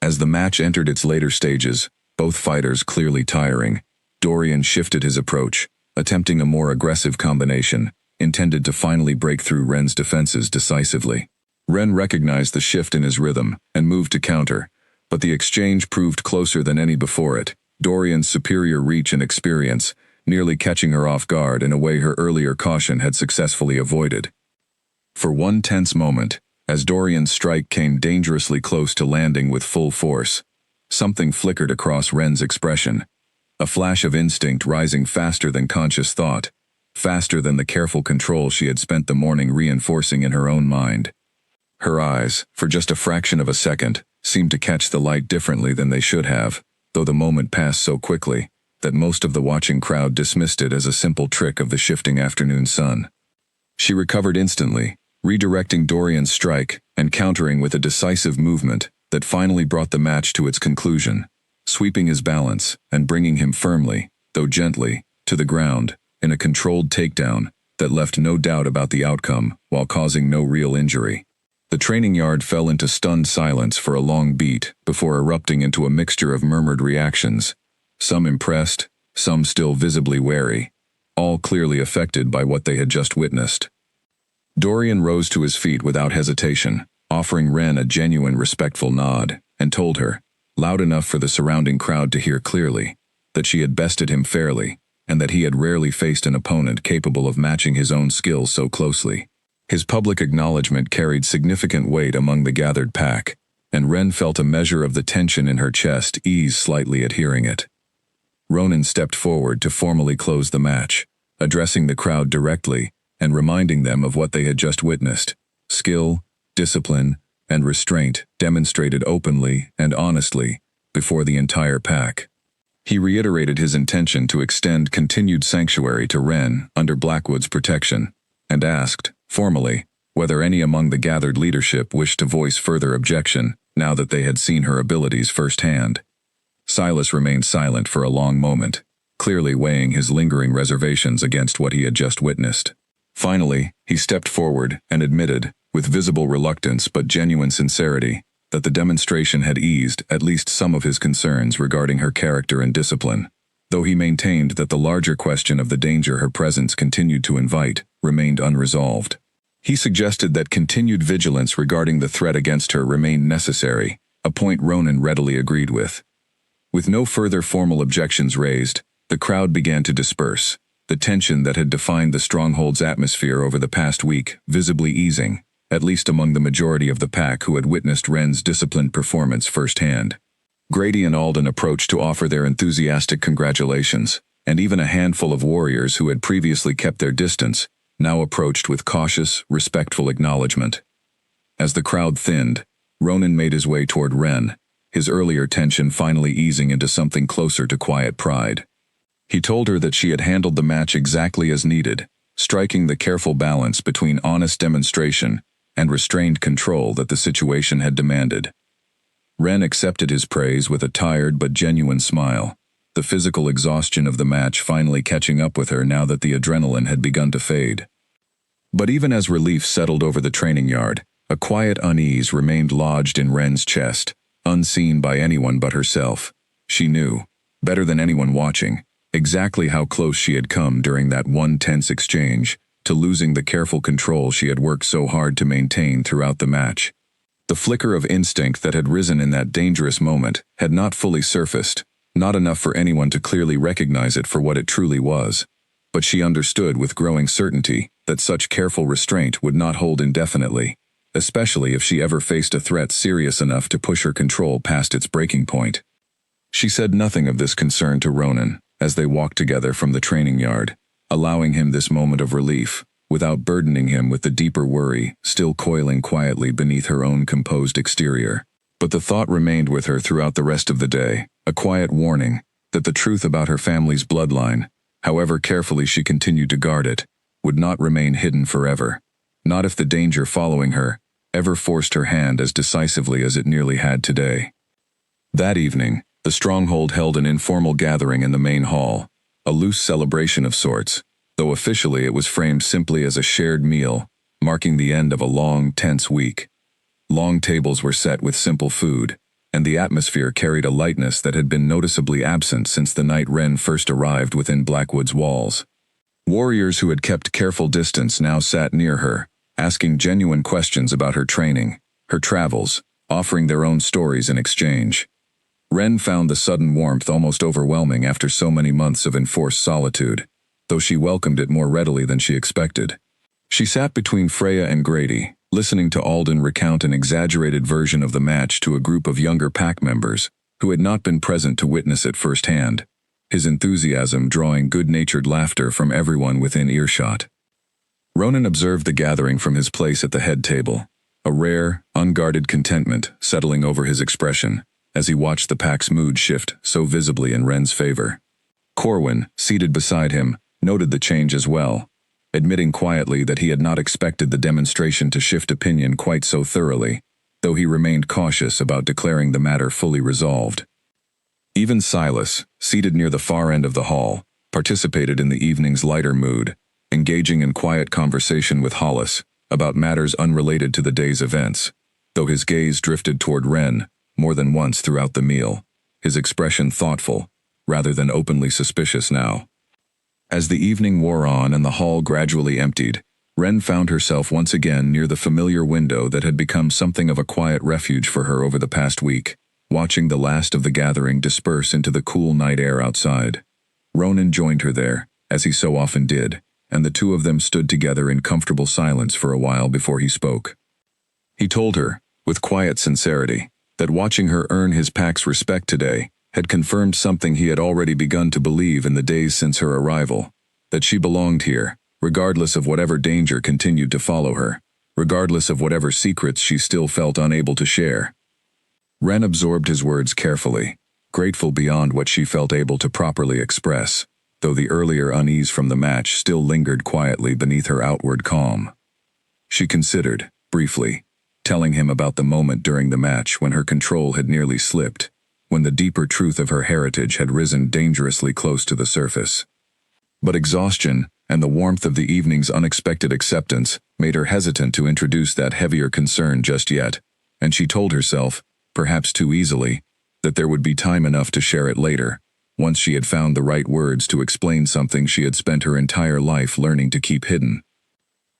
As the match entered its later stages, both fighters clearly tiring, Dorian shifted his approach, attempting a more aggressive combination, intended to finally break through Ren's defenses decisively. Ren recognized the shift in his rhythm and moved to counter, but the exchange proved closer than any before it, Dorian's superior reach and experience, nearly catching her off guard in a way her earlier caution had successfully avoided. For one tense moment, as Dorian's strike came dangerously close to landing with full force, something flickered across Ren's expression, a flash of instinct rising faster than conscious thought, faster than the careful control she had spent the morning reinforcing in her own mind. Her eyes, for just a fraction of a second, seemed to catch the light differently than they should have, though the moment passed so quickly that most of the watching crowd dismissed it as a simple trick of the shifting afternoon sun. She recovered instantly, redirecting Dorian's strike and countering with a decisive movement that finally brought the match to its conclusion, sweeping his balance and bringing him firmly, though gently, to the ground, in a controlled takedown that left no doubt about the outcome while causing no real injury. The training yard fell into stunned silence for a long beat before erupting into a mixture of murmured reactions, some impressed, some still visibly wary, all clearly affected by what they had just witnessed. Dorian rose to his feet without hesitation, offering Ren a genuine respectful nod, and told her, loud enough for the surrounding crowd to hear clearly, that she had bested him fairly, and that he had rarely faced an opponent capable of matching his own skill so closely. His public acknowledgement carried significant weight among the gathered pack, and Ren felt a measure of the tension in her chest ease slightly at hearing it. Ronan stepped forward to formally close the match, addressing the crowd directly and reminding them of what they had just witnessed. Skill, discipline, and restraint demonstrated openly and honestly before the entire pack. He reiterated his intention to extend continued sanctuary to Ren under Blackwood's protection, and asked, formally, whether any among the gathered leadership wished to voice further objection now that they had seen her abilities firsthand. Silas remained silent for a long moment, clearly weighing his lingering reservations against what he had just witnessed. Finally, he stepped forward and admitted, with visible reluctance but genuine sincerity, that the demonstration had eased at least some of his concerns regarding her character and discipline, though he maintained that the larger question of the danger her presence continued to invite remained unresolved. He suggested that continued vigilance regarding the threat against her remained necessary, a point Ronan readily agreed with. With no further formal objections raised, the crowd began to disperse, the tension that had defined the stronghold's atmosphere over the past week visibly easing, at least among the majority of the pack who had witnessed Ren's disciplined performance firsthand. Grady and Alden approached to offer their enthusiastic congratulations, and even a handful of warriors who had previously kept their distance now approached with cautious, respectful acknowledgement. As the crowd thinned, Ronan made his way toward Ren, his earlier tension finally easing into something closer to quiet pride. He told her that she had handled the match exactly as needed, striking the careful balance between honest demonstration and restrained control that the situation had demanded. Ren accepted his praise with a tired but genuine smile, the physical exhaustion of the match finally catching up with her now that the adrenaline had begun to fade. But even as relief settled over the training yard, a quiet unease remained lodged in Ren's chest, unseen by anyone but herself. She knew, better than anyone watching, exactly how close she had come during that one tense exchange to losing the careful control she had worked so hard to maintain throughout the match. The flicker of instinct that had risen in that dangerous moment had not fully surfaced, not enough for anyone to clearly recognize it for what it truly was. But she understood with growing certainty that such careful restraint would not hold indefinitely, especially if she ever faced a threat serious enough to push her control past its breaking point. She said nothing of this concern to Ronan as they walked together from the training yard, allowing him this moment of relief, without burdening him with the deeper worry still coiling quietly beneath her own composed exterior. But the thought remained with her throughout the rest of the day, a quiet warning that the truth about her family's bloodline, however carefully she continued to guard it, would not remain hidden forever, not if the danger following her ever forced her hand as decisively as it nearly had today. That evening, the stronghold held an informal gathering in the main hall, a loose celebration of sorts, though officially it was framed simply as a shared meal, marking the end of a long, tense week. Long tables were set with simple food, and the atmosphere carried a lightness that had been noticeably absent since the night Ren first arrived within Blackwood's walls. Warriors who had kept careful distance now sat near her, asking genuine questions about her training, her travels, offering their own stories in exchange. Ren found the sudden warmth almost overwhelming after so many months of enforced solitude, though she welcomed it more readily than she expected. She sat between Freya and Grady, listening to Alden recount an exaggerated version of the match to a group of younger pack members who had not been present to witness it firsthand, his enthusiasm drawing good-natured laughter from everyone within earshot. Ronan observed the gathering from his place at the head table, a rare, unguarded contentment settling over his expression as he watched the pack's mood shift so visibly in Ren's favor. Corwin, seated beside him, noted the change as well, admitting quietly that he had not expected the demonstration to shift opinion quite so thoroughly, though he remained cautious about declaring the matter fully resolved. Even Silas, seated near the far end of the hall, participated in the evening's lighter mood, engaging in quiet conversation with Hollis about matters unrelated to the day's events, though his gaze drifted toward Ren more than once throughout the meal, his expression thoughtful, rather than openly suspicious now. As the evening wore on and the hall gradually emptied, Ren found herself once again near the familiar window that had become something of a quiet refuge for her over the past week, watching the last of the gathering disperse into the cool night air outside. Ronan joined her there, as he so often did, and the two of them stood together in comfortable silence for a while before he spoke. He told her, with quiet sincerity, that watching her earn his pack's respect today had confirmed something he had already begun to believe in the days since her arrival, that she belonged here, regardless of whatever danger continued to follow her, regardless of whatever secrets she still felt unable to share. Ren absorbed his words carefully, grateful beyond what she felt able to properly express, though the earlier unease from the match still lingered quietly beneath her outward calm. She considered, briefly, telling him about the moment during the match when her control had nearly slipped, when the deeper truth of her heritage had risen dangerously close to the surface. But exhaustion and the warmth of the evening's unexpected acceptance made her hesitant to introduce that heavier concern just yet, and she told herself, perhaps too easily, that there would be time enough to share it later, once she had found the right words to explain something she had spent her entire life learning to keep hidden.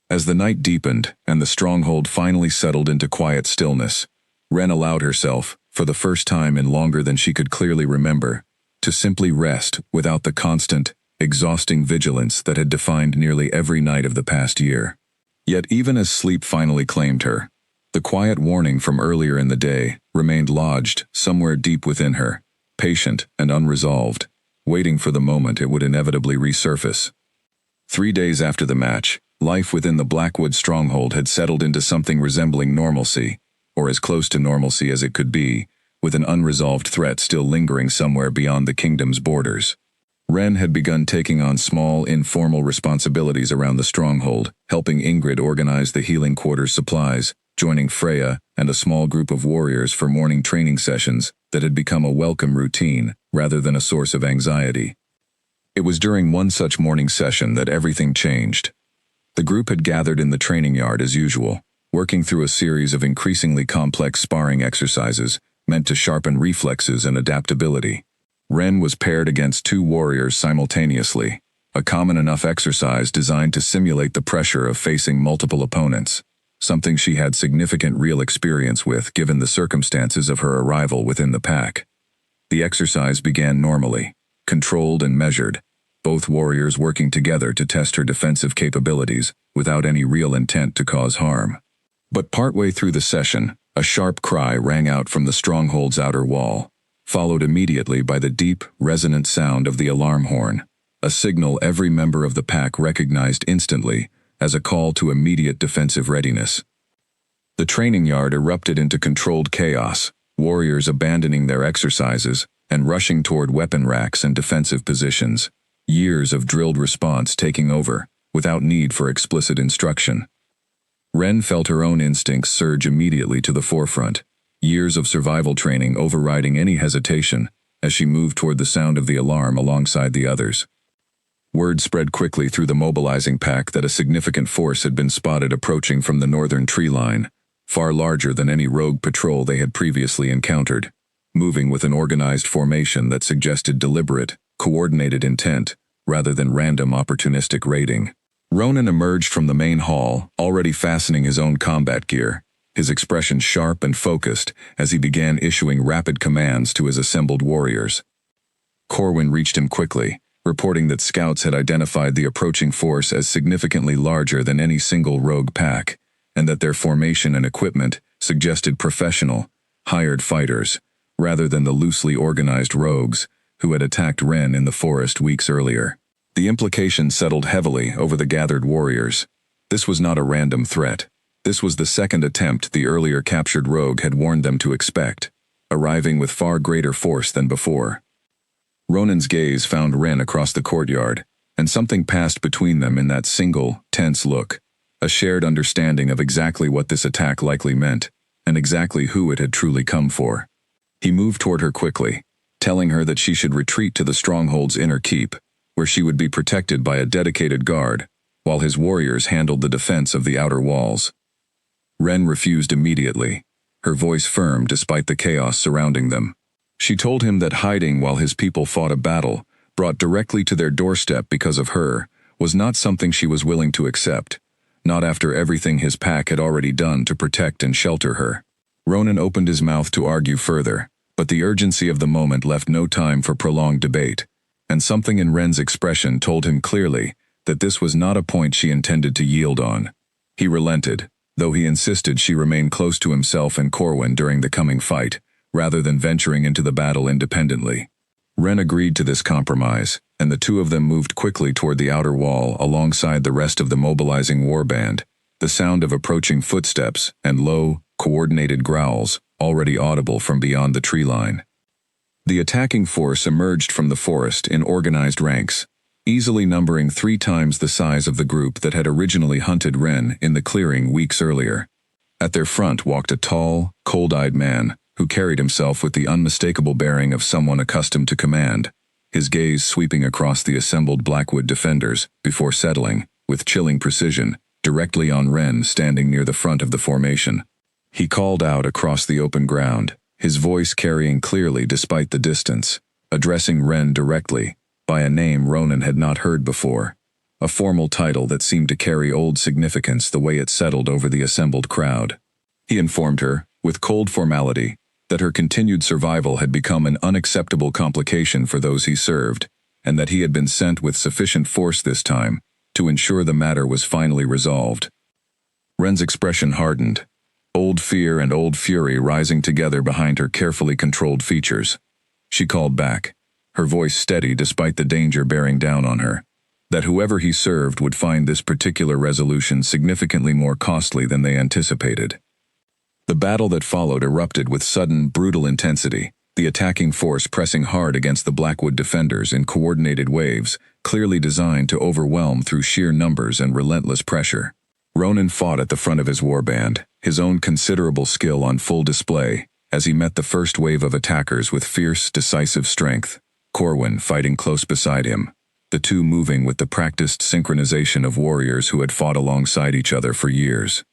As the night deepened and the stronghold finally settled into quiet stillness, Ren allowed herself, for the first time in longer than she could clearly remember, to simply rest without the constant, exhausting vigilance that had defined nearly every night of the past year. Yet even as sleep finally claimed her, the quiet warning from earlier in the day remained lodged somewhere deep within her, patient and unresolved, waiting for the moment it would inevitably resurface. 3 days after the match, life within the Blackwood stronghold had settled into something resembling normalcy, or as close to normalcy as it could be, with an unresolved threat still lingering somewhere beyond the kingdom's borders. Ren had begun taking on small, informal responsibilities around the stronghold, helping Ingrid organize the healing quarters supplies, joining Freya and a small group of warriors for morning training sessions that had become a welcome routine rather than a source of anxiety. It was during one such morning session that everything changed. The group had gathered in the training yard as usual, working through a series of increasingly complex sparring exercises meant to sharpen reflexes and adaptability. Ren was paired against 2 warriors simultaneously, a common enough exercise designed to simulate the pressure of facing multiple opponents, something she had significant real experience with given the circumstances of her arrival within the pack. The exercise began normally, controlled and measured, both warriors working together to test her defensive capabilities without any real intent to cause harm. But partway through the session, a sharp cry rang out from the stronghold's outer wall, followed immediately by the deep, resonant sound of the alarm horn, a signal every member of the pack recognized instantly as a call to immediate defensive readiness. The training yard erupted into controlled chaos, warriors abandoning their exercises and rushing toward weapon racks and defensive positions, years of drilled response taking over, without need for explicit instruction. Ren felt her own instincts surge immediately to the forefront, years of survival training overriding any hesitation as she moved toward the sound of the alarm alongside the others. Word spread quickly through the mobilizing pack that a significant force had been spotted approaching from the northern tree line, far larger than any rogue patrol they had previously encountered, moving with an organized formation that suggested deliberate, coordinated intent rather than random opportunistic raiding. Ronan emerged from the main hall, already fastening his own combat gear, his expression sharp and focused as he began issuing rapid commands to his assembled warriors. Corwin reached him quickly, reporting that scouts had identified the approaching force as significantly larger than any single rogue pack, and that their formation and equipment suggested professional, hired fighters, rather than the loosely organized rogues who had attacked Ren in the forest weeks earlier. The implication settled heavily over the gathered warriors. This was not a random threat. This was the second attempt the earlier captured rogue had warned them to expect, arriving with far greater force than before. Ronan's gaze found Ren across the courtyard, and something passed between them in that single, tense look, a shared understanding of exactly what this attack likely meant, and exactly who it had truly come for. He moved toward her quickly, telling her that she should retreat to the stronghold's inner keep, where she would be protected by a dedicated guard, while his warriors handled the defense of the outer walls. Ren refused immediately, her voice firm despite the chaos surrounding them. She told him that hiding while his people fought a battle, brought directly to their doorstep because of her, was not something she was willing to accept, not after everything his pack had already done to protect and shelter her. Ronan opened his mouth to argue further, but the urgency of the moment left no time for prolonged debate, and something in Ren's expression told him clearly that this was not a point she intended to yield on. He relented, though he insisted she remain close to himself and Corwin during the coming fight, rather than venturing into the battle independently. Ren agreed to this compromise, and the two of them moved quickly toward the outer wall alongside the rest of the mobilizing warband, the sound of approaching footsteps and low, coordinated growls already audible from beyond the tree line. The attacking force emerged from the forest in organized ranks, easily numbering 3 times the size of the group that had originally hunted Ren in the clearing weeks earlier. At their front walked a tall, cold-eyed man who carried himself with the unmistakable bearing of someone accustomed to command, his gaze sweeping across the assembled Blackwood defenders before settling, with chilling precision, directly on Ren standing near the front of the formation. He called out across the open ground, his voice carrying clearly despite the distance, addressing Ren directly, by a name Ronan had not heard before, a formal title that seemed to carry old significance the way it settled over the assembled crowd. He informed her, with cold formality, that her continued survival had become an unacceptable complication for those he served, and that he had been sent with sufficient force this time to ensure the matter was finally resolved. Ren's expression hardened, old fear and old fury rising together behind her carefully controlled features. She called back, her voice steady despite the danger bearing down on her, that whoever he served would find this particular resolution significantly more costly than they anticipated. The battle that followed erupted with sudden, brutal intensity, the attacking force pressing hard against the Blackwood defenders in coordinated waves, clearly designed to overwhelm through sheer numbers and relentless pressure. Ronan fought at the front of his warband, his own considerable skill on full display, as he met the first wave of attackers with fierce, decisive strength, Corwin fighting close beside him, the two moving with the practiced synchronization of warriors who had fought alongside each other for years.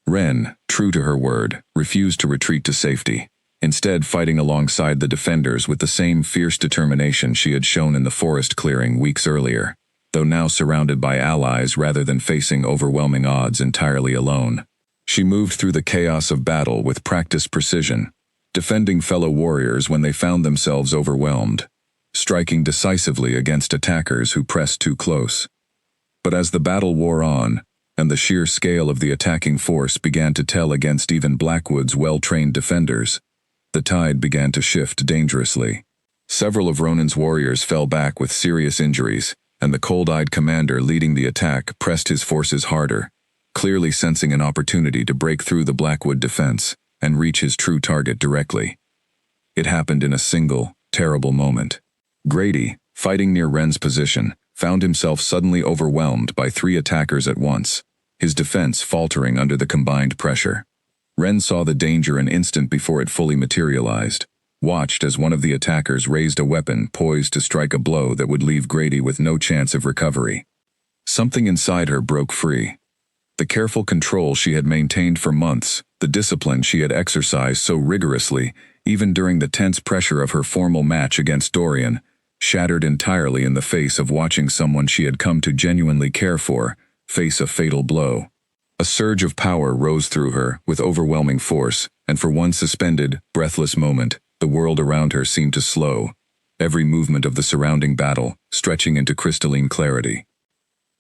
Ren, true to her word, refused to retreat to safety, instead fighting alongside the defenders with the same fierce determination she had shown in the forest clearing weeks earlier, though now surrounded by allies rather than facing overwhelming odds entirely alone. She moved through the chaos of battle with practiced precision, defending fellow warriors when they found themselves overwhelmed, striking decisively against attackers who pressed too close. But as the battle wore on, and the sheer scale of the attacking force began to tell against even Blackwood's well-trained defenders, the tide began to shift dangerously. Several of Ronan's warriors fell back with serious injuries, and the cold-eyed commander leading the attack pressed his forces harder, clearly sensing an opportunity to break through the Blackwood defense and reach his true target directly. It happened in a single, terrible moment. Grady, fighting near Wren's position, found himself suddenly overwhelmed by 3 attackers at once, his defense faltering under the combined pressure. Wren saw the danger an instant before it fully materialized, watched as one of the attackers raised a weapon poised to strike a blow that would leave Grady with no chance of recovery. Something inside her broke free. The careful control she had maintained for months, the discipline she had exercised so rigorously, even during the tense pressure of her formal match against Dorian, shattered entirely in the face of watching someone she had come to genuinely care for face a fatal blow. A surge of power rose through her with overwhelming force, and for one suspended, breathless moment, the world around her seemed to slow, every movement of the surrounding battle stretching into crystalline clarity.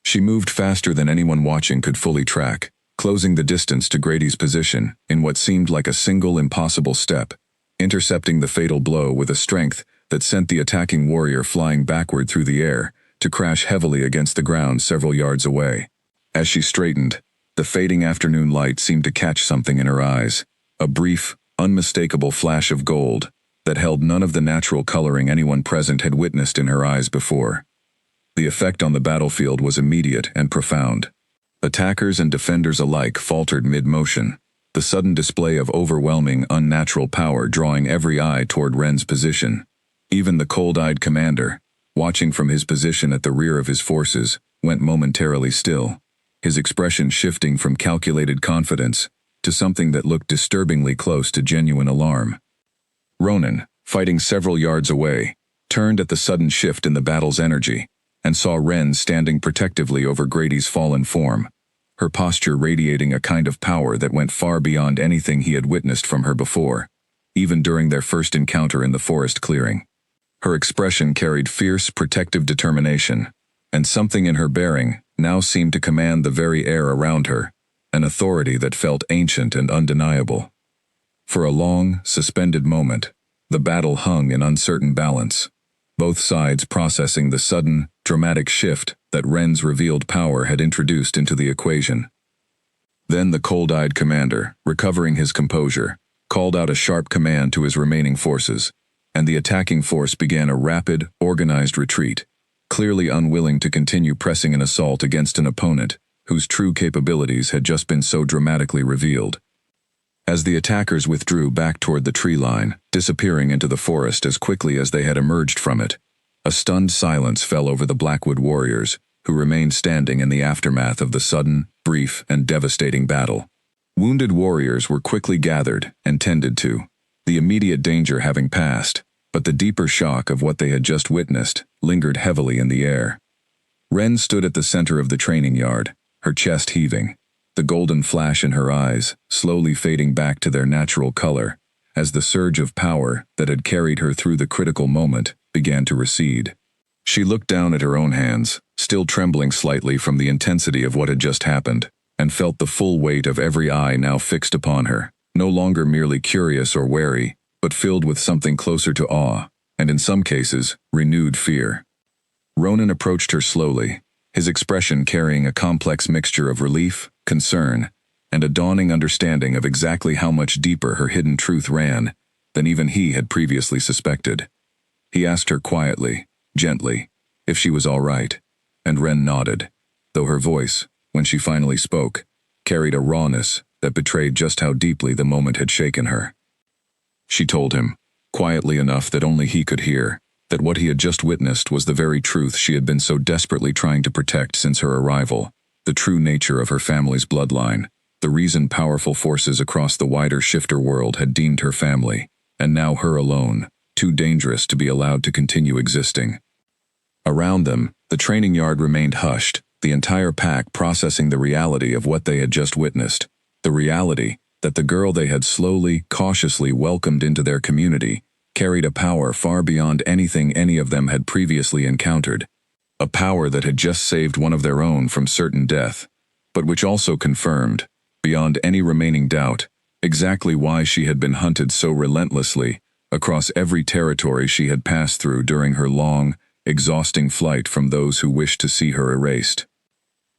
She moved faster than anyone watching could fully track, closing the distance to Grady's position in what seemed like a single impossible step, intercepting the fatal blow with a strength that sent the attacking warrior flying backward through the air to crash heavily against the ground several yards away. As she straightened, the fading afternoon light seemed to catch something in her eyes, a brief, unmistakable flash of gold that held none of the natural coloring anyone present had witnessed in her eyes before. The effect on the battlefield was immediate and profound. Attackers and defenders alike faltered mid-motion, the sudden display of overwhelming, unnatural power drawing every eye toward Wren's position. Even the cold-eyed commander, watching from his position at the rear of his forces, went momentarily still, his expression shifting from calculated confidence to something that looked disturbingly close to genuine alarm. Ronan, fighting several yards away, turned at the sudden shift in the battle's energy, and saw Wren standing protectively over Grady's fallen form, her posture radiating a kind of power that went far beyond anything he had witnessed from her before, even during their first encounter in the forest clearing. Her expression carried fierce, protective determination, and something in her bearing now seemed to command the very air around her, an authority that felt ancient and undeniable. For a long, suspended moment, the battle hung in uncertain balance, both sides processing the sudden, dramatic shift that Wren's revealed power had introduced into the equation. Then the cold-eyed commander, recovering his composure, called out a sharp command to his remaining forces, and the attacking force began a rapid, organized retreat, clearly unwilling to continue pressing an assault against an opponent whose true capabilities had just been so dramatically revealed. As the attackers withdrew back toward the tree line, disappearing into the forest as quickly as they had emerged from it, a stunned silence fell over the Blackwood warriors, who remained standing in the aftermath of the sudden, brief, and devastating battle. Wounded warriors were quickly gathered and tended to, the immediate danger having passed, but the deeper shock of what they had just witnessed lingered heavily in the air. Wren stood at the center of the training yard, her chest heaving, the golden flash in her eyes slowly fading back to their natural color as the surge of power that had carried her through the critical moment began to recede. She looked down at her own hands, still trembling slightly from the intensity of what had just happened, and felt the full weight of every eye now fixed upon her, no longer merely curious or wary, but filled with something closer to awe, and in some cases, renewed fear. Ronan approached her slowly, his expression carrying a complex mixture of relief, concern, and a dawning understanding of exactly how much deeper her hidden truth ran than even he had previously suspected. He asked her quietly, gently, if she was all right, and Wren nodded, though her voice, when she finally spoke, carried a rawness that betrayed just how deeply the moment had shaken her. She told him, quietly enough that only he could hear, that what he had just witnessed was the very truth she had been so desperately trying to protect since her arrival, the true nature of her family's bloodline, the reason powerful forces across the wider shifter world had deemed her family, and now her alone, too dangerous to be allowed to continue existing. Around them, the training yard remained hushed, the entire pack processing the reality of what they had just witnessed, the reality that the girl they had slowly, cautiously welcomed into their community carried a power far beyond anything any of them had previously encountered, a power that had just saved one of their own from certain death, but which also confirmed, beyond any remaining doubt, exactly why she had been hunted so relentlessly across every territory she had passed through during her long, exhausting flight from those who wished to see her erased.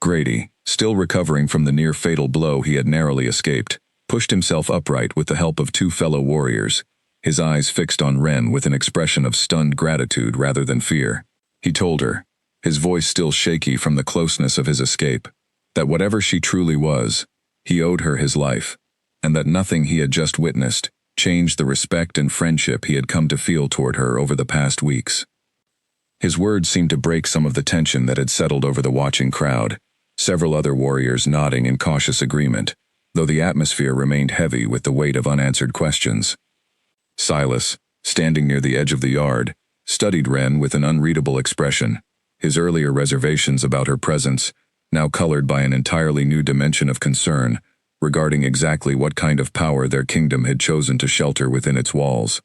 Grady, still recovering from the near-fatal blow he had narrowly escaped, pushed himself upright with the help of two fellow warriors, his eyes fixed on Ren with an expression of stunned gratitude rather than fear. He told her, his voice still shaky from the closeness of his escape, that whatever she truly was, he owed her his life, and that nothing he had just witnessed changed the respect and friendship he had come to feel toward her over the past weeks. His words seemed to break some of the tension that had settled over the watching crowd, several other warriors nodding in cautious agreement, though the atmosphere remained heavy with the weight of unanswered questions. Silas, standing near the edge of the yard, studied Ren with an unreadable expression, his earlier reservations about her presence now colored by an entirely new dimension of concern regarding exactly what kind of power their kingdom had chosen to shelter within its walls.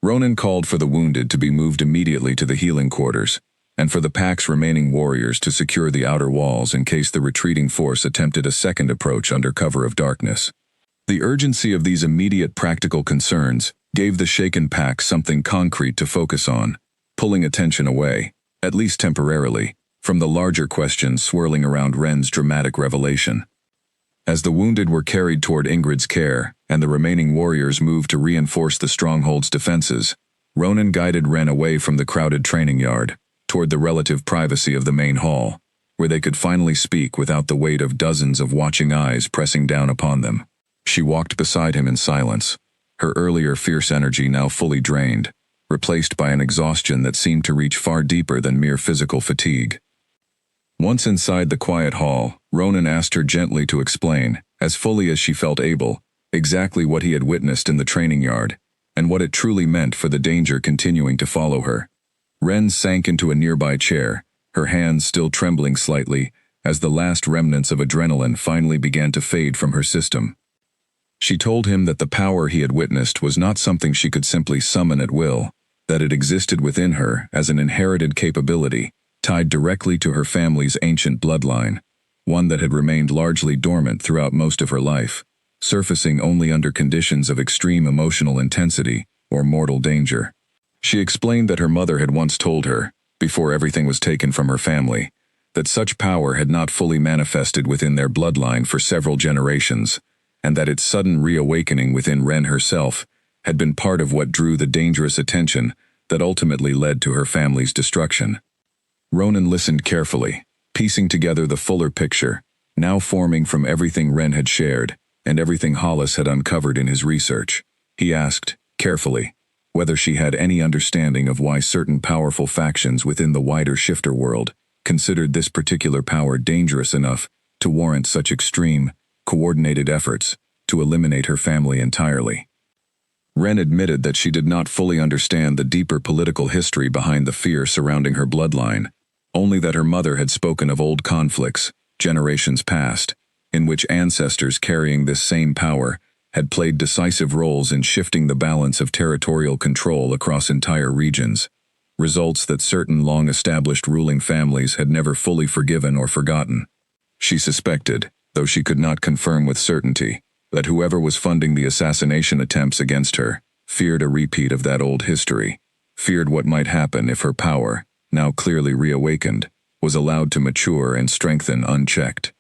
Ronan called for the wounded to be moved immediately to the healing quarters, and for the pack's remaining warriors to secure the outer walls in case the retreating force attempted a second approach under cover of darkness. The urgency of these immediate practical concerns gave the shaken pack something concrete to focus on, pulling attention away, at least temporarily, from the larger questions swirling around Ren's dramatic revelation. As the wounded were carried toward Ingrid's care, and the remaining warriors moved to reinforce the stronghold's defenses, Ronan guided Ren away from the crowded training yard, toward the relative privacy of the main hall, where they could finally speak without the weight of dozens of watching eyes pressing down upon them. She walked beside him in silence, her earlier fierce energy now fully drained, replaced by an exhaustion that seemed to reach far deeper than mere physical fatigue. Once inside the quiet hall, Ronan asked her gently to explain, as fully as she felt able, exactly what he had witnessed in the training yard, and what it truly meant for the danger continuing to follow her. Ren sank into a nearby chair, her hands still trembling slightly, as the last remnants of adrenaline finally began to fade from her system. She told him that the power he had witnessed was not something she could simply summon at will, that it existed within her as an inherited capability, tied directly to her family's ancient bloodline, one that had remained largely dormant throughout most of her life, surfacing only under conditions of extreme emotional intensity or mortal danger. She explained that her mother had once told her, before everything was taken from her family, that such power had not fully manifested within their bloodline for several generations, and that its sudden reawakening within Ren herself had been part of what drew the dangerous attention that ultimately led to her family's destruction. Ronan listened carefully, piecing together the fuller picture, now forming from everything Ren had shared and everything Hollis had uncovered in his research. He asked, carefully, whether she had any understanding of why certain powerful factions within the wider shifter world considered this particular power dangerous enough to warrant such extreme, coordinated efforts to eliminate her family entirely. Ren admitted that she did not fully understand the deeper political history behind the fear surrounding her bloodline, only that her mother had spoken of old conflicts, generations past, in which ancestors carrying this same power had played decisive roles in shifting the balance of territorial control across entire regions, results that certain long-established ruling families had never fully forgiven or forgotten. She suspected, though she could not confirm with certainty, that whoever was funding the assassination attempts against her feared a repeat of that old history, feared what might happen if her power, now clearly reawakened, was allowed to mature and strengthen unchecked.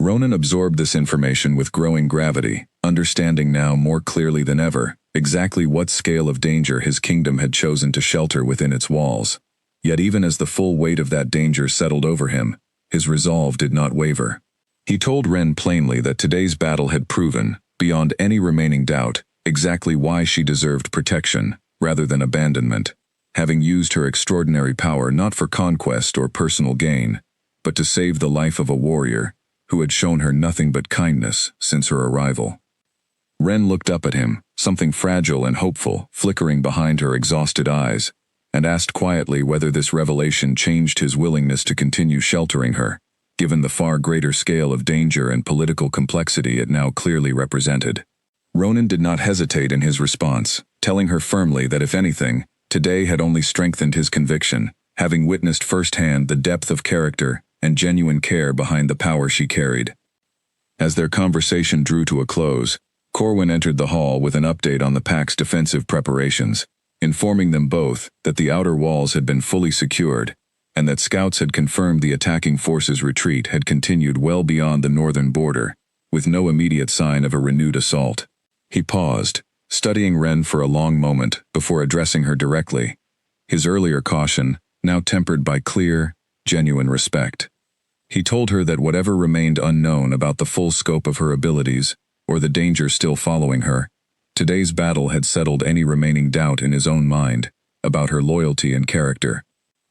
Ronan absorbed this information with growing gravity, understanding now more clearly than ever exactly what scale of danger his kingdom had chosen to shelter within its walls. Yet even as the full weight of that danger settled over him, his resolve did not waver. He told Ren plainly that today's battle had proven, beyond any remaining doubt, exactly why she deserved protection, rather than abandonment, having used her extraordinary power not for conquest or personal gain, but to save the life of a warrior who had shown her nothing but kindness since her arrival. Ren looked up at him, something fragile and hopeful flickering behind her exhausted eyes, and asked quietly whether this revelation changed his willingness to continue sheltering her, given the far greater scale of danger and political complexity it now clearly represented. Ronan did not hesitate in his response, telling her firmly that if anything, today had only strengthened his conviction, having witnessed firsthand the depth of character and genuine care behind the power she carried. As their conversation drew to a close, Corwin entered the hall with an update on the Pack's defensive preparations, informing them both that the outer walls had been fully secured, and that scouts had confirmed the attacking forces' retreat had continued well beyond the northern border, with no immediate sign of a renewed assault. He paused, studying Ren for a long moment before addressing her directly, his earlier caution now tempered by clear, genuine respect. He told her that whatever remained unknown about the full scope of her abilities, or the danger still following her, today's battle had settled any remaining doubt in his own mind about her loyalty and character.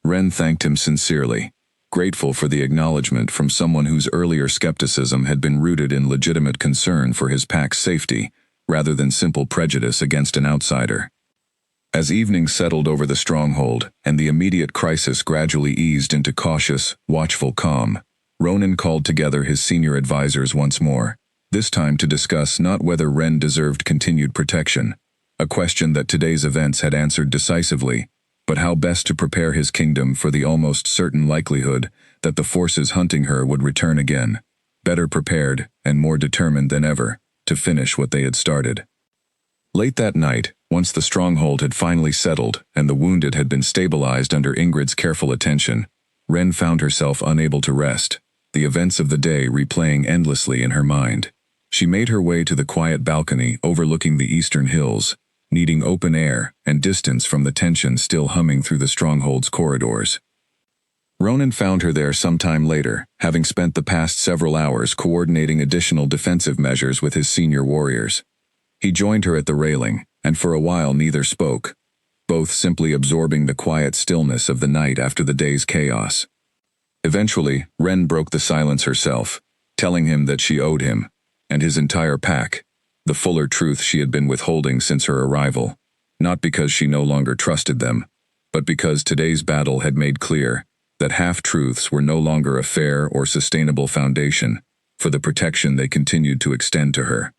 Ren thanked him sincerely, grateful for the acknowledgement from someone whose earlier skepticism had been rooted in legitimate concern for his pack's safety, rather than simple prejudice against an outsider. As evening settled over the stronghold and the immediate crisis gradually eased into cautious, watchful calm, Ronan called together his senior advisors once more, this time to discuss not whether Ren deserved continued protection, a question that today's events had answered decisively, but how best to prepare his kingdom for the almost certain likelihood that the forces hunting her would return again, better prepared and more determined than ever to finish what they had started. Late that night, once the stronghold had finally settled and the wounded had been stabilized under Ingrid's careful attention, Ren found herself unable to rest, the events of the day replaying endlessly in her mind. She made her way to the quiet balcony overlooking the eastern hills, needing open air and distance from the tension still humming through the stronghold's corridors. Ronan found her there sometime later, having spent the past several hours coordinating additional defensive measures with his senior warriors. He joined her at the railing, and for a while neither spoke, both simply absorbing the quiet stillness of the night after the day's chaos. Eventually, Ren broke the silence herself, telling him that she owed him, and his entire pack, the fuller truth she had been withholding since her arrival, not because she no longer trusted them, but because today's battle had made clear that half-truths were no longer a fair or sustainable foundation for the protection they continued to extend to her.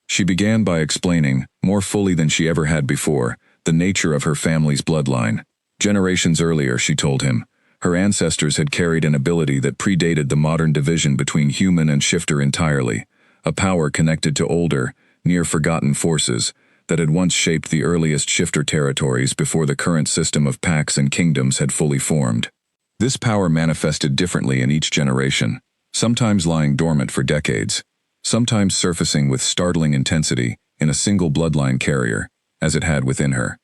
She began by explaining, more fully than she ever had before, the nature of her family's bloodline. Generations earlier, she told him, her ancestors had carried an ability that predated the modern division between human and shifter entirely, a power connected to older, near-forgotten forces that had once shaped the earliest shifter territories before the current system of packs and kingdoms had fully formed. This power manifested differently in each generation, sometimes lying dormant for decades, sometimes surfacing with startling intensity in a single bloodline carrier, as it had within her.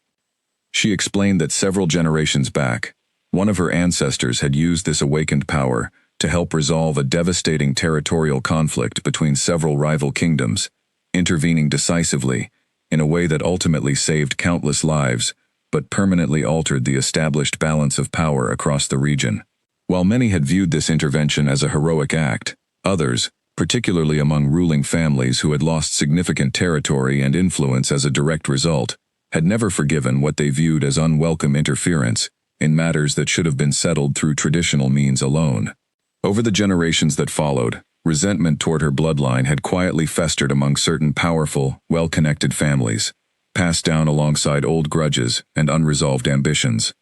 She explained that several generations back, one of her ancestors had used this awakened power to help resolve a devastating territorial conflict between several rival kingdoms, intervening decisively in a way that ultimately saved countless lives but permanently altered the established balance of power across the region. While many had viewed this intervention as a heroic act, others, particularly among ruling families who had lost significant territory and influence as a direct result, had never forgiven what they viewed as unwelcome interference in matters that should have been settled through traditional means alone. Over the generations that followed, resentment toward her bloodline had quietly festered among certain powerful, well-connected families, passed down alongside old grudges and unresolved ambitions.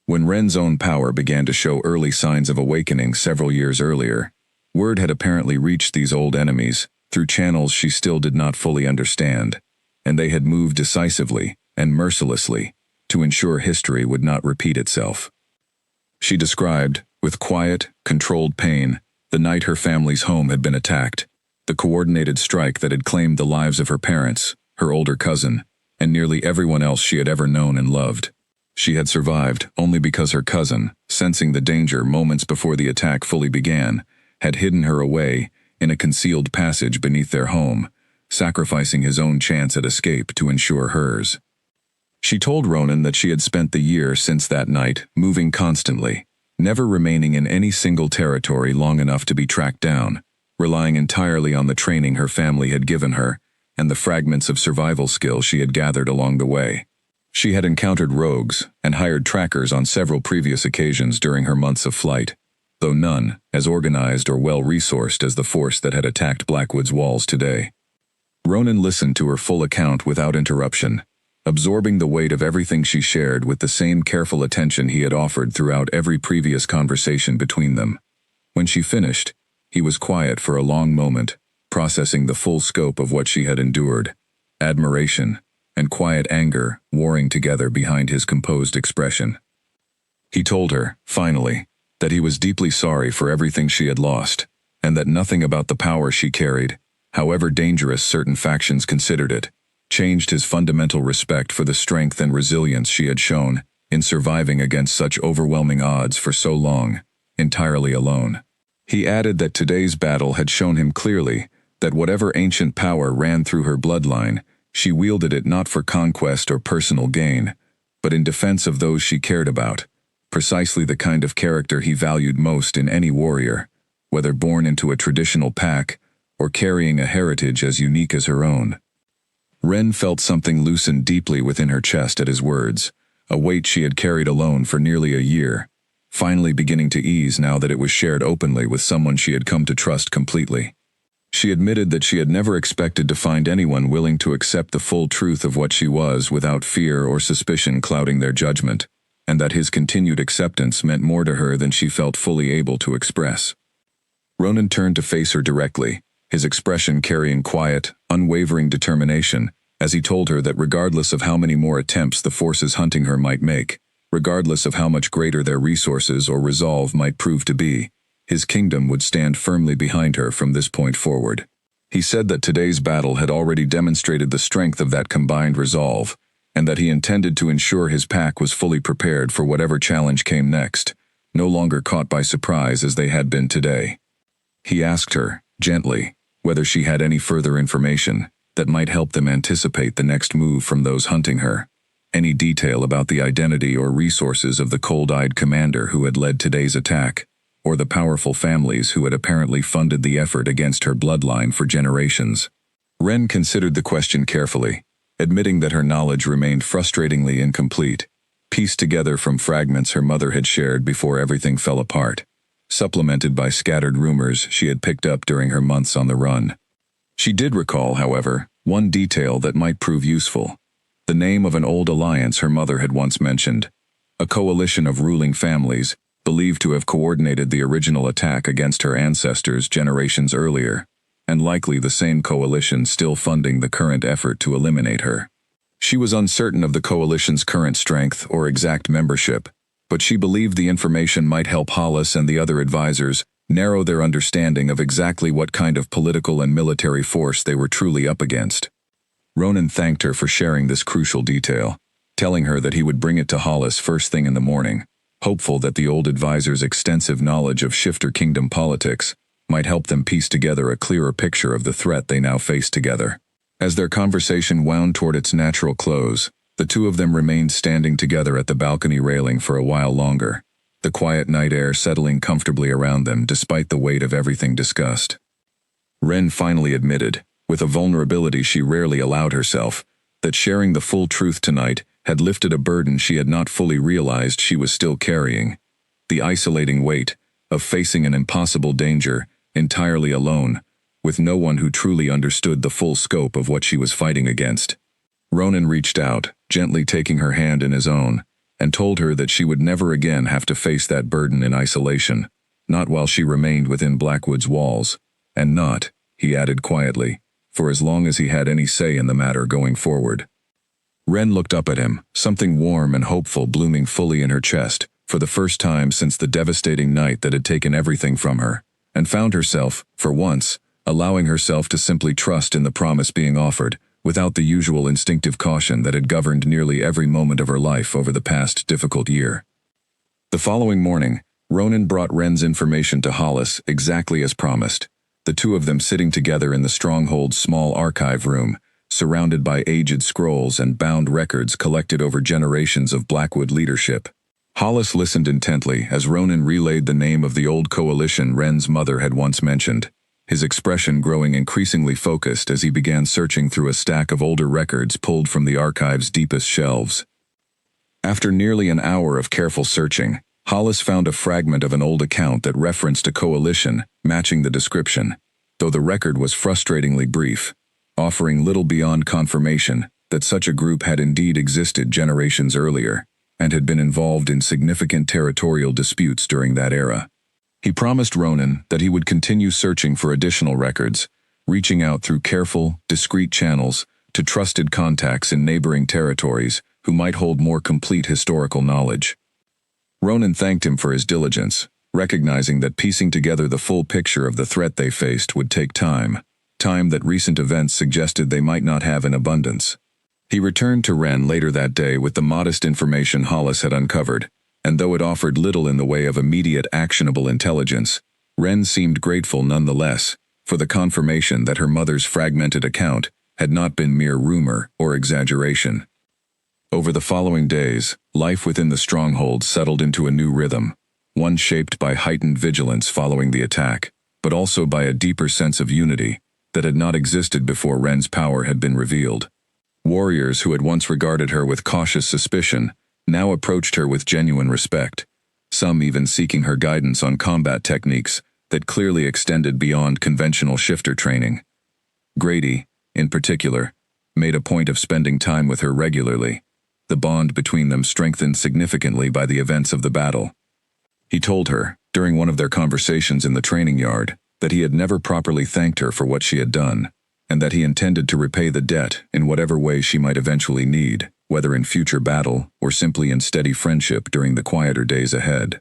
When Ren's own power began to show early signs of awakening several years earlier, word had apparently reached these old enemies through channels she still did not fully understand, and they had moved decisively and mercilessly to ensure history would not repeat itself. She described, with quiet, controlled pain, the night her family's home had been attacked, the coordinated strike that had claimed the lives of her parents, her older cousin, and nearly everyone else she had ever known and loved. She had survived only because her cousin, sensing the danger moments before the attack fully began, had hidden her away in a concealed passage beneath their home, sacrificing his own chance at escape to ensure hers. She told Ronan that she had spent the year since that night moving constantly, never remaining in any single territory long enough to be tracked down, relying entirely on the training her family had given her, and the fragments of survival skill she had gathered along the way. She had encountered rogues and hired trackers on several previous occasions during her months of flight, though none as organized or well-resourced as the force that had attacked Blackwood's walls today. Ronan listened to her full account without interruption, absorbing the weight of everything she shared with the same careful attention he had offered throughout every previous conversation between them. When she finished, he was quiet for a long moment, processing the full scope of what she had endured. Admiration and quiet anger warring together behind his composed expression. He told her, finally, that he was deeply sorry for everything she had lost, and that nothing about the power she carried, however dangerous certain factions considered it, changed his fundamental respect for the strength and resilience she had shown in surviving against such overwhelming odds for so long, entirely alone. He added that today's battle had shown him clearly that whatever ancient power ran through her bloodline, she wielded it not for conquest or personal gain, but in defense of those she cared about, precisely the kind of character he valued most in any warrior, whether born into a traditional pack or carrying a heritage as unique as her own. Ren felt something loosen deeply within her chest at his words, a weight she had carried alone for nearly a year, finally beginning to ease now that it was shared openly with someone she had come to trust completely. She admitted that she had never expected to find anyone willing to accept the full truth of what she was without fear or suspicion clouding their judgment, and that his continued acceptance meant more to her than she felt fully able to express. Ronan turned to face her directly, his expression carrying quiet, unwavering determination, as he told her that regardless of how many more attempts the forces hunting her might make, regardless of how much greater their resources or resolve might prove to be, his kingdom would stand firmly behind her from this point forward. He said that today's battle had already demonstrated the strength of that combined resolve, and that he intended to ensure his pack was fully prepared for whatever challenge came next, no longer caught by surprise as they had been today. He asked her, gently, whether she had any further information that might help them anticipate the next move from those hunting her, any detail about the identity or resources of the cold-eyed commander who had led today's attack, or the powerful families who had apparently funded the effort against her bloodline for generations. Ren considered the question carefully, admitting that her knowledge remained frustratingly incomplete, pieced together from fragments her mother had shared before everything fell apart, supplemented by scattered rumors she had picked up during her months on the run. She did recall, however, one detail that might prove useful: the name of an old alliance her mother had once mentioned, a coalition of ruling families believed to have coordinated the original attack against her ancestors generations earlier, and likely the same coalition still funding the current effort to eliminate her. She was uncertain of the coalition's current strength or exact membership, but she believed the information might help Hollis and the other advisors narrow their understanding of exactly what kind of political and military force they were truly up against. Ronan thanked her for sharing this crucial detail, telling her that he would bring it to Hollis first thing in the morning, hopeful that the old advisor's extensive knowledge of Shifter Kingdom politics might help them piece together a clearer picture of the threat they now faced together. As their conversation wound toward its natural close, the two of them remained standing together at the balcony railing for a while longer, the quiet night air settling comfortably around them despite the weight of everything discussed. Ren finally admitted, with a vulnerability she rarely allowed herself, that sharing the full truth tonight had lifted a burden she had not fully realized she was still carrying: the isolating weight of facing an impossible danger entirely alone, with no one who truly understood the full scope of what she was fighting against. Ronan reached out, gently taking her hand in his own, and told her that she would never again have to face that burden in isolation, not while she remained within Blackwood's walls, and not, he added quietly, for as long as he had any say in the matter going forward. Ren looked up at him, something warm and hopeful blooming fully in her chest, for the first time since the devastating night that had taken everything from her, and found herself, for once, allowing herself to simply trust in the promise being offered, without the usual instinctive caution that had governed nearly every moment of her life over the past difficult year. The following morning, Ronan brought Ren's information to Hollis exactly as promised, the two of them sitting together in the Stronghold's small archive room, surrounded by aged scrolls and bound records collected over generations of Blackwood leadership. Hollis listened intently as Ronan relayed the name of the old coalition Ren's mother had once mentioned, his expression growing increasingly focused as he began searching through a stack of older records pulled from the archive's deepest shelves. After nearly an hour of careful searching, Hollis found a fragment of an old account that referenced a coalition, matching the description, though the record was frustratingly brief, offering little beyond confirmation that such a group had indeed existed generations earlier and had been involved in significant territorial disputes during that era. He promised Ronan that he would continue searching for additional records, reaching out through careful, discreet channels to trusted contacts in neighboring territories who might hold more complete historical knowledge. Ronan thanked him for his diligence, recognizing that piecing together the full picture of the threat they faced would take time that recent events suggested they might not have in abundance. He returned to Wren later that day with the modest information Hollis had uncovered, and though it offered little in the way of immediate actionable intelligence, Wren seemed grateful nonetheless for the confirmation that her mother's fragmented account had not been mere rumor or exaggeration. Over the following days, life within the stronghold settled into a new rhythm, one shaped by heightened vigilance following the attack, but also by a deeper sense of unity that had not existed before Wren's power had been revealed. Warriors who had once regarded her with cautious suspicion now approached her with genuine respect, some even seeking her guidance on combat techniques that clearly extended beyond conventional shifter training. Grady, in particular, made a point of spending time with her regularly, the bond between them strengthened significantly by the events of the battle. He told her, during one of their conversations in the training yard, that he had never properly thanked her for what she had done, and that he intended to repay the debt in whatever way she might eventually need, whether in future battle or simply in steady friendship during the quieter days ahead.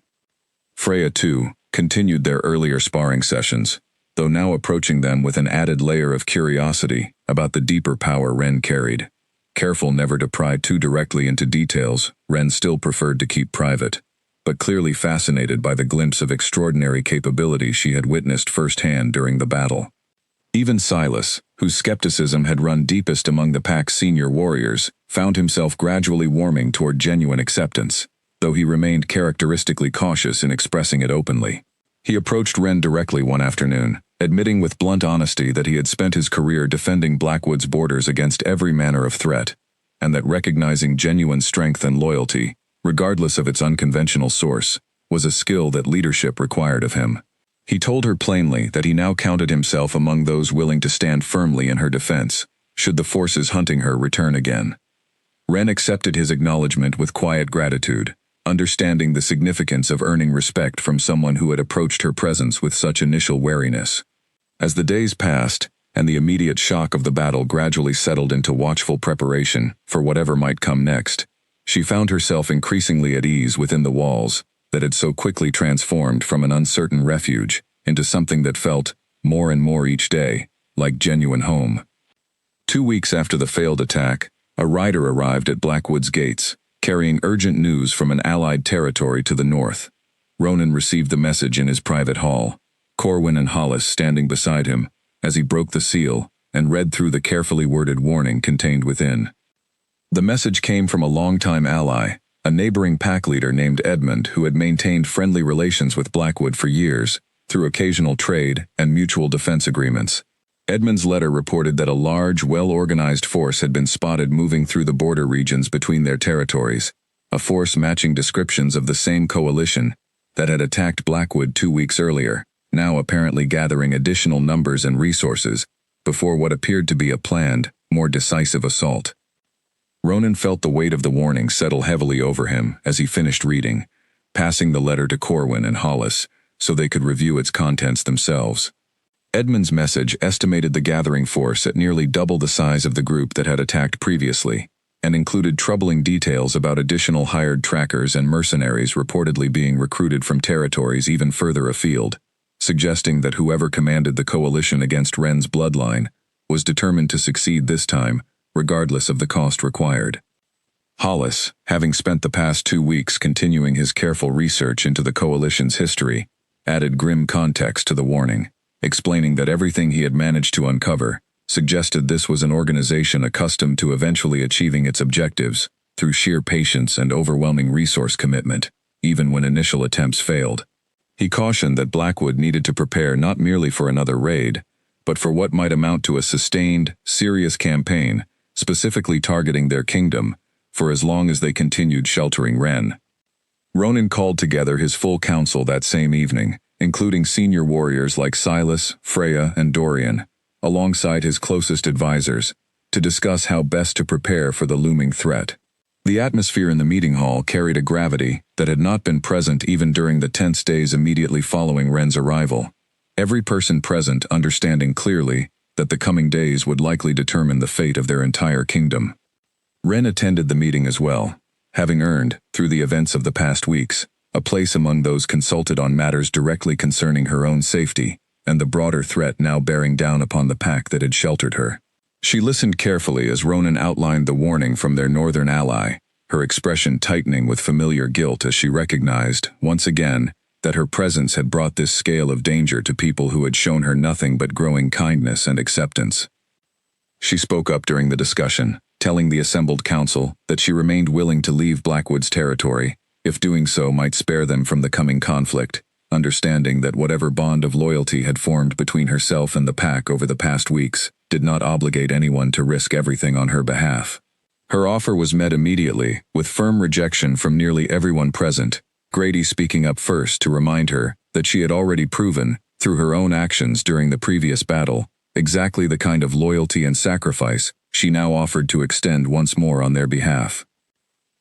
Freya, too, continued their earlier sparring sessions, though now approaching them with an added layer of curiosity about the deeper power Wren carried. Careful never to pry too directly into details, Wren still preferred to keep private, but clearly fascinated by the glimpse of extraordinary capability she had witnessed firsthand during the battle. Even Silas, whose skepticism had run deepest among the pack's senior warriors, found himself gradually warming toward genuine acceptance, though he remained characteristically cautious in expressing it openly. He approached Wren directly one afternoon, admitting with blunt honesty that he had spent his career defending Blackwood's borders against every manner of threat, and that recognizing genuine strength and loyalty, regardless of its unconventional source, was a skill that leadership required of him. He told her plainly that he now counted himself among those willing to stand firmly in her defense, should the forces hunting her return again. Wren accepted his acknowledgement with quiet gratitude, understanding the significance of earning respect from someone who had approached her presence with such initial wariness. As the days passed, and the immediate shock of the battle gradually settled into watchful preparation for whatever might come next, she found herself increasingly at ease within the walls that had so quickly transformed from an uncertain refuge into something that felt, more and more each day, like genuine home. 2 weeks after the failed attack, a rider arrived at Blackwood's gates, carrying urgent news from an allied territory to the north. Ronan received the message in his private hall, Corwin and Hollis standing beside him as he broke the seal and read through the carefully worded warning contained within. The message came from a longtime ally, a neighboring pack leader named Edmund who had maintained friendly relations with Blackwood for years, through occasional trade and mutual defense agreements. Edmund's letter reported that a large, well-organized force had been spotted moving through the border regions between their territories, a force matching descriptions of the same coalition that had attacked Blackwood 2 weeks earlier, now apparently gathering additional numbers and resources before what appeared to be a planned, more decisive assault. Ronan felt the weight of the warning settle heavily over him as he finished reading, passing the letter to Corwin and Hollis so they could review its contents themselves. Edmund's message estimated the gathering force at nearly double the size of the group that had attacked previously, and included troubling details about additional hired trackers and mercenaries reportedly being recruited from territories even further afield, suggesting that whoever commanded the coalition against Wren's bloodline was determined to succeed this time, regardless of the cost required. Hollis, having spent the past 2 weeks continuing his careful research into the coalition's history, added grim context to the warning, explaining that everything he had managed to uncover suggested this was an organization accustomed to eventually achieving its objectives through sheer patience and overwhelming resource commitment, even when initial attempts failed. He cautioned that Blackwood needed to prepare not merely for another raid, but for what might amount to a sustained, serious campaign, specifically targeting their kingdom, for as long as they continued sheltering Ren. Ronan called together his full council that same evening, including senior warriors like Silas, Freya, and Dorian, alongside his closest advisors, to discuss how best to prepare for the looming threat. The atmosphere in the meeting hall carried a gravity that had not been present even during the tense days immediately following Ren's arrival, every person present understanding clearly that the coming days would likely determine the fate of their entire kingdom. Ren attended the meeting as well, having earned, through the events of the past weeks, a place among those consulted on matters directly concerning her own safety and the broader threat now bearing down upon the pack that had sheltered her. She listened carefully as Ronan outlined the warning from their northern ally, her expression tightening with familiar guilt as she recognized, once again, that her presence had brought this scale of danger to people who had shown her nothing but growing kindness and acceptance. She spoke up during the discussion, telling the assembled council that she remained willing to leave Blackwood's territory, if doing so might spare them from the coming conflict, understanding that whatever bond of loyalty had formed between herself and the pack over the past weeks did not obligate anyone to risk everything on her behalf. Her offer was met immediately, with firm rejection from nearly everyone present, Grady speaking up first to remind her that she had already proven, through her own actions during the previous battle, exactly the kind of loyalty and sacrifice she now offered to extend once more on their behalf.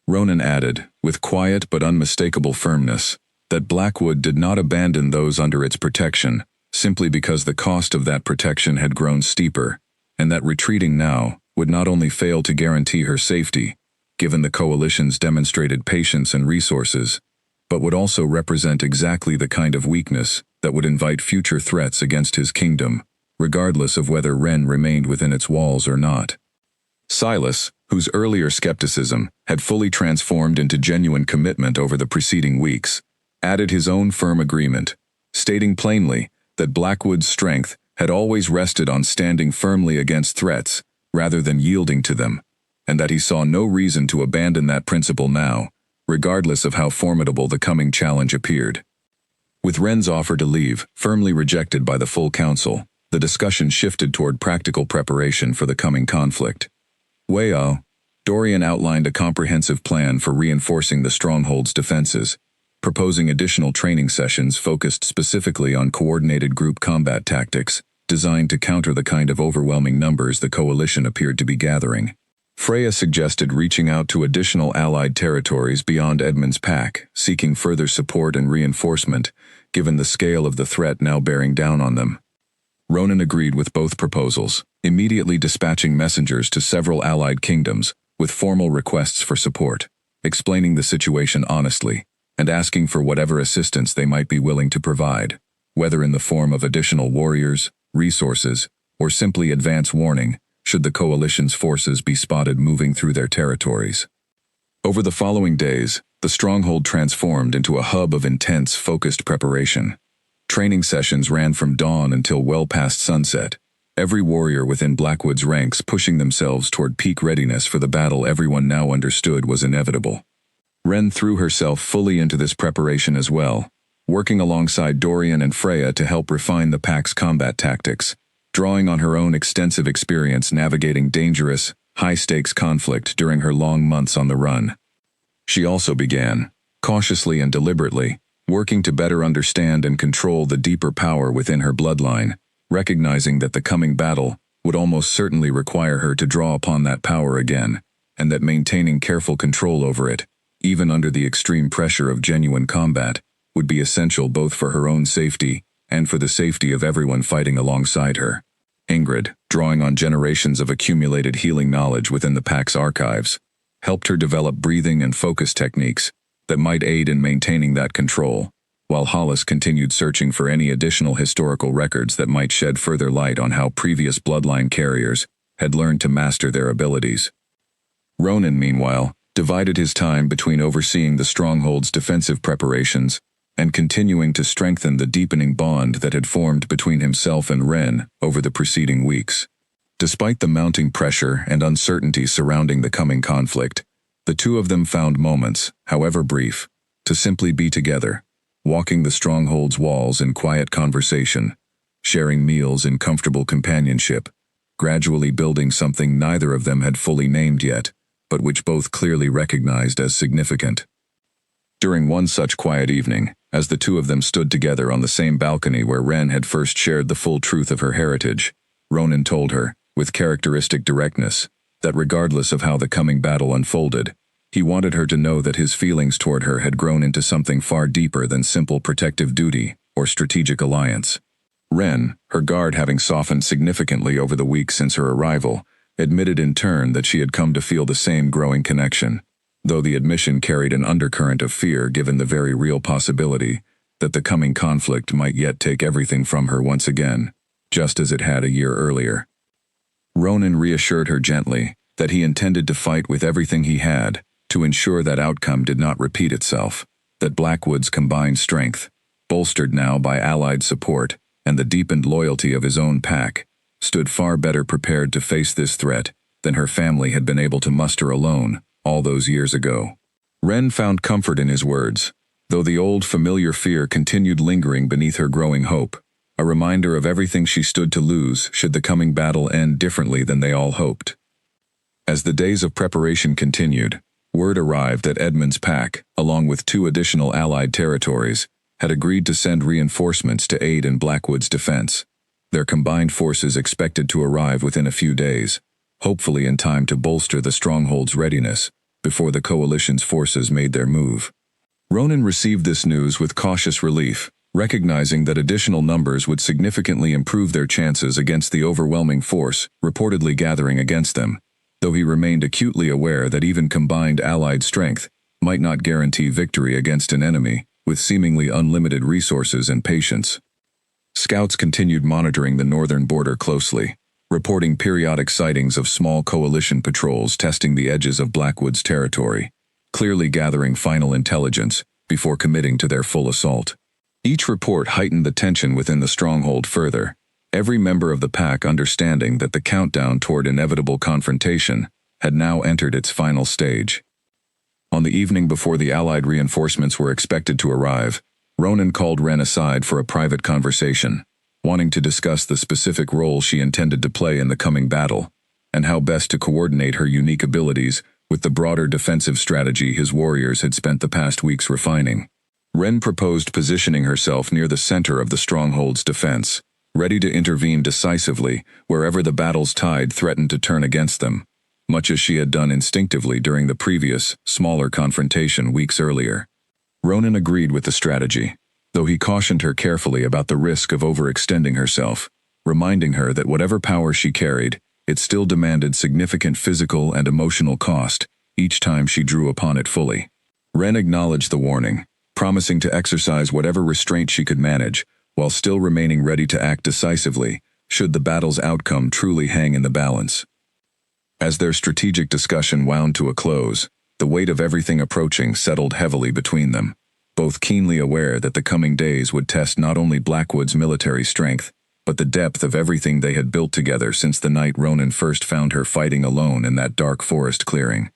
Ronan added, with quiet but unmistakable firmness, that Blackwood did not abandon those under its protection, simply because the cost of that protection had grown steeper, and that retreating now would not only fail to guarantee her safety, given the coalition's demonstrated patience and resources, but would also represent exactly the kind of weakness that would invite future threats against his kingdom, regardless of whether Ren remained within its walls or not. Silas, whose earlier skepticism had fully transformed into genuine commitment over the preceding weeks, added his own firm agreement, stating plainly that Blackwood's strength had always rested on standing firmly against threats rather than yielding to them, and that he saw no reason to abandon that principle now, regardless of how formidable the coming challenge appeared. With Ren's offer to leave firmly rejected by the full council, the discussion shifted toward practical preparation for the coming conflict. Dorian outlined a comprehensive plan for reinforcing the stronghold's defenses, proposing additional training sessions focused specifically on coordinated group combat tactics, designed to counter the kind of overwhelming numbers the coalition appeared to be gathering. Freya suggested reaching out to additional allied territories beyond Edmund's pack, seeking further support and reinforcement, given the scale of the threat now bearing down on them. Ronan agreed with both proposals, immediately dispatching messengers to several allied kingdoms with formal requests for support, explaining the situation honestly, and asking for whatever assistance they might be willing to provide, whether in the form of additional warriors, resources, or simply advance warning, should the coalition's forces be spotted moving through their territories. Over the following days, the stronghold transformed into a hub of intense, focused preparation. Training sessions ran from dawn until well past sunset, every warrior within Blackwood's ranks pushing themselves toward peak readiness for the battle everyone now understood was inevitable. Ren threw herself fully into this preparation as well, working alongside Dorian and Freya to help refine the pack's combat tactics, drawing on her own extensive experience navigating dangerous, high-stakes conflict during her long months on the run. She also began, cautiously and deliberately, working to better understand and control the deeper power within her bloodline, recognizing that the coming battle would almost certainly require her to draw upon that power again, and that maintaining careful control over it, even under the extreme pressure of genuine combat, would be essential both for her own safety and for the safety of everyone fighting alongside her. Ingrid, drawing on generations of accumulated healing knowledge within the pack's archives, helped her develop breathing and focus techniques that might aid in maintaining that control, while Hollis continued searching for any additional historical records that might shed further light on how previous bloodline carriers had learned to master their abilities. Ronan, meanwhile, divided his time between overseeing the stronghold's defensive preparations and continuing to strengthen the deepening bond that had formed between himself and Ren over the preceding weeks. Despite the mounting pressure and uncertainty surrounding the coming conflict, the two of them found moments, however brief, to simply be together, walking the stronghold's walls in quiet conversation, sharing meals in comfortable companionship, gradually building something neither of them had fully named yet, but which both clearly recognized as significant. During one such quiet evening, as the two of them stood together on the same balcony where Ren had first shared the full truth of her heritage, Ronan told her, with characteristic directness, that regardless of how the coming battle unfolded, he wanted her to know that his feelings toward her had grown into something far deeper than simple protective duty or strategic alliance. Ren, her guard having softened significantly over the weeks since her arrival, admitted in turn that she had come to feel the same growing connection, though the admission carried an undercurrent of fear given the very real possibility that the coming conflict might yet take everything from her once again, just as it had a year earlier. Ronan reassured her gently that he intended to fight with everything he had to ensure that outcome did not repeat itself, that Blackwood's combined strength, bolstered now by allied support and the deepened loyalty of his own pack, stood far better prepared to face this threat than her family had been able to muster alone all those years ago. Ren found comfort in his words, though the old familiar fear continued lingering beneath her growing hope, a reminder of everything she stood to lose should the coming battle end differently than they all hoped. As the days of preparation continued, word arrived that Edmund's pack, along with 2 additional allied territories, had agreed to send reinforcements to aid in Blackwood's defense, their combined forces expected to arrive within a few days, hopefully in time to bolster the stronghold's readiness before the coalition's forces made their move. Ronan received this news with cautious relief, recognizing that additional numbers would significantly improve their chances against the overwhelming force reportedly gathering against them, though he remained acutely aware that even combined allied strength might not guarantee victory against an enemy with seemingly unlimited resources and patience. Scouts continued monitoring the northern border closely, reporting periodic sightings of small coalition patrols testing the edges of Blackwood's territory, clearly gathering final intelligence before committing to their full assault. Each report heightened the tension within the stronghold further, every member of the pack understanding that the countdown toward inevitable confrontation had now entered its final stage. On the evening before the allied reinforcements were expected to arrive, Ronan called Ren aside for a private conversation, wanting to discuss the specific role she intended to play in the coming battle, and how best to coordinate her unique abilities with the broader defensive strategy his warriors had spent the past weeks refining. Ren proposed positioning herself near the center of the stronghold's defense, ready to intervene decisively wherever the battle's tide threatened to turn against them, much as she had done instinctively during the previous, smaller confrontation weeks earlier. Ronan agreed with the strategy, though he cautioned her carefully about the risk of overextending herself, reminding her that whatever power she carried, it still demanded significant physical and emotional cost each time she drew upon it fully. Ren acknowledged the warning, promising to exercise whatever restraint she could manage, while still remaining ready to act decisively should the battle's outcome truly hang in the balance. As their strategic discussion wound to a close, the weight of everything approaching settled heavily between them, both keenly aware that the coming days would test not only Blackwood's military strength, but the depth of everything they had built together since the night Ronan first found her fighting alone in that dark forest clearing.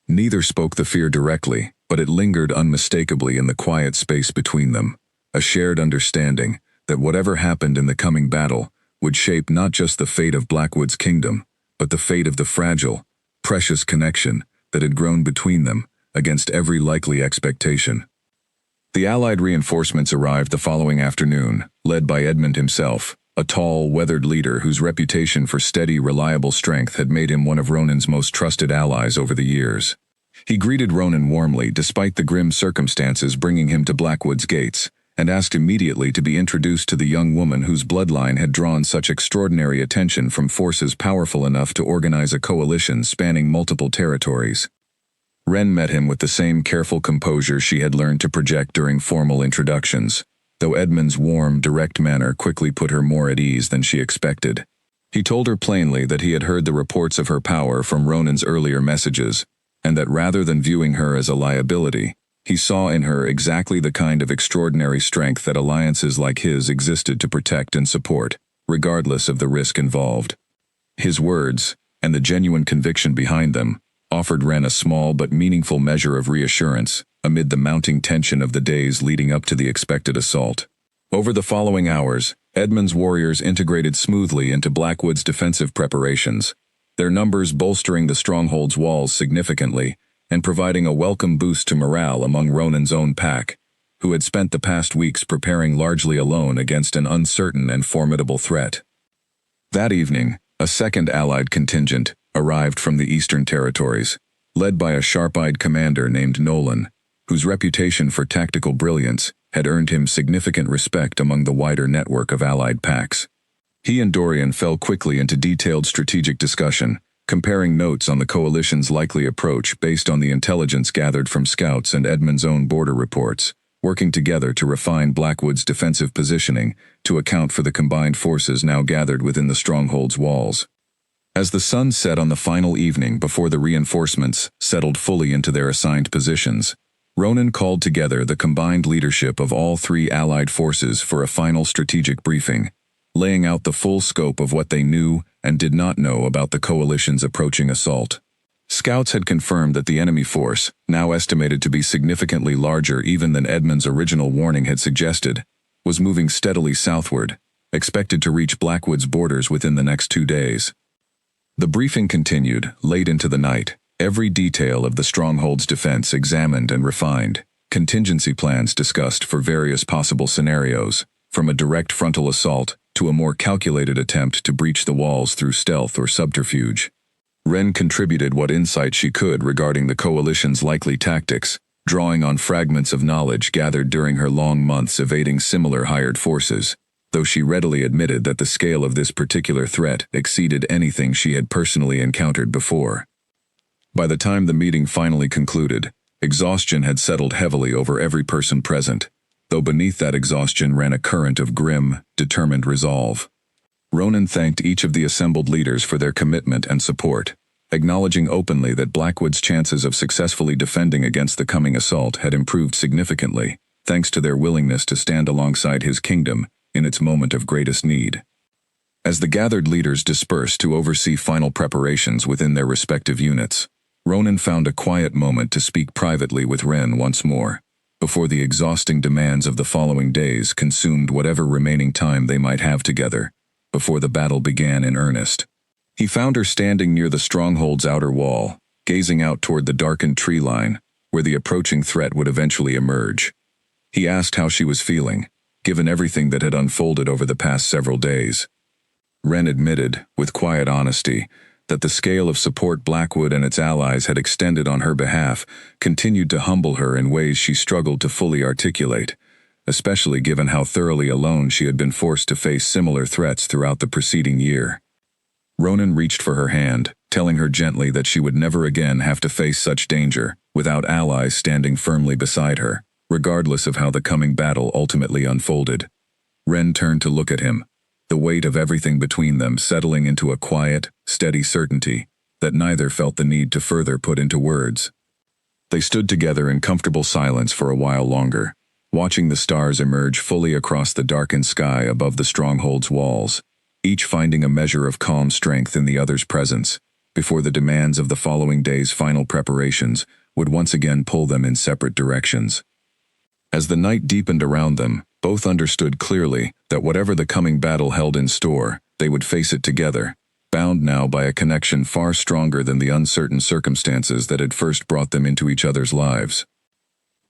Neither spoke the fear directly, but it lingered unmistakably in the quiet space between them, a shared understanding that whatever happened in the coming battle would shape not just the fate of Blackwood's kingdom, but the fate of the fragile, precious connection that had grown between them against every likely expectation. The Allied reinforcements arrived the following afternoon, led by Edmund himself, a tall, weathered leader whose reputation for steady, reliable strength had made him one of Ronan's most trusted allies over the years. He greeted Ronan warmly despite the grim circumstances bringing him to Blackwood's gates, and asked immediately to be introduced to the young woman whose bloodline had drawn such extraordinary attention from forces powerful enough to organize a coalition spanning multiple territories. Ren met him with the same careful composure she had learned to project during formal introductions, though Edmund's warm, direct manner quickly put her more at ease than she expected. He told her plainly that he had heard the reports of her power from Ronan's earlier messages, and that rather than viewing her as a liability, he saw in her exactly the kind of extraordinary strength that alliances like his existed to protect and support, regardless of the risk involved. His words, and the genuine conviction behind them, offered Ren a small but meaningful measure of reassurance, amid the mounting tension of the days leading up to the expected assault. Over the following hours, Edmund's warriors integrated smoothly into Blackwood's defensive preparations, their numbers bolstering the stronghold's walls significantly and providing a welcome boost to morale among Ronan's own pack, who had spent the past weeks preparing largely alone against an uncertain and formidable threat. That evening, a second Allied contingent arrived from the Eastern Territories, led by a sharp-eyed commander named Nolan, whose reputation for tactical brilliance had earned him significant respect among the wider network of Allied packs. He and Dorian fell quickly into detailed strategic discussion, comparing notes on the coalition's likely approach based on the intelligence gathered from scouts and Edmund's own border reports, working together to refine Blackwood's defensive positioning to account for the combined forces now gathered within the stronghold's walls. As the sun set on the final evening before the reinforcements settled fully into their assigned positions, Ronan called together the combined leadership of all three Allied forces for a final strategic briefing, laying out the full scope of what they knew and did not know about the coalition's approaching assault. Scouts had confirmed that the enemy force, now estimated to be significantly larger even than Edmund's original warning had suggested, was moving steadily southward, expected to reach Blackwood's borders within the next 2 days. The briefing continued late into the night, every detail of the stronghold's defense examined and refined, contingency plans discussed for various possible scenarios, from a direct frontal assault to a more calculated attempt to breach the walls through stealth or subterfuge. Wren contributed what insight she could regarding the coalition's likely tactics, drawing on fragments of knowledge gathered during her long months evading similar hired forces, though she readily admitted that the scale of this particular threat exceeded anything she had personally encountered before. By the time the meeting finally concluded, exhaustion had settled heavily over every person present, though beneath that exhaustion ran a current of grim, determined resolve. Ronan thanked each of the assembled leaders for their commitment and support, acknowledging openly that Blackwood's chances of successfully defending against the coming assault had improved significantly, thanks to their willingness to stand alongside his kingdom in its moment of greatest need. As the gathered leaders dispersed to oversee final preparations within their respective units, Ronan found a quiet moment to speak privately with Wren once more, before the exhausting demands of the following days consumed whatever remaining time they might have together, before the battle began in earnest. He found her standing near the stronghold's outer wall, gazing out toward the darkened tree line, where the approaching threat would eventually emerge. He asked how she was feeling, given everything that had unfolded over the past several days. Wren admitted, with quiet honesty, that the scale of support Blackwood and its allies had extended on her behalf continued to humble her in ways she struggled to fully articulate, especially given how thoroughly alone she had been forced to face similar threats throughout the preceding year. Ronan reached for her hand, telling her gently that she would never again have to face such danger without allies standing firmly beside her, regardless of how the coming battle ultimately unfolded. Wren turned to look at him, the weight of everything between them settling into a quiet, steady certainty that neither felt the need to further put into words. They stood together in comfortable silence for a while longer, watching the stars emerge fully across the darkened sky above the stronghold's walls, each finding a measure of calm strength in the other's presence, before the demands of the following day's final preparations would once again pull them in separate directions. As the night deepened around them, both understood clearly that whatever the coming battle held in store, they would face it together, bound now by a connection far stronger than the uncertain circumstances that had first brought them into each other's lives.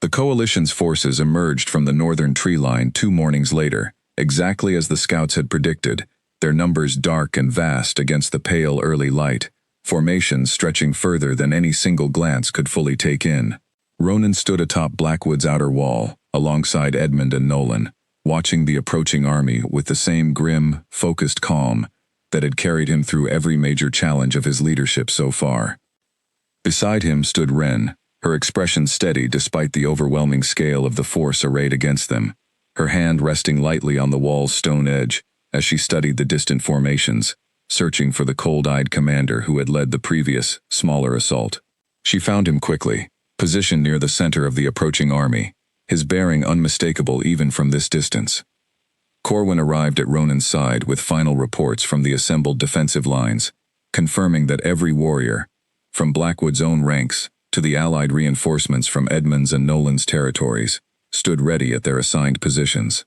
The coalition's forces emerged from the northern tree line 2 mornings later, exactly as the scouts had predicted, their numbers dark and vast against the pale early light, formations stretching further than any single glance could fully take in. Ronan stood atop Blackwood's outer wall, alongside Edmund and Nolan, watching the approaching army with the same grim, focused calm that had carried him through every major challenge of his leadership so far. Beside him stood Wren, her expression steady despite the overwhelming scale of the force arrayed against them, her hand resting lightly on the wall's stone edge as she studied the distant formations, searching for the cold-eyed commander who had led the previous, smaller assault. She found him quickly, positioned near the center of the approaching army, his bearing unmistakable even from this distance. Corwin arrived at Ronan's side with final reports from the assembled defensive lines, confirming that every warrior, from Blackwood's own ranks to the Allied reinforcements from Edmund's and Nolan's territories, stood ready at their assigned positions.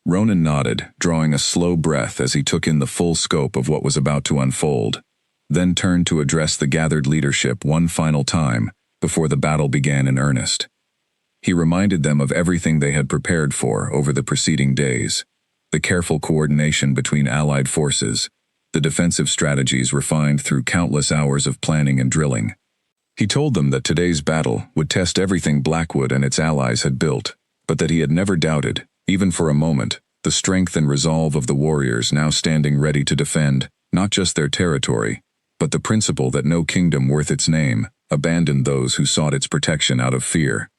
Ronan nodded, drawing a slow breath as he took in the full scope of what was about to unfold, then turned to address the gathered leadership one final time before the battle began in earnest. He reminded them of everything they had prepared for over the preceding days, the careful coordination between Allied forces, the defensive strategies refined through countless hours of planning and drilling. He told them that today's battle would test everything Blackwood and its allies had built, but that he had never doubted, even for a moment, the strength and resolve of the warriors now standing ready to defend not just their territory, but the principle that no kingdom worth its name abandoned those who sought its protection out of fear.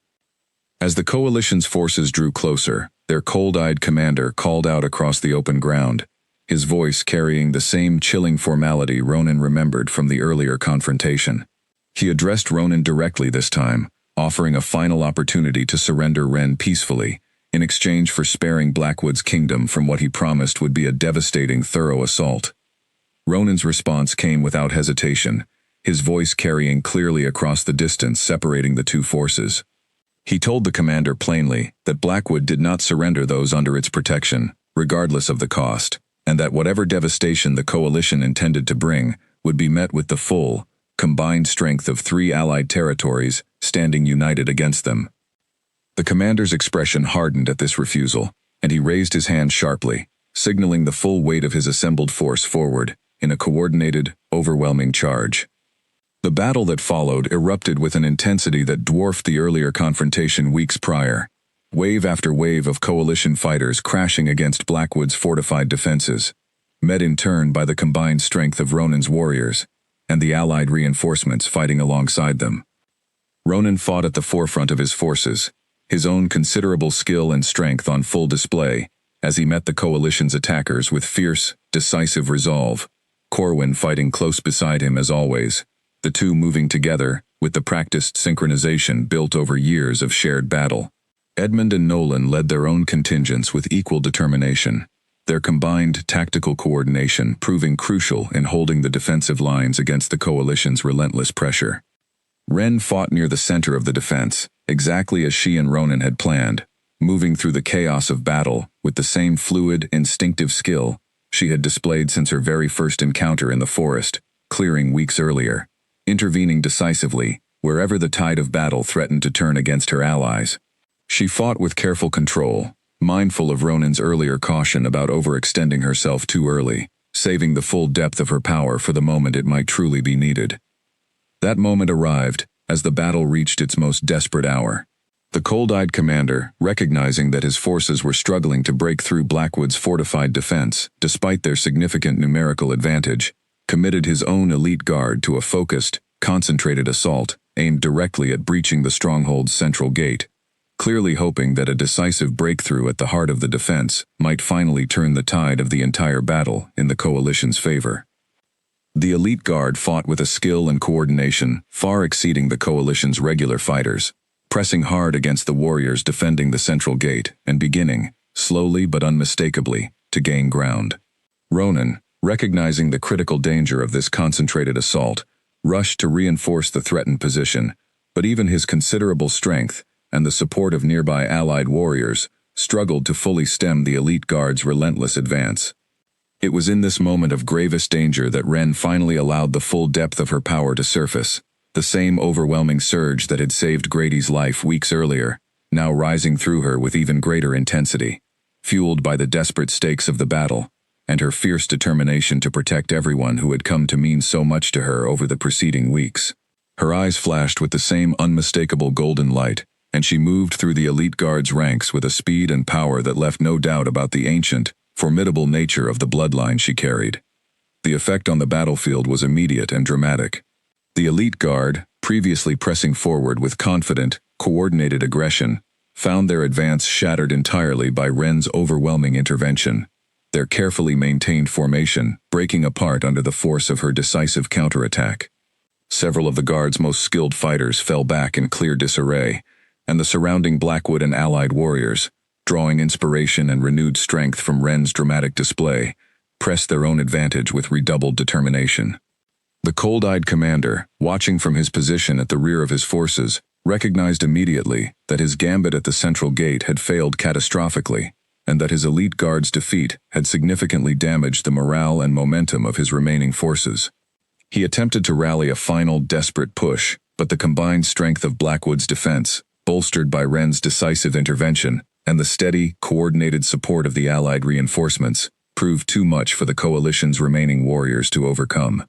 As the coalition's forces drew closer, their cold-eyed commander called out across the open ground, his voice carrying the same chilling formality Ronan remembered from the earlier confrontation. He addressed Ronan directly this time, offering a final opportunity to surrender Ren peacefully, in exchange for sparing Blackwood's kingdom from what he promised would be a devastating, thorough assault. Ronan's response came without hesitation, his voice carrying clearly across the distance separating the two forces. He told the commander plainly that Blackwood did not surrender those under its protection, regardless of the cost, and that whatever devastation the coalition intended to bring would be met with the full, combined strength of 3 Allied territories standing united against them. The commander's expression hardened at this refusal, and he raised his hand sharply, signaling the full weight of his assembled force forward in a coordinated, overwhelming charge. The battle that followed erupted with an intensity that dwarfed the earlier confrontation weeks prior, wave after wave of coalition fighters crashing against Blackwood's fortified defenses, met in turn by the combined strength of Ronan's warriors, and the Allied reinforcements fighting alongside them. Ronan fought at the forefront of his forces, his own considerable skill and strength on full display, as he met the coalition's attackers with fierce, decisive resolve, Corwin fighting close beside him as always, the two moving together with the practiced synchronization built over years of shared battle. Edmund and Nolan led their own contingents with equal determination, their combined tactical coordination proving crucial in holding the defensive lines against the coalition's relentless pressure. Ren fought near the center of the defense, exactly as she and Ronan had planned, moving through the chaos of battle with the same fluid, instinctive skill she had displayed since her very first encounter in the forest, clearing weeks earlier, intervening decisively wherever the tide of battle threatened to turn against her allies. She fought with careful control, mindful of Ronan's earlier caution about overextending herself too early, saving the full depth of her power for the moment it might truly be needed. That moment arrived as the battle reached its most desperate hour. The cold-eyed commander, recognizing that his forces were struggling to break through Blackwood's fortified defense, despite their significant numerical advantage, committed his own elite guard to a focused, concentrated assault aimed directly at breaching the stronghold's central gate, clearly hoping that a decisive breakthrough at the heart of the defense might finally turn the tide of the entire battle in the coalition's favor. The elite guard fought with a skill and coordination far exceeding the coalition's regular fighters, pressing hard against the warriors defending the central gate and beginning, slowly but unmistakably, to gain ground. Ronan, recognizing the critical danger of this concentrated assault, rushed to reinforce the threatened position, but even his considerable strength and the support of nearby Allied warriors struggled to fully stem the elite guard's relentless advance. It was in this moment of gravest danger that Ren finally allowed the full depth of her power to surface, the same overwhelming surge that had saved Grady's life weeks earlier, now rising through her with even greater intensity, fueled by the desperate stakes of the battle, and her fierce determination to protect everyone who had come to mean so much to her over the preceding weeks. Her eyes flashed with the same unmistakable golden light, and she moved through the elite guard's ranks with a speed and power that left no doubt about the ancient, formidable nature of the bloodline she carried. The effect on the battlefield was immediate and dramatic. The elite guard, previously pressing forward with confident, coordinated aggression, found their advance shattered entirely by Ren's overwhelming intervention, their carefully maintained formation breaking apart under the force of her decisive counterattack. Several of the guard's most skilled fighters fell back in clear disarray, and the surrounding Blackwood and Allied warriors, drawing inspiration and renewed strength from Ren's dramatic display, pressed their own advantage with redoubled determination. The cold-eyed commander, watching from his position at the rear of his forces, recognized immediately that his gambit at the central gate had failed catastrophically, and that his elite guard's defeat had significantly damaged the morale and momentum of his remaining forces. He attempted to rally a final desperate push, but the combined strength of Blackwood's defense, bolstered by Wren's decisive intervention, and the steady, coordinated support of the Allied reinforcements, proved too much for the coalition's remaining warriors to overcome.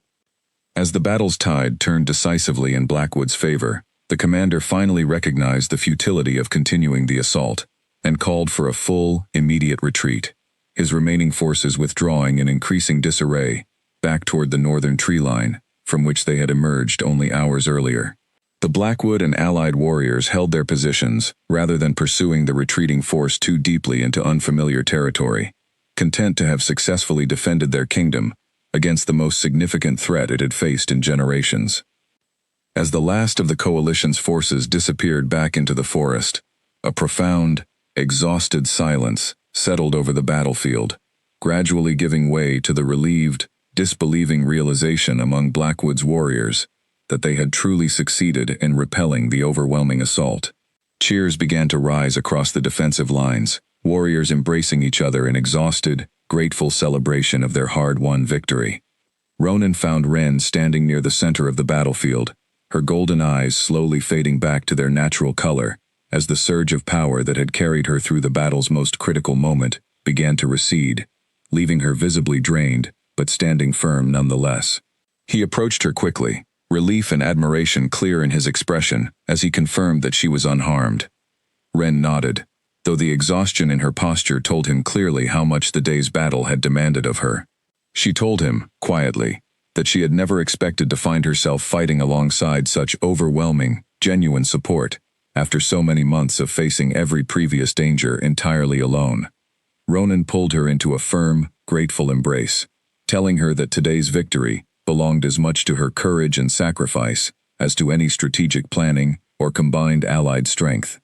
As the battle's tide turned decisively in Blackwood's favor, the commander finally recognized the futility of continuing the assault, and called for a full, immediate retreat, his remaining forces withdrawing in increasing disarray, back toward the northern tree line, from which they had emerged only hours earlier. The Blackwood and Allied warriors held their positions, rather than pursuing the retreating force too deeply into unfamiliar territory, content to have successfully defended their kingdom against the most significant threat it had faced in generations. As the last of the coalition's forces disappeared back into the forest, a profound, exhausted silence settled over the battlefield, gradually giving way to the relieved, disbelieving realization among Blackwood's warriors that they had truly succeeded in repelling the overwhelming assault. Cheers began to rise across the defensive lines, warriors embracing each other in exhausted, grateful celebration of their hard-won victory. Ronan found Wren standing near the center of the battlefield, her golden eyes slowly fading back to their natural color, as the surge of power that had carried her through the battle's most critical moment began to recede, leaving her visibly drained, but standing firm nonetheless. He approached her quickly, relief and admiration clear in his expression as he confirmed that she was unharmed. Wren nodded, though the exhaustion in her posture told him clearly how much the day's battle had demanded of her. She told him, quietly, that she had never expected to find herself fighting alongside such overwhelming, genuine support, after so many months of facing every previous danger entirely alone. Ronan pulled her into a firm, grateful embrace, telling her that today's victory belonged as much to her courage and sacrifice as to any strategic planning or combined Allied strength.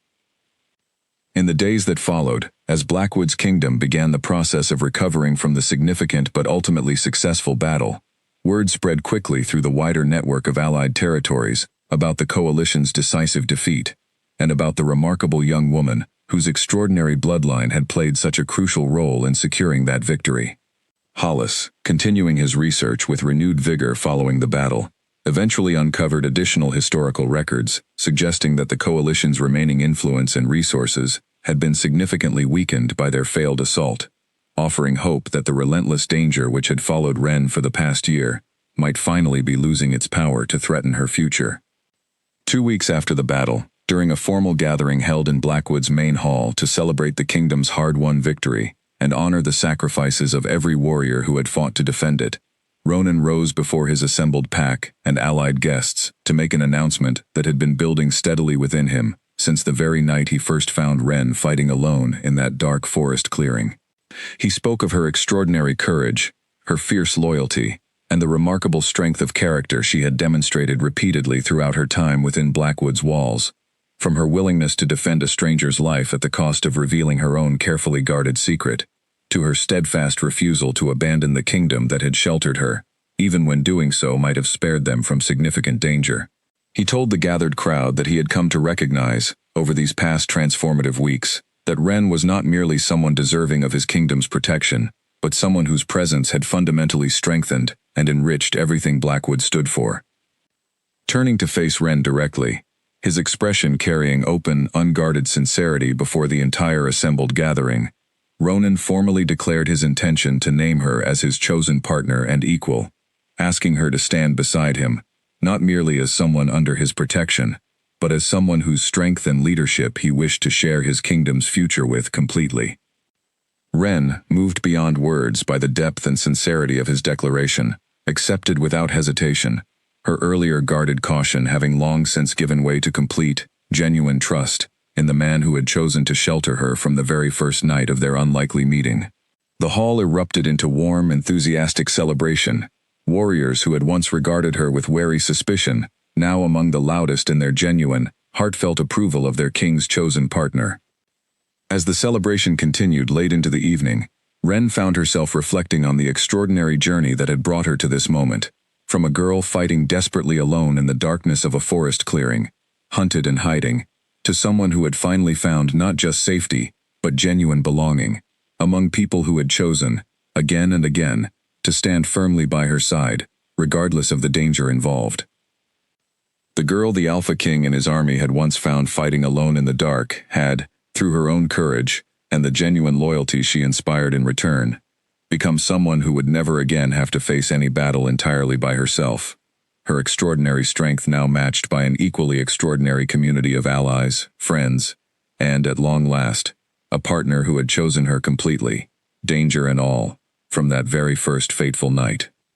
In the days that followed, as Blackwood's kingdom began the process of recovering from the significant but ultimately successful battle, word spread quickly through the wider network of Allied territories about the coalition's decisive defeat, and about the remarkable young woman whose extraordinary bloodline had played such a crucial role in securing that victory. Hollis, continuing his research with renewed vigor following the battle, eventually uncovered additional historical records suggesting that the coalition's remaining influence and resources had been significantly weakened by their failed assault, offering hope that the relentless danger which had followed Wren for the past year might finally be losing its power to threaten her future. 2 weeks after the battle, during a formal gathering held in Blackwood's main hall to celebrate the kingdom's hard-won victory and honor the sacrifices of every warrior who had fought to defend it, Ronan rose before his assembled pack and allied guests to make an announcement that had been building steadily within him since the very night he first found Wren fighting alone in that dark forest clearing. He spoke of her extraordinary courage, her fierce loyalty, and the remarkable strength of character she had demonstrated repeatedly throughout her time within Blackwood's walls, from her willingness to defend a stranger's life at the cost of revealing her own carefully guarded secret, to her steadfast refusal to abandon the kingdom that had sheltered her, even when doing so might have spared them from significant danger. He told the gathered crowd that he had come to recognize, over these past transformative weeks, that Wren was not merely someone deserving of his kingdom's protection, but someone whose presence had fundamentally strengthened and enriched everything Blackwood stood for. Turning to face Wren directly, his expression carrying open, unguarded sincerity before the entire assembled gathering, Ronan formally declared his intention to name her as his chosen partner and equal, asking her to stand beside him, not merely as someone under his protection, but as someone whose strength and leadership he wished to share his kingdom's future with completely. Wren, moved beyond words by the depth and sincerity of his declaration, accepted without hesitation, her earlier guarded caution having long since given way to complete, genuine trust in the man who had chosen to shelter her from the very first night of their unlikely meeting. The hall erupted into warm, enthusiastic celebration, warriors who had once regarded her with wary suspicion, now among the loudest in their genuine, heartfelt approval of their king's chosen partner. As the celebration continued late into the evening, Wren found herself reflecting on the extraordinary journey that had brought her to this moment, From a girl fighting desperately alone in the darkness of a forest clearing, hunted and hiding, to someone who had finally found not just safety, but genuine belonging, among people who had chosen, again and again, to stand firmly by her side, regardless of the danger involved. The girl the Alpha King and his army had once found fighting alone in the dark had, through her own courage and the genuine loyalty she inspired in return, become someone who would never again have to face any battle entirely by herself. Her extraordinary strength now matched by an equally extraordinary community of allies, friends, and, at long last, a partner who had chosen her completely, danger and all, from that very first fateful night.